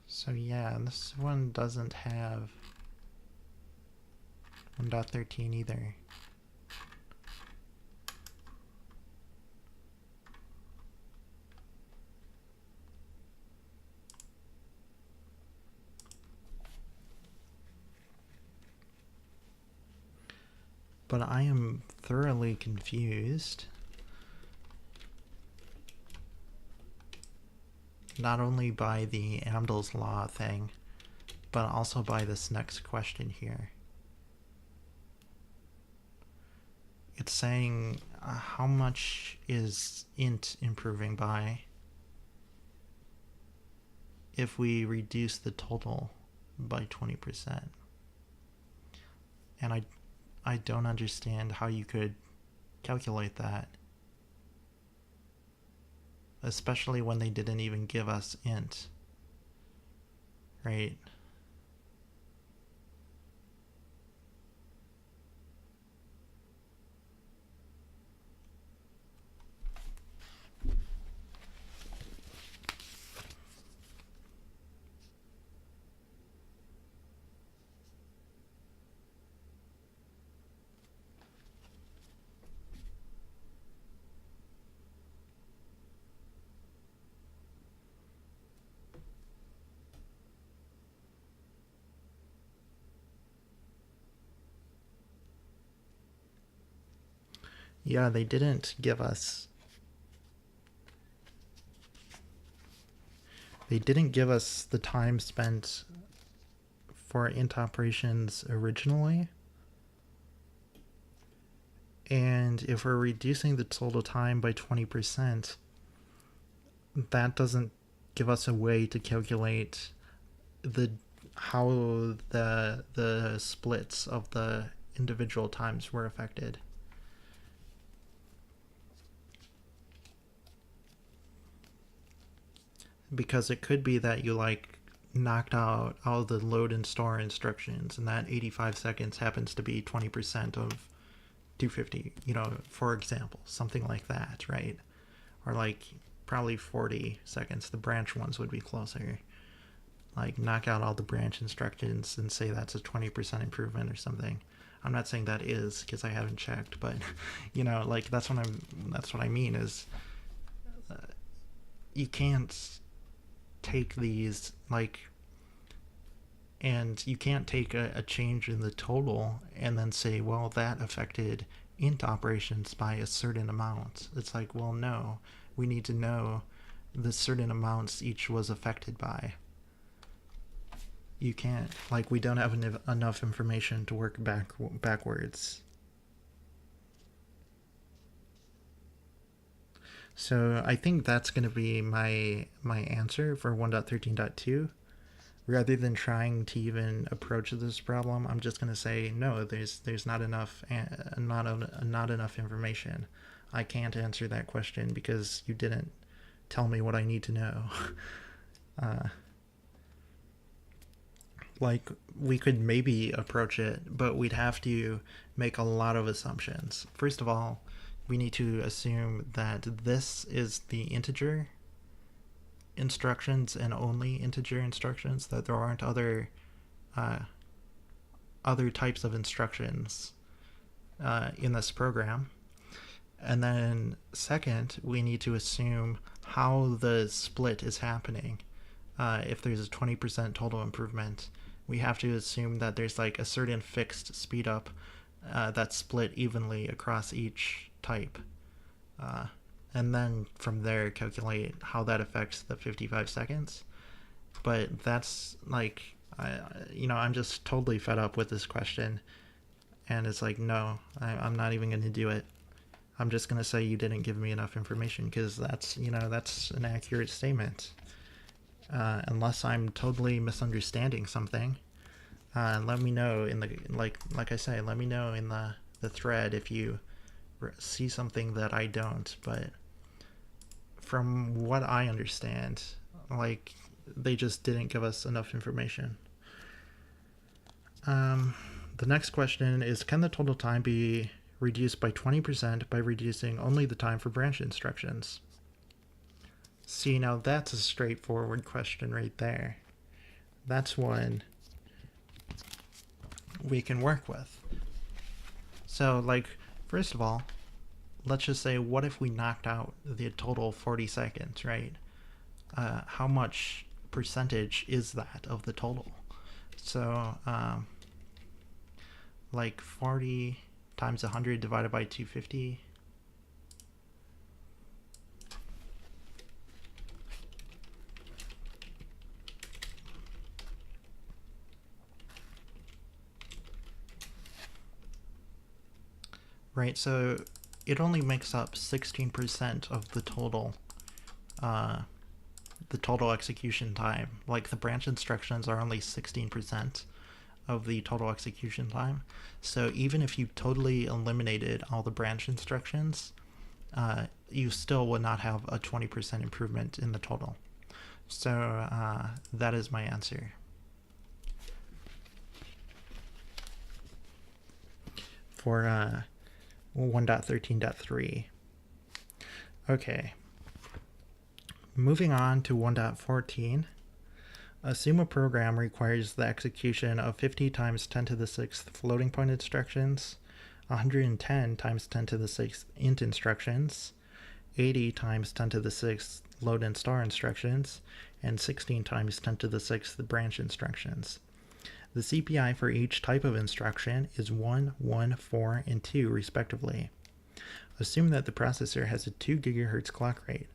So yeah, this one doesn't have 1.13 either. But I am thoroughly confused. Not only by the Amdahl's law thing, but also by this next question here. It's saying how much is int improving by if we reduce the total by 20%. And I don't understand how you could calculate that. Especially when they didn't even give us int, right? Yeah, they didn't give us... They didn't give us the time spent for int operations originally. And if we're reducing the total time by 20%, that doesn't give us a way to calculate how the splits of the individual times were affected. Because it could be that you like knocked out all the load and store instructions, and that 85 seconds happens to be 20% of 250, you know, for example, something like that, right? Or like probably 40 seconds. The branch ones would be closer. Like knock out all the branch instructions and say that's a 20% improvement or something. I'm not saying that is, because I haven't checked, but you know, like that's what I mean is you can't take these like, and you can't take a change in the total and then say, well, that affected int operations by a certain amount. It's like, well, no, we need to know the certain amounts each was affected by. You can't, like, we don't have enough information to work backwards. So I think that's going to be my answer for 1.13.2. Rather than trying to even approach this problem, I'm just going to say no. There's not enough information. I can't answer that question because you didn't tell me what I need to know. Like, we could maybe approach it, but we'd have to make a lot of assumptions. First of all, we need to assume that this is the integer instructions and only integer instructions, that there aren't other types of instructions in this program. And then second, we need to assume how the split is happening. If there's a 20% total improvement, we have to assume that there's like a certain fixed speed up that's split evenly across each type. And then from there calculate how that affects the 55 seconds. But that's like, I'm just totally fed up with this question. And it's like, no, I'm not even going to do it. I'm just going to say you didn't give me enough information, because that's an accurate statement. Unless I'm totally misunderstanding something. Let me know in the, like I say, let me know in the thread if you see something that I don't. But from what I understand, like, they just didn't give us enough information. The next question is, can the total time be reduced by 20% by reducing only the time for branch instructions? See, now that's a straightforward question right there. That's one we can work with. So, like, first of all, let's just say, what if we knocked out the total 40 seconds, right? How much percentage is that of the total? So, like 40 times 100 divided by 250. Right, so it only makes up 16% of the total execution time. Like, the branch instructions are only 16% of the total execution time. So even if you totally eliminated all the branch instructions, you still would not have a 20% improvement in the total. So that is my answer. For 1.13.3. Okay. Moving on to 1.14. Assume a program requires the execution of 50 times 10 to the 6th floating point instructions, 110 times 10 to the 6th int instructions, 80 times 10 to the 6th load and store instructions, and 16 times 10 to the 6th branch instructions. The CPI for each type of instruction is 1, 1, 4, and 2 respectively. Assume that the processor has a 2 gigahertz clock rate.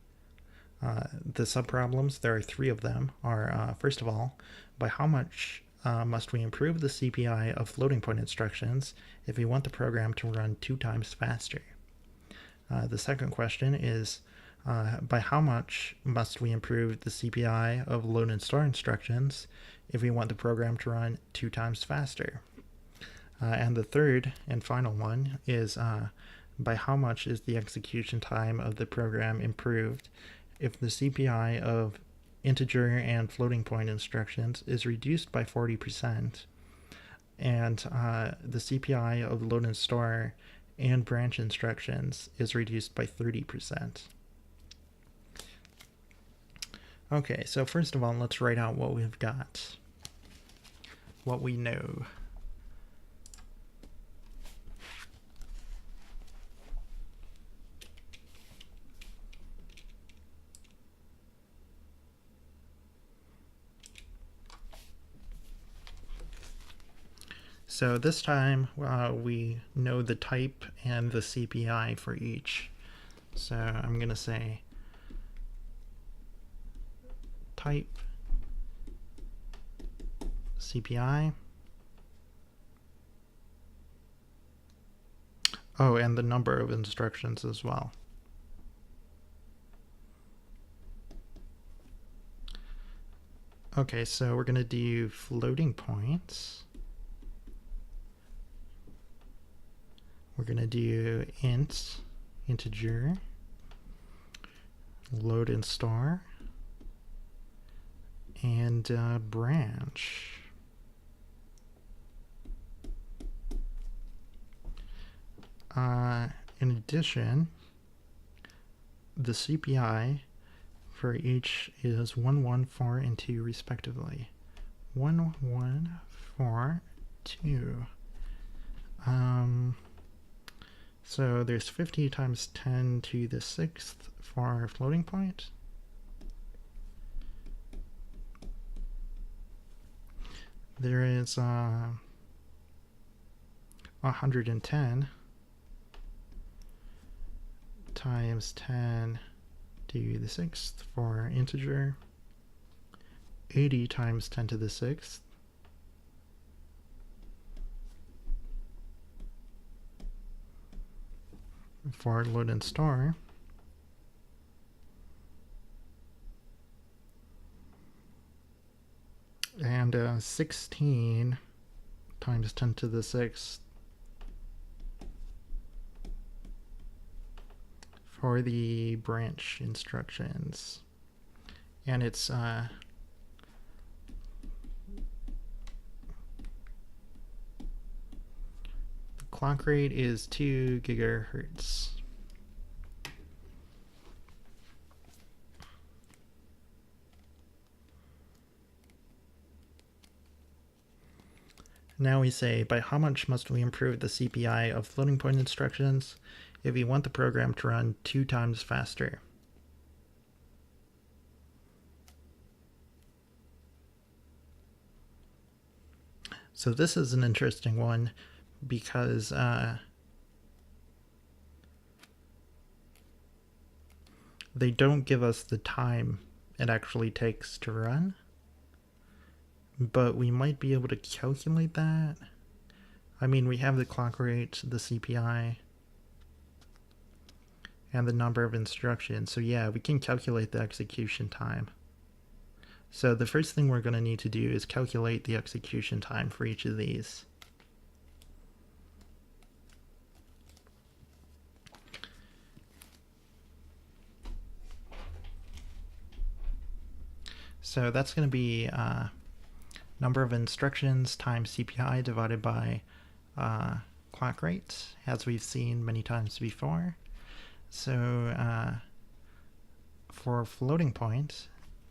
The subproblems, there are 3 of them, are first of all, by how much must we improve the CPI of floating point instructions if we want the program to run 2 times faster? The second question is, by how much must we improve the CPI of load and store instructions if we want the program to run 2 times faster? And the third and final one is, by how much is the execution time of the program improved if the CPI of integer and floating point instructions is reduced by 40% and the CPI of load and store and branch instructions is reduced by 30%. Okay, so first of all, let's write out what we've got, what we know. So this time we know the type and the CPI for each. So I'm going to say type CPI. Oh, and the number of instructions as well. Okay, so we're going to do floating points. We're going to do integer, load and store, and branch. In addition, the CPI for each is 1, 1, 4, and 2 respectively. 1, 1, 4, 2. So there's 50 times 10 to the 6th for our floating point. There is 110 times 10 to the 6th for integer. 80 times 10 to the 6th. For load and store. And 16 times 10 to the 6th for the branch instructions. And it's the clock rate is 2 gigahertz. Now we say, by how much must we improve the CPI of floating point instructions if we want the program to run 2 times faster? So this is an interesting one because they don't give us the time it actually takes to run, but we might be able to calculate that. I mean, we have the clock rate, the CPI, and the number of instructions. So yeah, we can calculate the execution time. So the first thing we're going to need to do is calculate the execution time for each of these. So that's going to be number of instructions times CPI divided by clock rate, as we've seen many times before. So for floating point,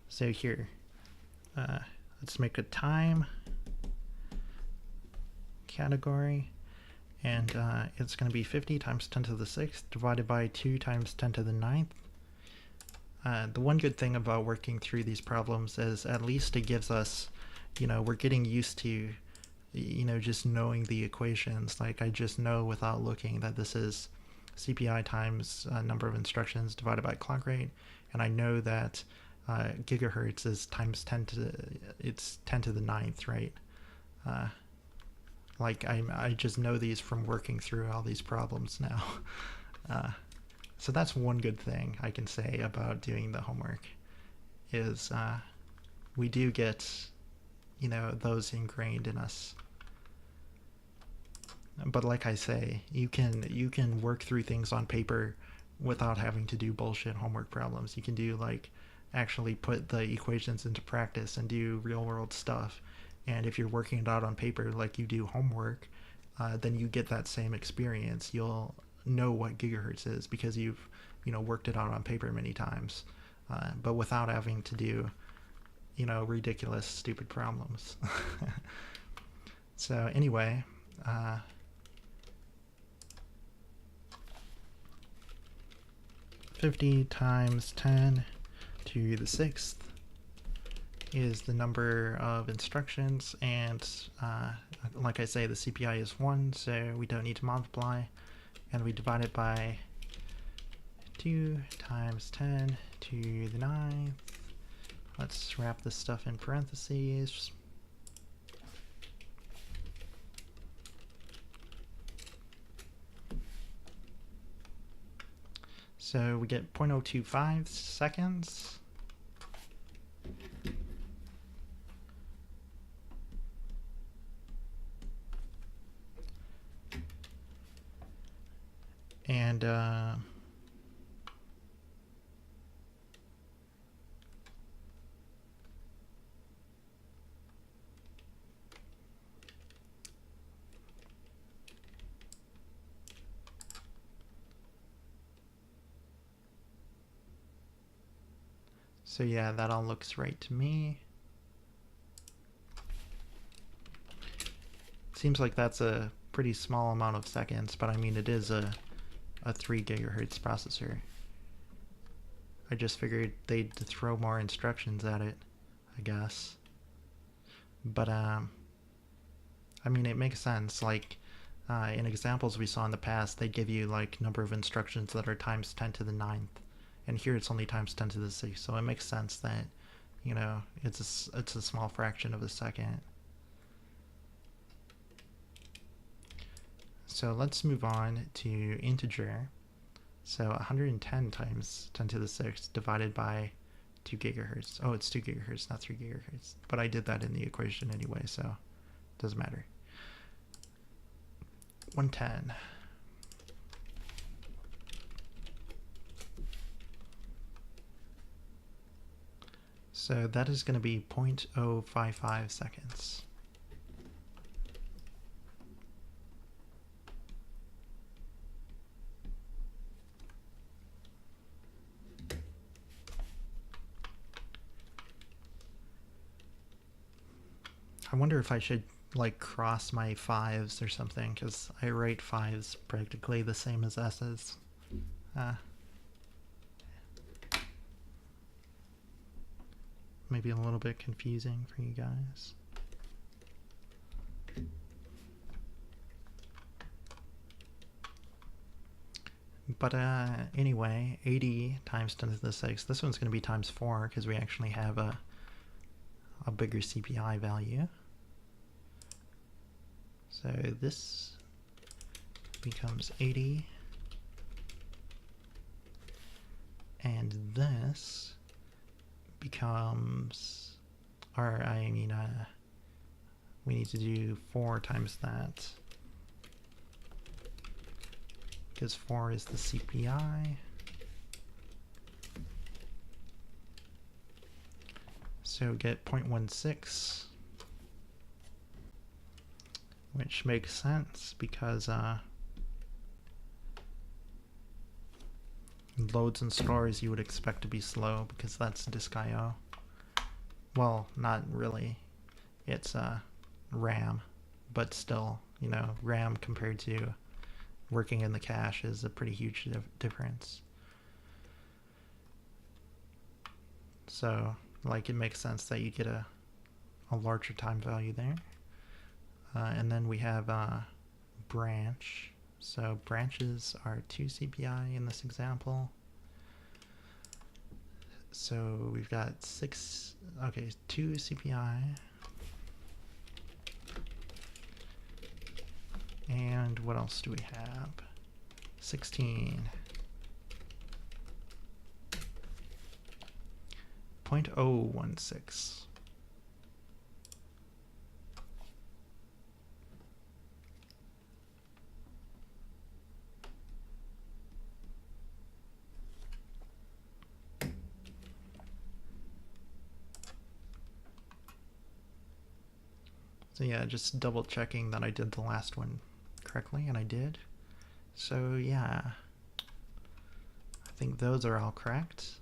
so here, let's make a time category, and it's going to be 50 times 10 to the 6th divided by 2 times 10 to the 9th. The one good thing about working through these problems is at least it gives us, we're getting used to, just knowing the equations. Like I just know without looking that this is CPI times number of instructions divided by clock rate, and I know that gigahertz is times 10 to, it's 10 to the 9th, right? Like I just know these from working through all these problems now. So that's one good thing I can say about doing the homework, is we do get, you know, those ingrained in us. But like I say, you can work through things on paper without having to do bullshit homework problems. You can do, like, actually put the equations into practice and do real world stuff. And if you're working it out on paper like you do homework, then you get that same experience. You'll know what gigahertz is because you've, you know, worked it out on paper many times, but without having to do, you know, ridiculous, stupid problems. So anyway, 50 times 10 to the 6th is the number of instructions, and like I say, the CPI is 1, so we don't need to multiply, and we divide it by 2 times 10 to the 9th. Let's wrap this stuff in parentheses. So we get 0.025 seconds. And so yeah, that all looks right to me. Seems like that's a pretty small amount of seconds, but I mean, it is a 3 gigahertz processor. I just figured they'd throw more instructions at it, I guess. But I mean, it makes sense. Like in examples we saw in the past, they'd give you like number of instructions that are times 10 to the 9th, and here it's only times 10 to the 6th. So it makes sense that, you know, it's a small fraction of a second. So let's move on to integer. So 110 times 10 to the 6th divided by 2 gigahertz. Oh, it's 2 gigahertz, not 3 gigahertz. But I did that in the equation anyway, so it doesn't matter. 110. So that is going to be 0.055 seconds. I wonder if I should like cross my 5s or something, because I write 5s practically the same as S's. Maybe a little bit confusing for you guys. But anyway, 80 times 10 to the 6th. This one's going to be times 4 because we actually have a bigger CPI value. So this becomes 80, and this becomes, or I mean, we need to do 4 times that, because 4 is the CPI. So get 0.16, which makes sense because loads and stores you would expect to be slow because that's disk I/O. Well, not really. It's RAM, but still, you know, RAM compared to working in the cache is a pretty huge difference. So, like, it makes sense that you get a larger time value there. And then we have branch. So branches are 2 CPI in this example. So we've got 2 CPI. And what else do we have? 16. 0.016. So yeah, just double checking that I did the last one correctly, and I did. So yeah, I think those are all correct.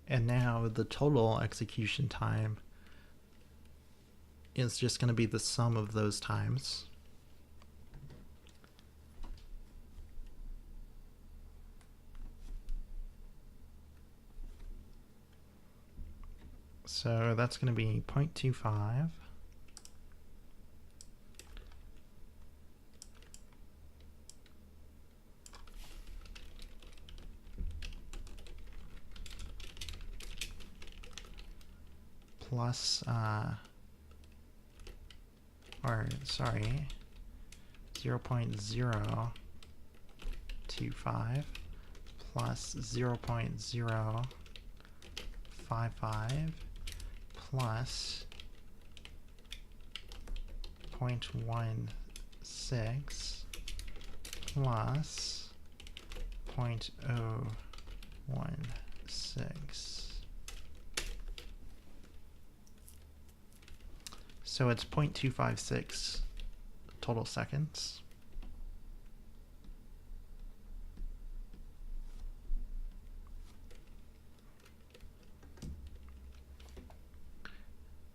And now the total execution time is just going to be the sum of those times. So that's going to be 0.25 plus, 0.025 plus 0.055 plus 0.16 plus 0.016. So it's 0.256 total seconds.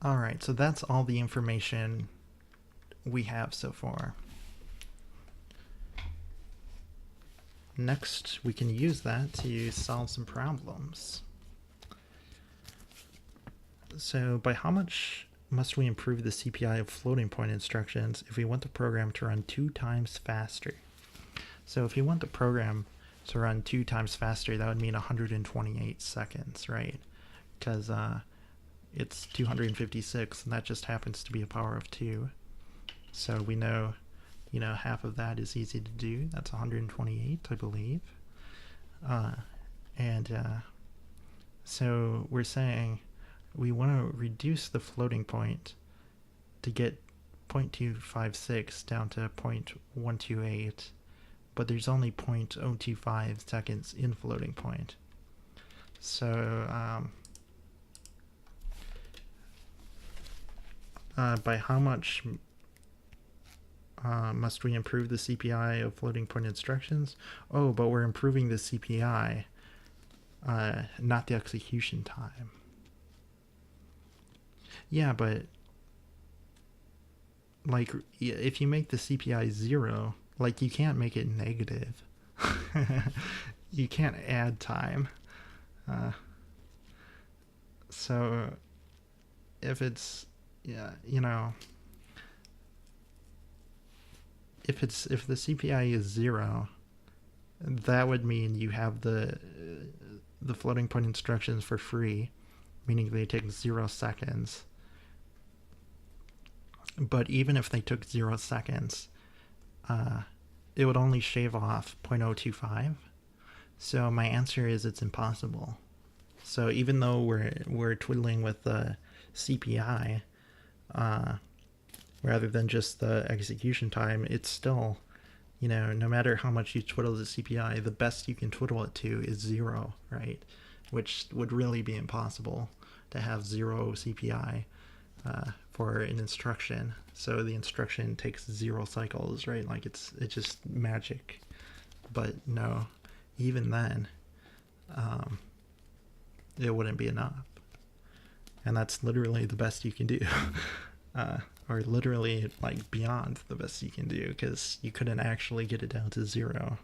All right, so that's all the information we have so far. Next, we can use that to solve some problems. So by how much must we improve the CPI of floating point instructions if we want the program to run 2 times faster? So if you want the program to run 2 times faster, that would mean 128 seconds, right? Because it's 256, and that just happens to be a power of 2. So we know, half of that is easy to do. That's 128, I believe. So we're saying we want to reduce the floating point to get 0.256 down to 0.128, but there's only 0.025 seconds in floating point. So by how much must we improve the CPI of floating point instructions? Oh, but we're improving the CPI, not the execution time. Yeah, but like if you make the CPI 0, like you can't make it negative. You can't add time. So if it's, if the CPI is 0, that would mean you have the floating point instructions for free, meaning they take 0 seconds. But even if they took 0 seconds, it would only shave off 0.025. So my answer is it's impossible. So even though we're twiddling with the CPI, rather than just the execution time, it's still, no matter how much you twiddle the CPI, the best you can twiddle it to is 0, right? Which would really be impossible to have 0 CPI for an instruction. So the instruction takes 0 cycles, right? Like it's just magic. But no, even then, it wouldn't be enough. And that's literally the best you can do. Or literally like beyond the best you can do, because you couldn't actually get it down to 0.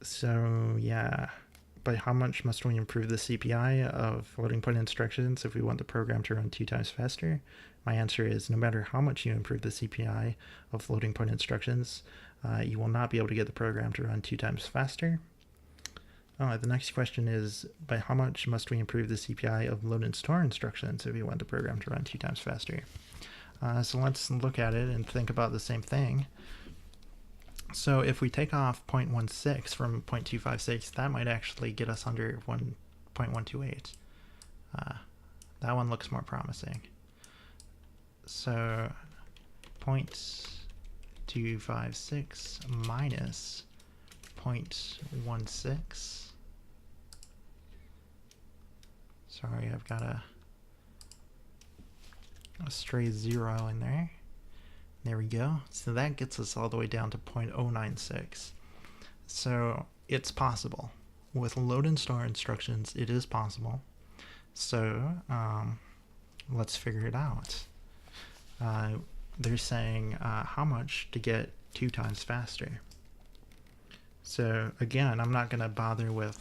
So yeah, by how much must we improve the CPI of floating point instructions if we want the program to run 2 times faster? My answer is no matter how much you improve the CPI of floating point instructions, you will not be able to get the program to run 2 times faster. The next question is, by how much must we improve the CPI of load and store instructions if we want the program to run 2 times faster? So let's look at it and think about the same thing. So if we take off 0.16 from 0.256, that might actually get us under 1.128. That one looks more promising. So 0.256 minus 0.16. Sorry, I've got a stray 0 in there. There we go. So that gets us all the way down to 0.096. So it's possible. With load and store instructions, it is possible. So let's figure it out. They're saying how much to get 2 times faster. So again, I'm not going to bother with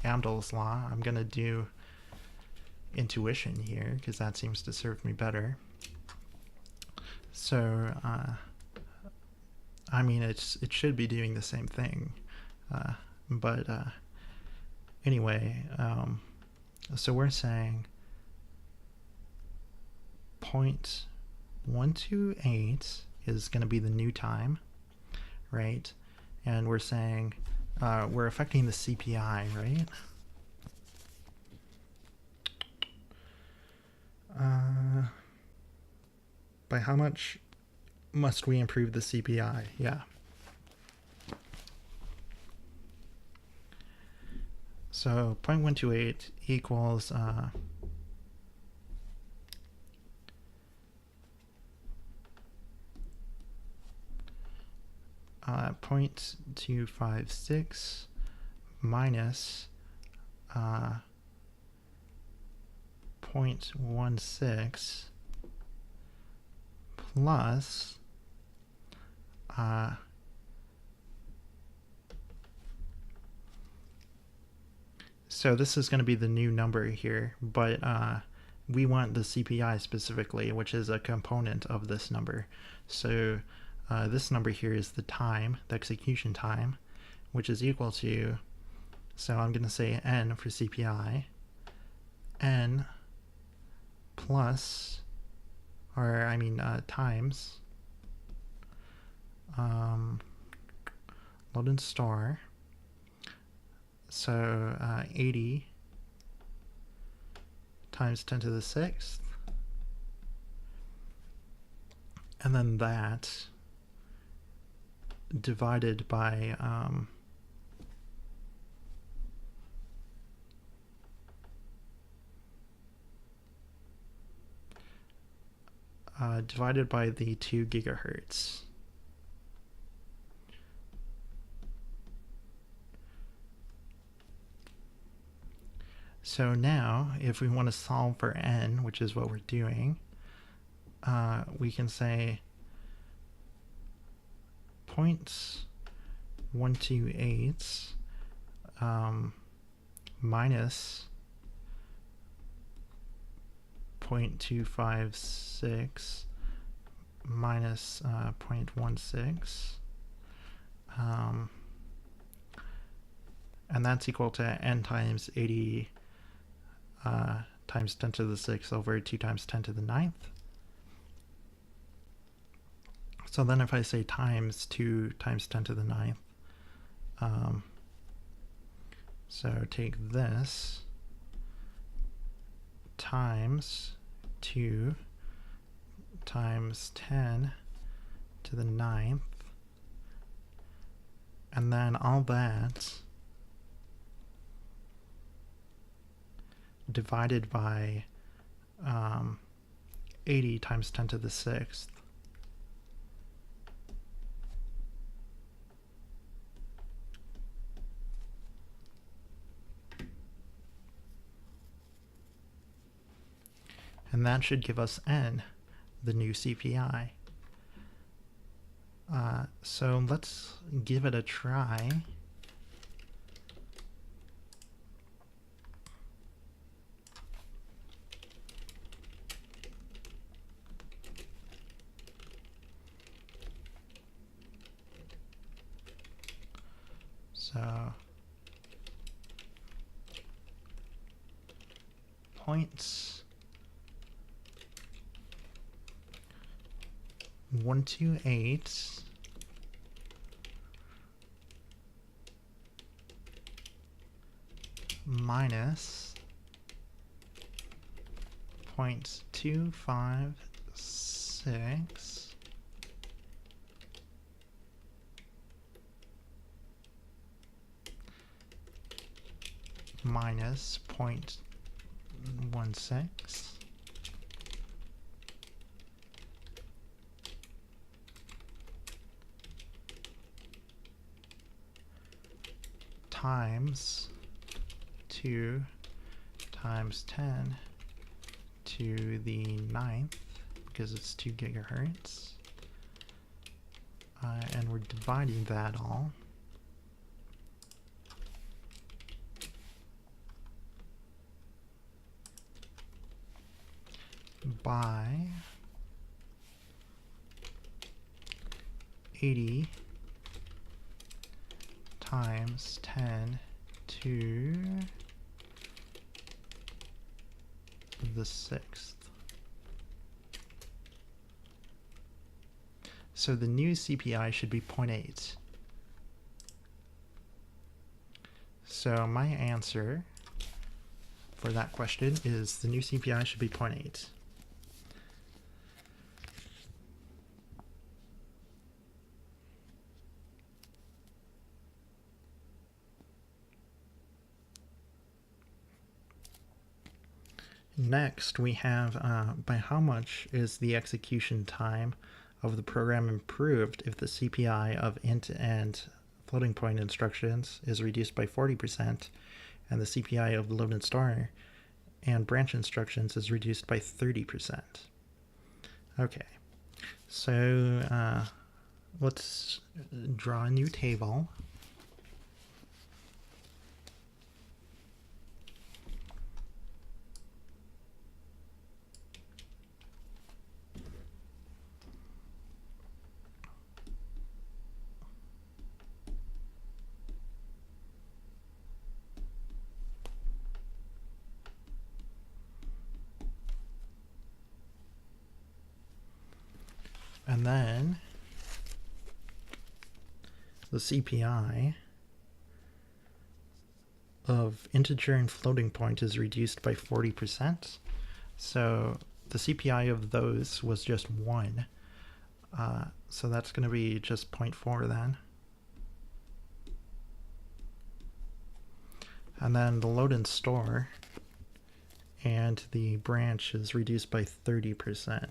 Amdahl's law. I'm going to do intuition here because that seems to serve me better. So, I mean, it should be doing the same thing, but anyway, so we're saying 0.128 is going to be the new time, right? And we're saying we're affecting the CPI, right? By how much must we improve the CPI? Yeah. So 0.128 equals 0.256 minus 0.16 plus so this is going to be the new number here, but we want the CPI specifically, which is a component of this number. So this number here is the time, the execution time, which is equal to, so I'm going to say n for CPI, n plus, or I mean times load and store, so 80 times 10 to the 6th, and then that divided by divided by the 2 gigahertz. So now, if we want to solve for n, which is what we're doing, we can say 0.128 minus 0.256 minus 0.16, and that's equal to n times 80 times 10 to the 6th over 2 times 10 to the 9th. So then if I say times 2 times 10 to the 9th, so take this times 2 times 10 to the 9th, and then all that divided by 80 times 10 to the 6th. And that should give us n, the new CPI. So let's give it a try. So points 128 minus 0.256 minus 0.16 times 2 times 10 to the 9th, because it's 2 gigahertz. And we're dividing that all by 80 times 10 to the 6th. So the new CPI should be 0.8. So my answer for that question is the new CPI should be 0.8. Next, we have by how much is the execution time of the program improved if the CPI of int and floating point instructions is reduced by 40% and the CPI of load and store and branch instructions is reduced by 30%. Okay, so let's draw a new table. And then the CPI of integer and floating point is reduced by 40%. So the CPI of those was just 1. So that's going to be just 0.4 then. And then the load and store and the branch is reduced by 30%.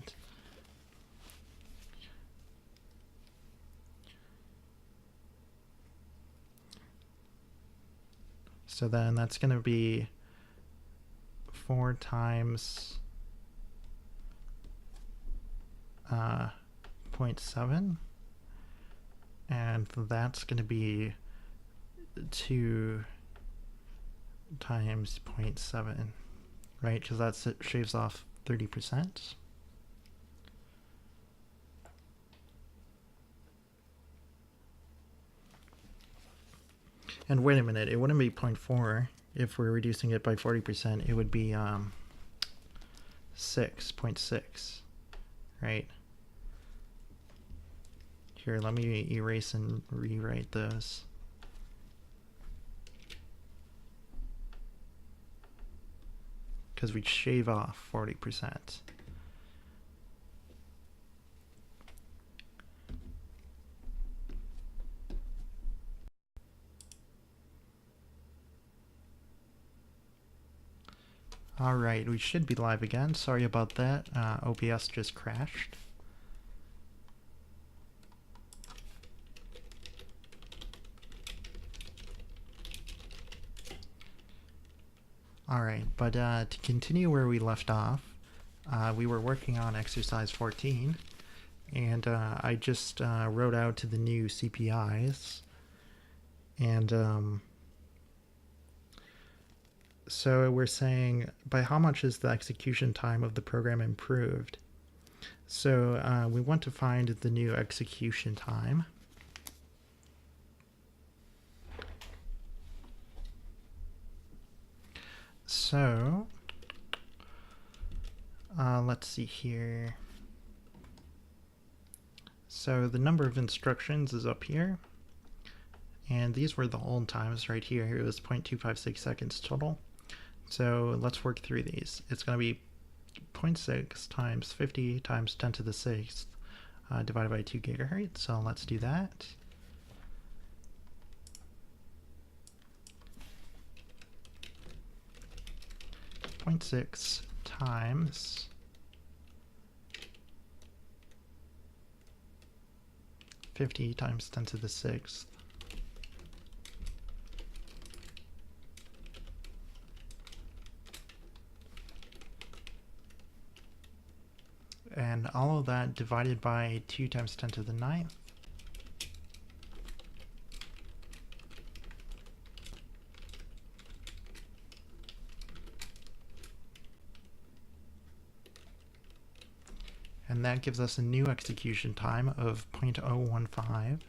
So then that's going to be 4 times 0.7, and that's going to be 2 times 0.7, right? Because that shaves off 30%. And wait a minute, it wouldn't be 0.4 if we're reducing it by 40%. It would be 6.6, right? Here, let me erase and rewrite those. Because we'd shave off 40%. All right, we should be live again. Sorry about that. OBS just crashed. All right, but to continue where we left off, we were working on exercise 14, and I just wrote out to the new CPIs, and so we're saying by how much is the execution time of the program improved. So we want to find the new execution time. So let's see here. So the number of instructions is up here, and these were the hold times right here. It was 0.256 seconds total. So let's work through these. It's going to be 0.6 times 50 times 10 to the 6th divided by 2 gigahertz. So let's do that. .6 times 50 times 10 to the 6th. And all of that divided by 2 times 10 to the 9th. And that gives us a new execution time of 0.015.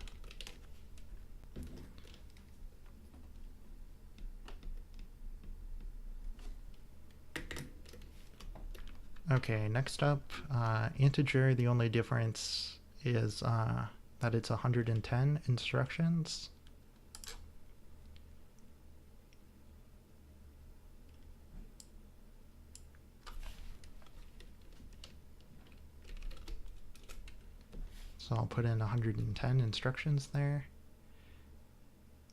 Okay, next up, integer. The only difference is that it's 110 instructions. So I'll put in 110 instructions there.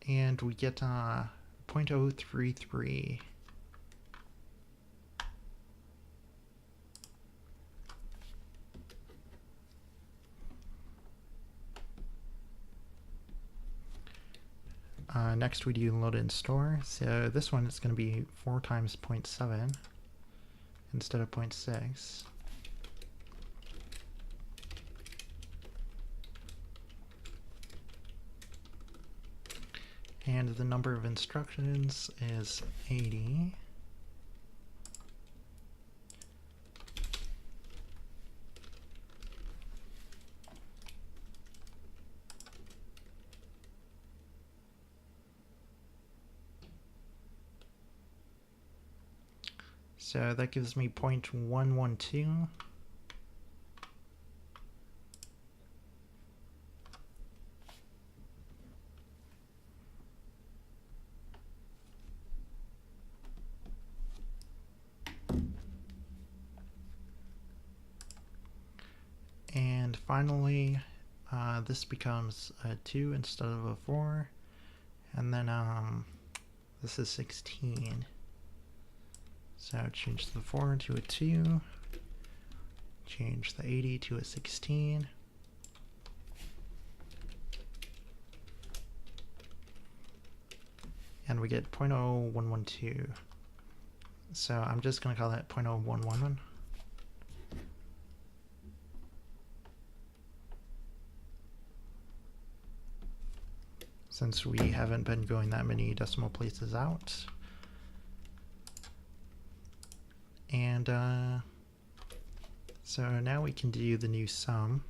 And we get 0.033. Next we do load and store. So this one is going to be 4 times 0.7 instead of 0.6. And the number of instructions is 80. So that gives me 0.112. And finally, this becomes a 2 instead of a 4. And then this is 16. So change the 4 to a 2. Change the 80 to a 16. And we get 0.0112. So I'm just going to call that 0.0111. Since we haven't been going that many decimal places out. And so now we can do the new sum.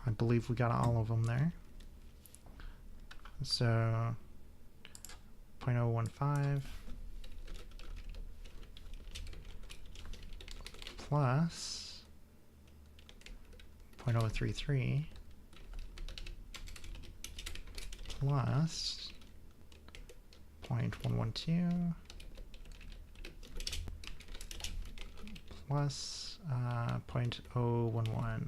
I believe we got all of them there. So 0.015 plus 0.033 plus 0.112 plus 0.011.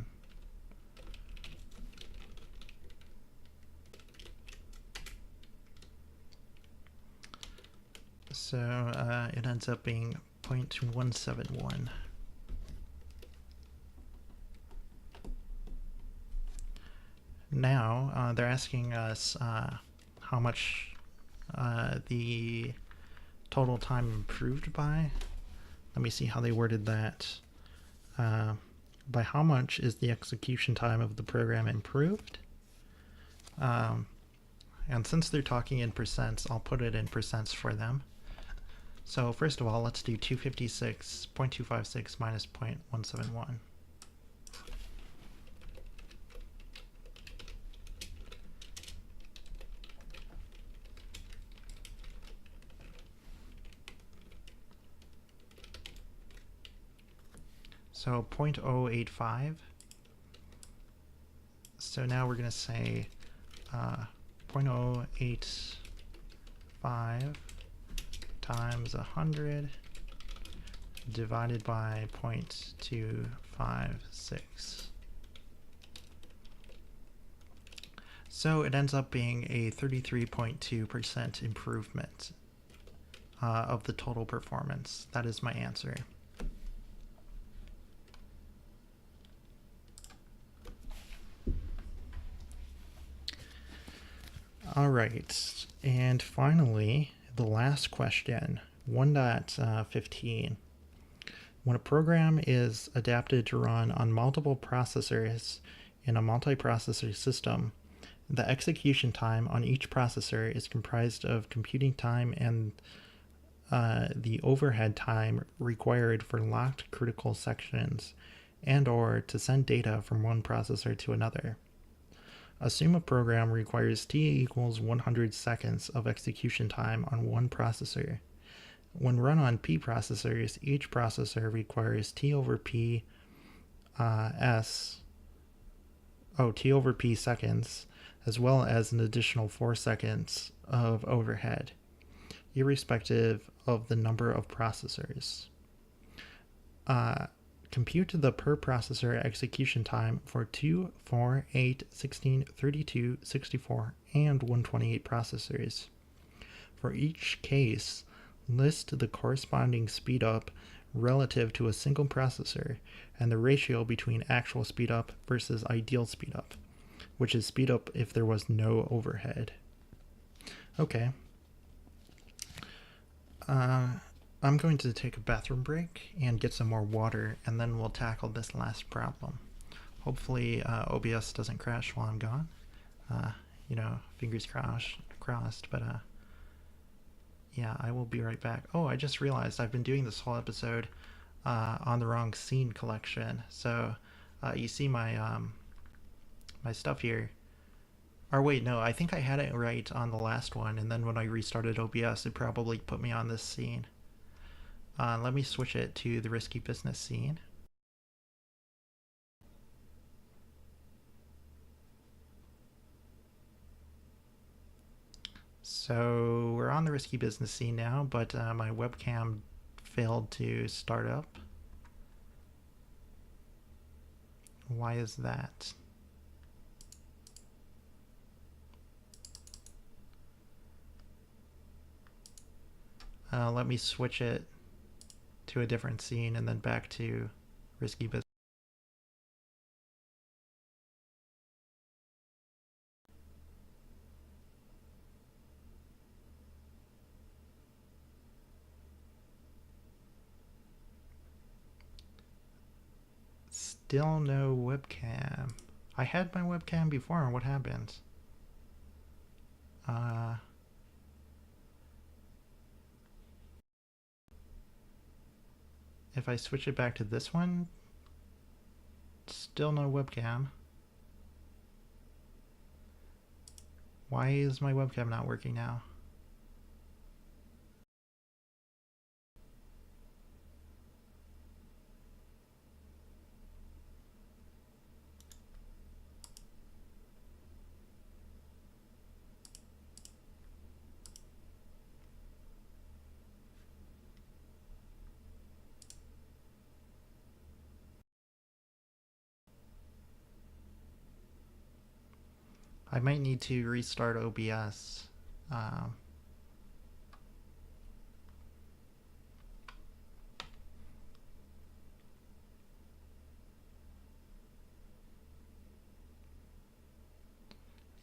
So it ends up being 0.171. Now they're asking us how much the total time improved by. Let me see how they worded that. By how much is the execution time of the program improved? And since they're talking in percents, I'll put it in percents for them. So first of all, let's do 256.256 minus 0.171. So 0.085. So now we're going to say 0.085 times 100 divided by 0.256. So it ends up being a 33.2% improvement of the total performance. That is my answer. All right, and finally, the last question, 1.15. When a program is adapted to run on multiple processors in a multiprocessor system, the execution time on each processor is comprised of computing time and the overhead time required for locked critical sections and/or to send data from one processor to another. Assume a program requires t equals 100 seconds of execution time on one processor. When run on p processors, each processor requires t over p seconds, as well as an additional 4 seconds of overhead, irrespective of the number of processors. Compute the per processor execution time for 2, 4, 8, 16, 32, 64, and 128 processors. For each case, list the corresponding speedup relative to a single processor and the ratio between actual speedup versus ideal speedup, which is speedup if there was no overhead. Okay. I'm going to take a bathroom break and get some more water, and then we'll tackle this last problem. Hopefully OBS doesn't crash while I'm gone. You know, fingers crossed, but yeah, I will be right back. Oh, I just realized I've been doing this whole episode on the wrong scene collection. So you see my my stuff here. Or wait, no, I think I had it right on the last one, and then when I restarted OBS, it probably put me on this scene. Let me switch it to the risky business scene. So we're on the risky business scene now, but my webcam failed to start up. Why is that? Let me switch it to a different scene and then back to risky business. Still no webcam. I had my webcam before, and what happened? If I switch it back to this one, still no webcam. Why is my webcam not working now? I might need to restart OBS.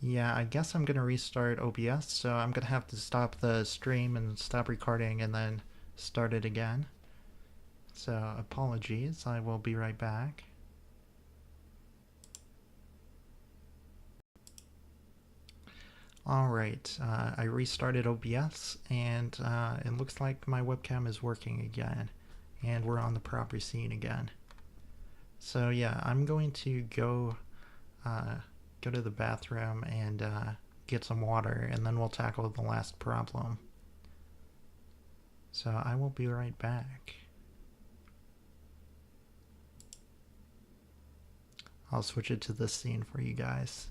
Yeah, I guess I'm going to restart OBS, so I'm going to have to stop the stream and stop recording and then start it again. So apologies, I will be right back. Alright, I restarted OBS, and it looks like my webcam is working again, and we're on the proper scene again. So yeah, I'm going to go to the bathroom and get some water, and then we'll tackle the last problem. So I will be right back. I'll switch it to this scene for you guys.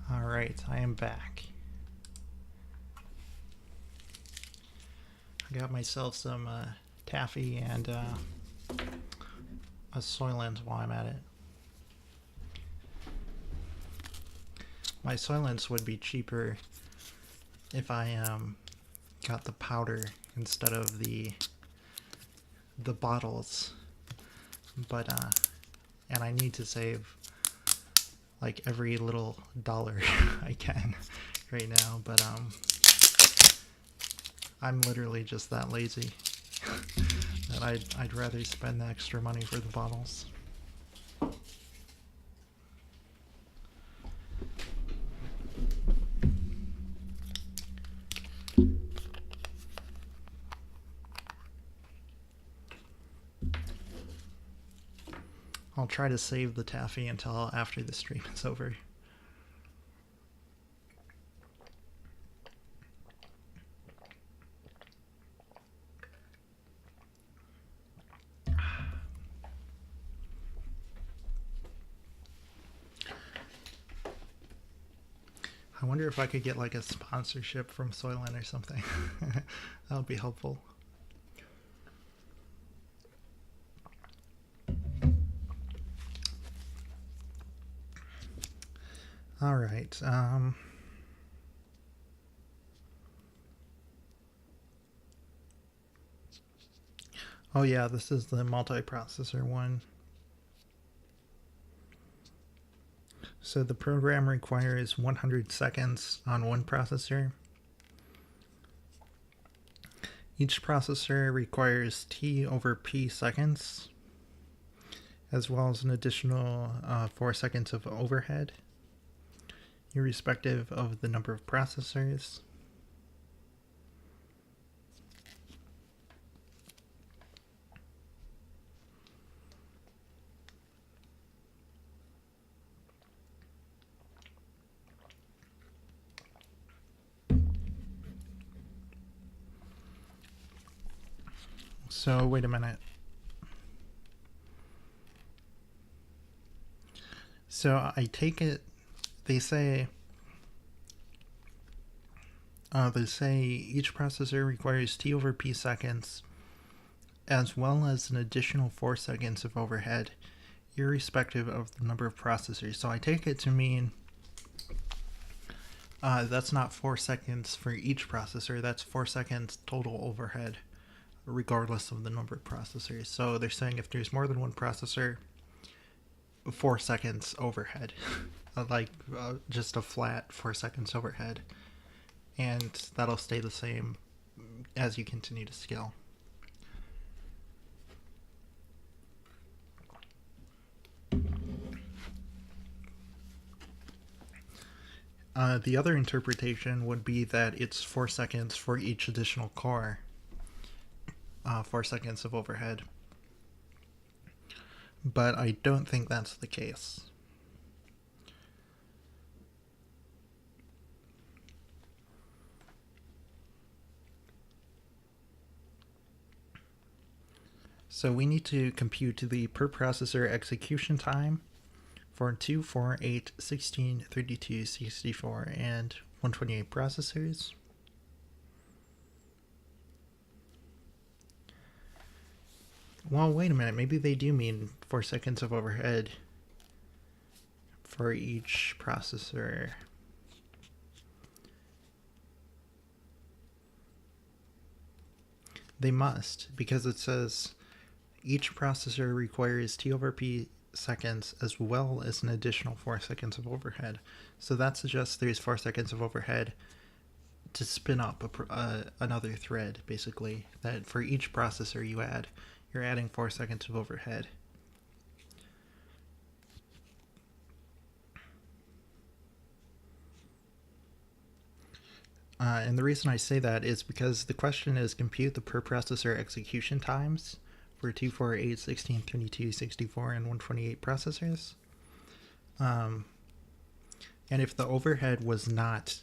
Alright, I am back. I got myself some taffy and a Soylent while I'm at it. My Soylents would be cheaper if I got the powder instead of the bottles, but and I need to save like every little dollar I can right now, but I'm literally just that lazy that I'd rather spend the extra money for the bottles. I'll try to save the taffy until after the stream is over. I wonder if I could get like a sponsorship from Soylent or something. That would be helpful. All right. Oh yeah, this is the multiprocessor one. So the program requires 100 seconds on one processor. Each processor requires T over P seconds, as well as an additional 4 seconds of overhead, irrespective of the number of processors. So wait a minute. So I take it they say each processor requires T over P seconds, as well as an additional 4 seconds of overhead, irrespective of the number of processors. So I take it to mean that's not 4 seconds for each processor, that's 4 seconds total overhead, regardless of the number of processors. So they're saying if there's more than one processor, 4 seconds overhead. Just a flat 4 seconds overhead. And that'll stay the same as you continue to scale. The other interpretation would be that it's 4 seconds for each additional core. 4 seconds of overhead. But I don't think that's the case. So we need to compute the per processor execution time for 2, 4, 8, 16, 32, 64, and 128 processors. Well, wait a minute. Maybe they do mean 4 seconds of overhead for each processor. They must, because it says each processor requires T over P seconds as well as an additional 4 seconds of overhead. So that suggests there's 4 seconds of overhead to spin up another thread, basically, that for each processor you're adding 4 seconds of overhead. And the reason I say that is because the question is compute the per processor execution times for 2, 4, 8, 16, 32, 64, and 128 processors. And if the overhead was not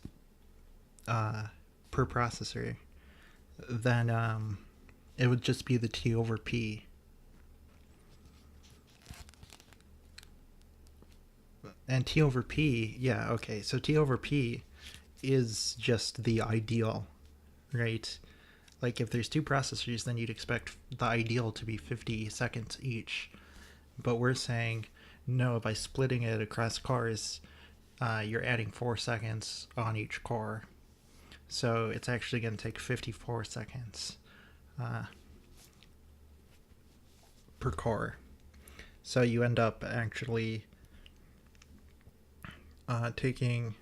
per processor, then it would just be the T over P. And T over P, yeah, okay, so T over P is just the ideal, right? Like if there's 2 processors, then you'd expect the ideal to be 50 seconds each. But we're saying, no, by splitting it across cores, you're adding 4 seconds on each core. So it's actually going to take 54 seconds per core. So you end up actually taking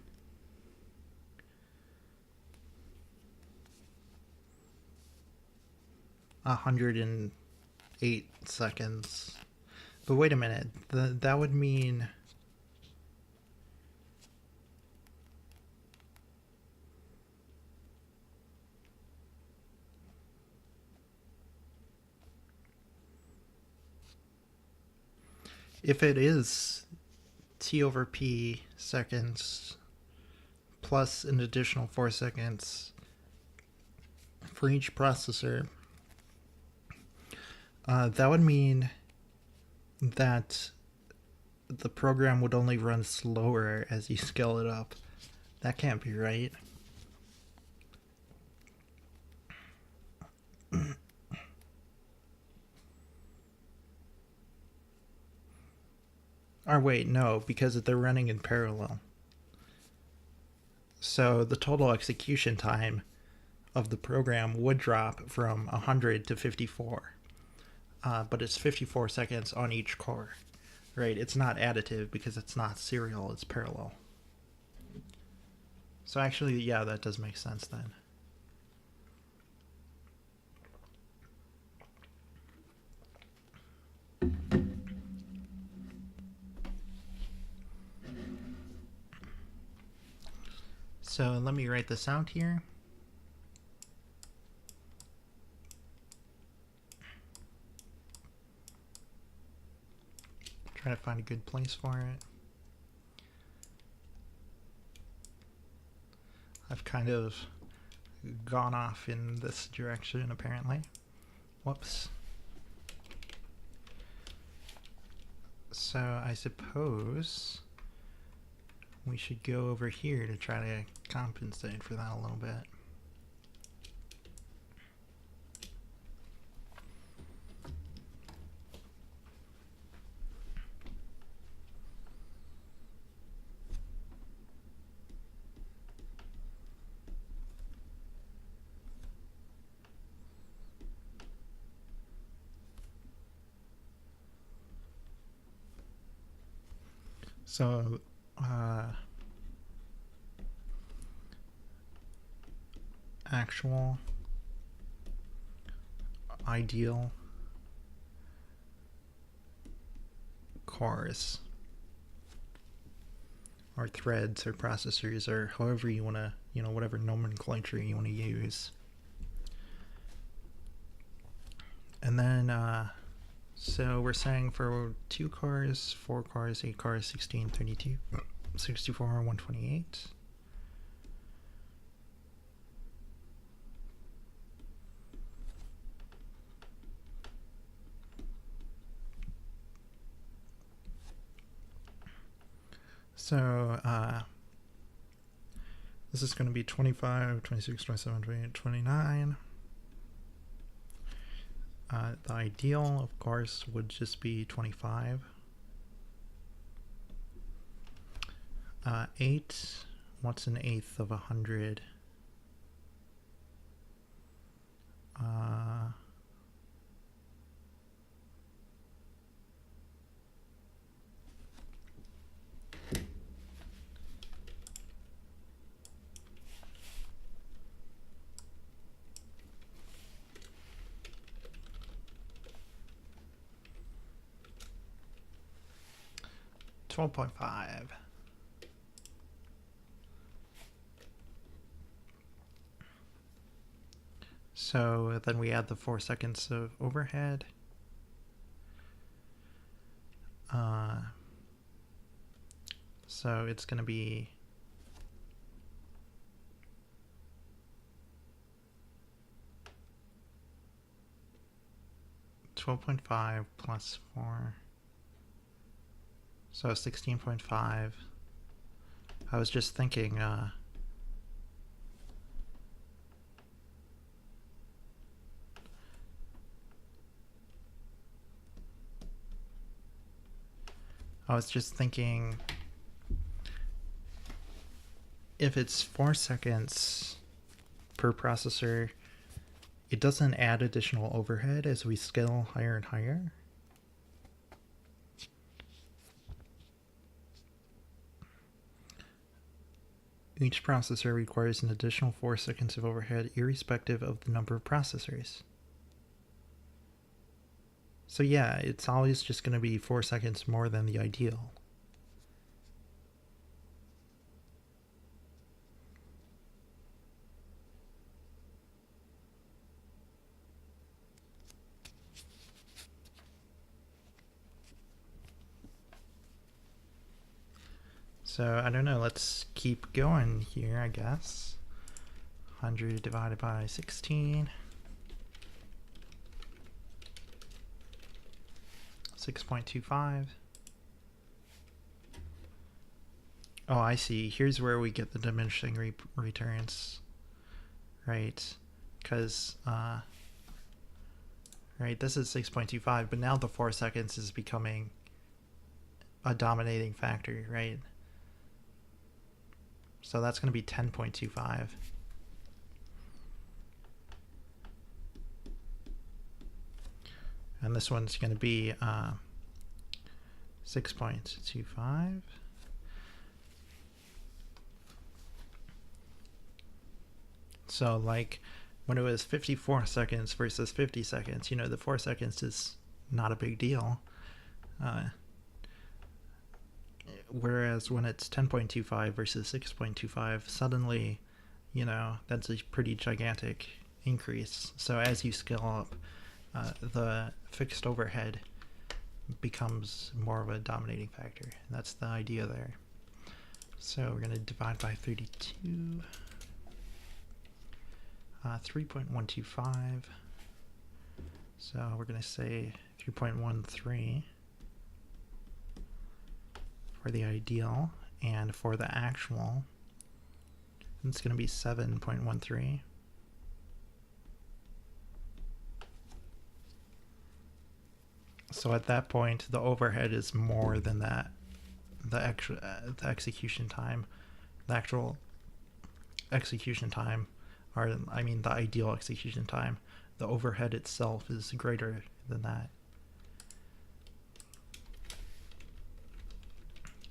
108 seconds. But wait a minute, that would mean if it is T over P seconds plus an additional 4 seconds for each processor, that would mean that the program would only run slower as you scale it up. That can't be right. Or wait, no, because they're running in parallel. So the total execution time of the program would drop from 100 to 54. But it's 54 seconds on each core, right? It's not additive because it's not serial, it's parallel. So actually, yeah, that does make sense then. So let me write this out here. Try to find a good place for it. I've kind of gone off in this direction apparently. Whoops. So I suppose we should go over here to try to compensate for that a little bit. So actual, ideal cores or threads or processors or however you want to, whatever nomenclature you want to use. And then so we're saying for 2 cores, 4 cores, 8 cores, 16, 32, 64, 128. So this is going to be 25, 26, 27, 28, 29. The ideal, of course, would just be 25. 8, what's an eighth of 100? 12.5. So then we add the 4 seconds of overhead. So it's going to be 12.5 plus 4. So 16.5. I was just thinking, if it's 4 seconds per processor, it doesn't add additional overhead as we scale higher and higher. Each processor requires an additional 4 seconds of overhead irrespective of the number of processors. So yeah, it's always just going to be 4 seconds more than the ideal. So I don't know, let's keep going here, I guess. 100 divided by 16. 6.25. Oh, I see. Here's where we get the diminishing returns. Right. Because, right, this is 6.25, but now the 4 seconds is becoming a dominating factor, right? So that's going to be 10.25. And this one's going to be 6.25. So like when it was 54 seconds versus 50 seconds, you know, the 4 seconds is not a big deal. Whereas when it's 10.25 versus 6.25, suddenly, you know, that's a pretty gigantic increase. So as you scale up, the fixed overhead becomes more of a dominating factor. And that's the idea there. So we're going to divide by 32. 3.125. So we're going to say 3.13 for the ideal, and for the actual, it's going to be 7.13. So at that point, the overhead is more than that. The execution time, the actual execution time, or I mean the ideal execution time, the overhead itself is greater than that.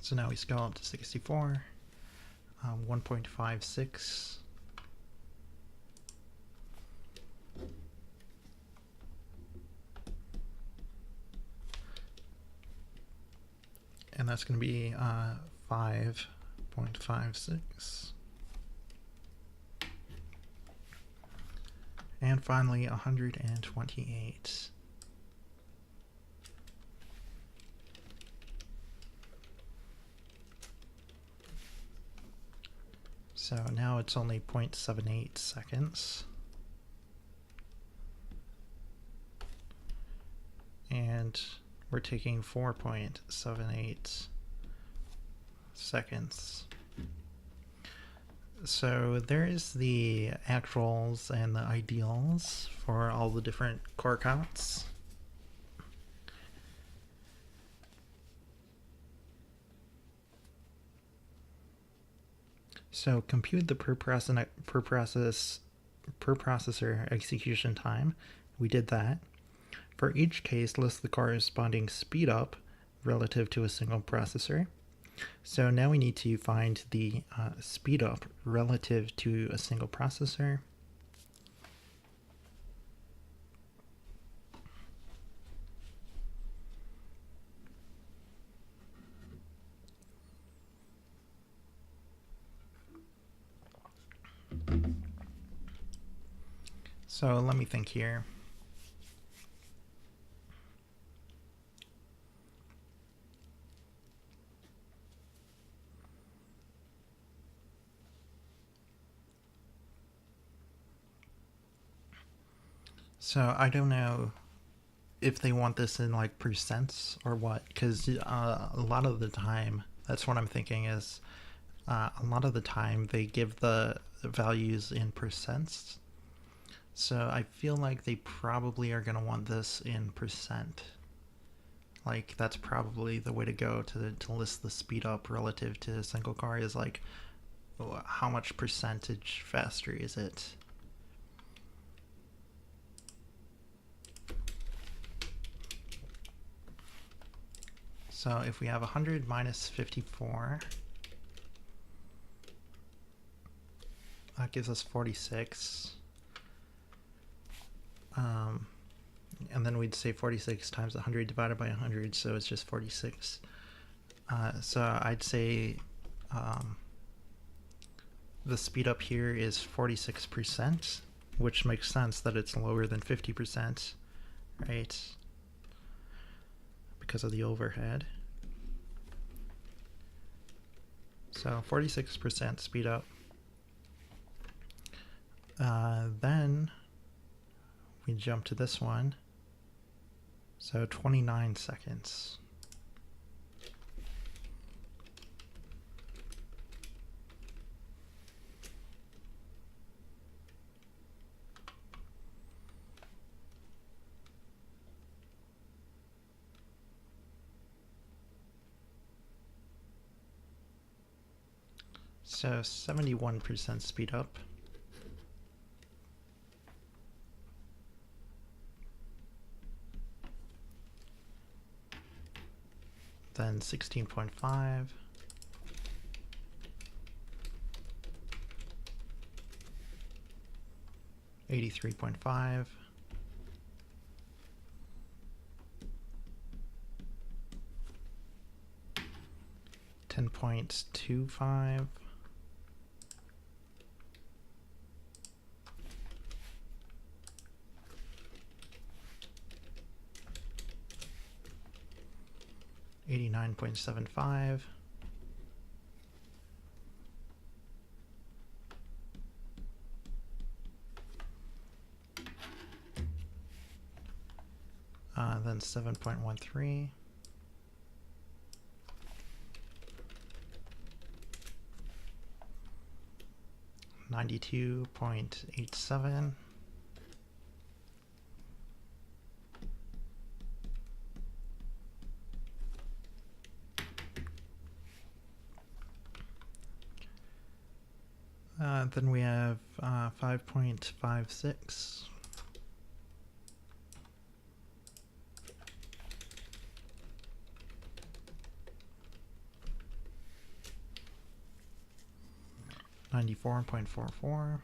So now we scale up to 64, 1.56. And that's going to be 5.56. And finally, 128. So now it's only 0.78 seconds. And we're taking 4.78 seconds. So there is the actuals and the ideals for all the different core counts. So compute the per processor execution time. We did that. For each case, list the corresponding speed up relative to a single processor. So now we need to find the speed up relative to a single processor. So let me think here. So I don't know if they want this in like percents or what, because a lot of the time, that's what I'm thinking is a lot of the time they give the values in percents. So I feel like they probably are going to want this in percent. Like that's probably the way to go to list the speed up relative to a single car is like how much percentage faster is it? So if we have 100 minus 54, that gives us 46. And then we'd say 46 times 100 divided by 100, so it's just 46. So I'd say the speed up here is 46%, which makes sense that it's lower than 50%, right? Because of the overhead. So 46% speed up. Then we jump to this one. So 29 seconds. So 71% speed up. Then 16.5. $83.5. 10.25. $89.75. Then 7.13. $92.87. Then we have 5.56. $94.44.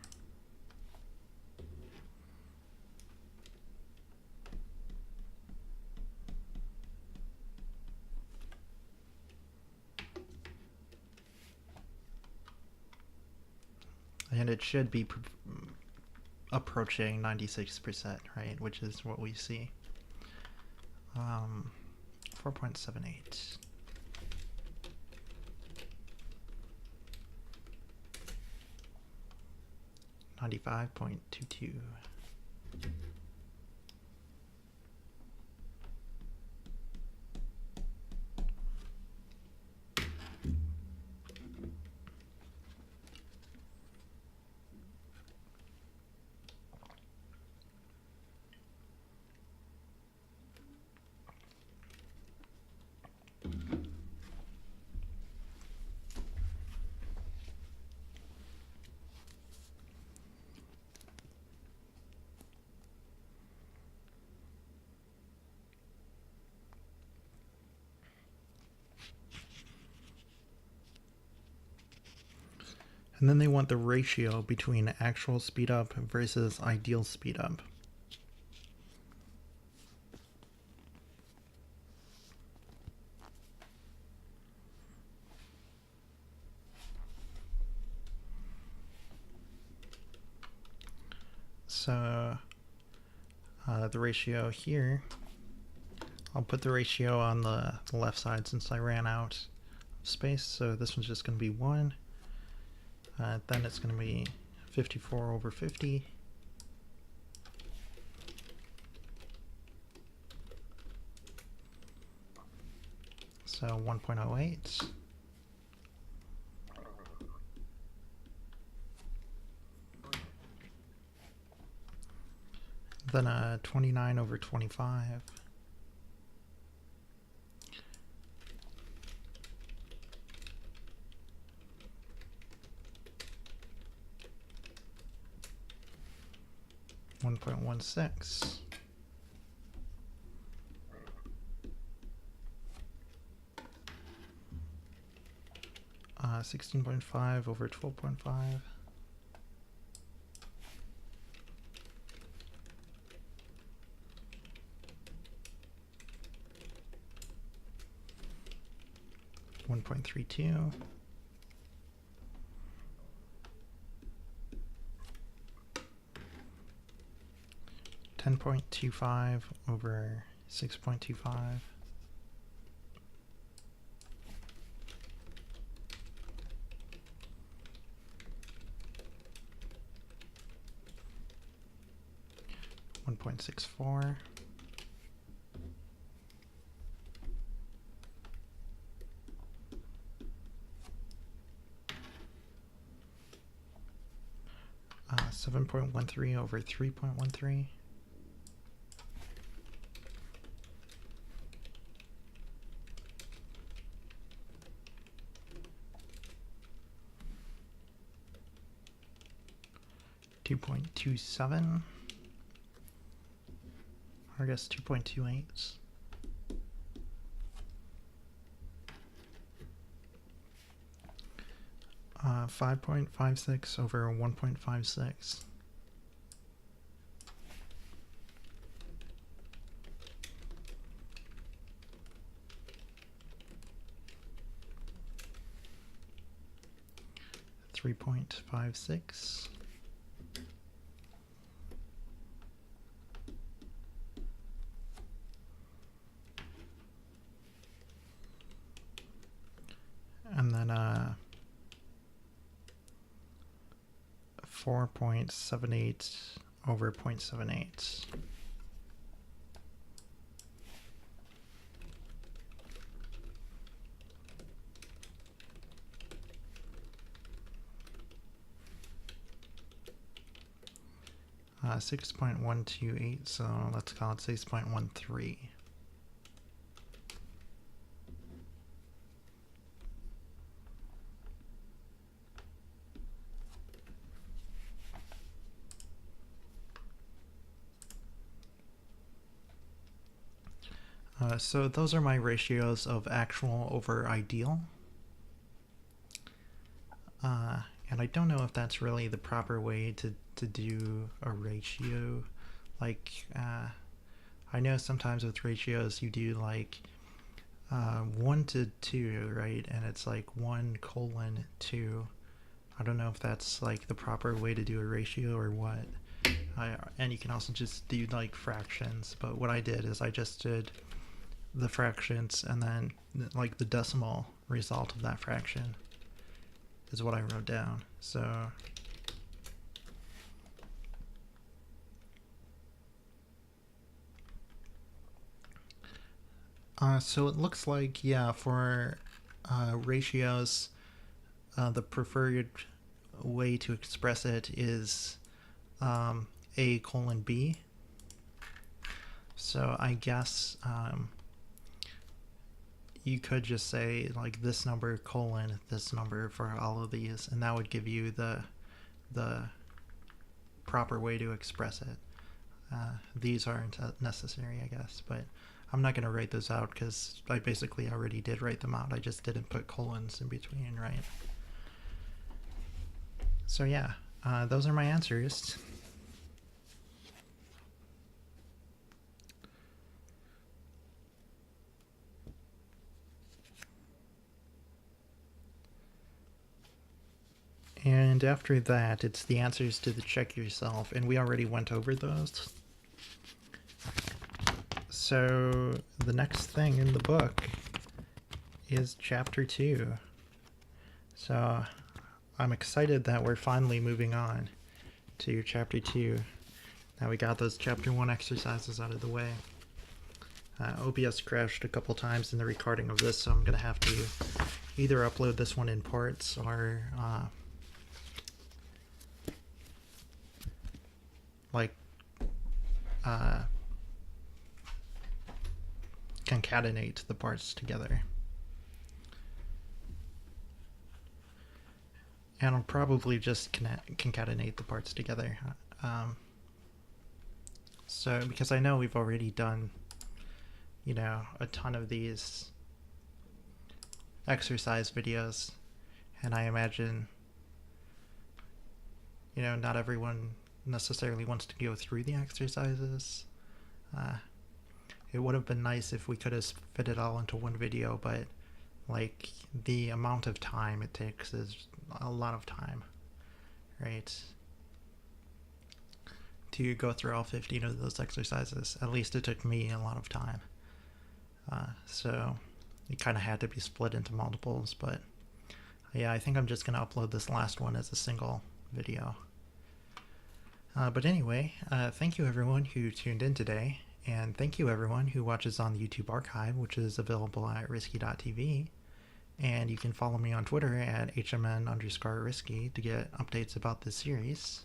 And it should be approaching 96%, right? Which is what we see. 4.78. $95.22. And then they want the ratio between actual speed up versus ideal speed up. So the ratio here, I'll put the ratio on the left side since I ran out of space. So this one's just going to be 1. Then it's going to be 54 over 50. So 1.08. Then 29 over 25. 1.16. 16.5 over 12.5. 1.32. 10.25 over 6.25. 1.64. 7.13 over 3.13. 2.27. I guess 2.28. 5.56 over 1.56. 3.56. And then 4.78 over 0.78. Uh, 6.128, so let's call it 6.13. So those are my ratios of actual over ideal. And I don't know if that's really the proper way to do a ratio. Like, I know sometimes with ratios you do like 1 to 2, right? And it's like 1:2. I don't know if that's like the proper way to do a ratio or what. And you can also just do like fractions, but what I did is I just did the fractions and then like the decimal result of that fraction is what I wrote down. So so it looks like, yeah, for ratios, the preferred way to express it is A:B. So I guess you could just say like this number colon this number for all of these, and that would give you the proper way to express it. These aren't necessary, I guess, but I'm not going to write those out because I basically already did write them out. I just didn't put colons in between, right? So yeah, those are my answers. And after that, it's the answers to the check yourself, and we already went over those. So the next thing in the book is chapter 2. So I'm excited that we're finally moving on to chapter 2. Now we got those chapter 1 exercises out of the way. OBS crashed a couple times in the recording of this, so I'm going to have to either upload this one in parts or concatenate the parts together. And I'll probably just concatenate the parts together. So, because I know we've already done, you know, a ton of these exercise videos, and I imagine, you know, not everyone necessarily wants to go through the exercises. It would have been nice if we could have fit it all into one video, but like the amount of time it takes is a lot of time, right? To go through all 15 of those exercises. At least it took me a lot of time. So it kind of had to be split into multiples, but yeah, I think I'm just going to upload this last one as a single video. But anyway, thank you everyone who tuned in today, and thank you everyone who watches on the YouTube archive, which is available at risky.tv, and you can follow me on Twitter at HMN_risky to get updates about this series.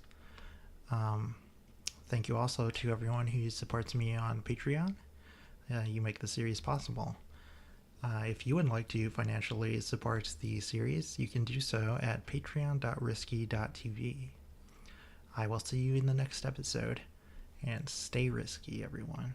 Thank you also to everyone who supports me on Patreon. You make the series possible. If you would like to financially support the series, you can do so at patreon.risky.tv. I will see you in the next episode, and stay risky, everyone.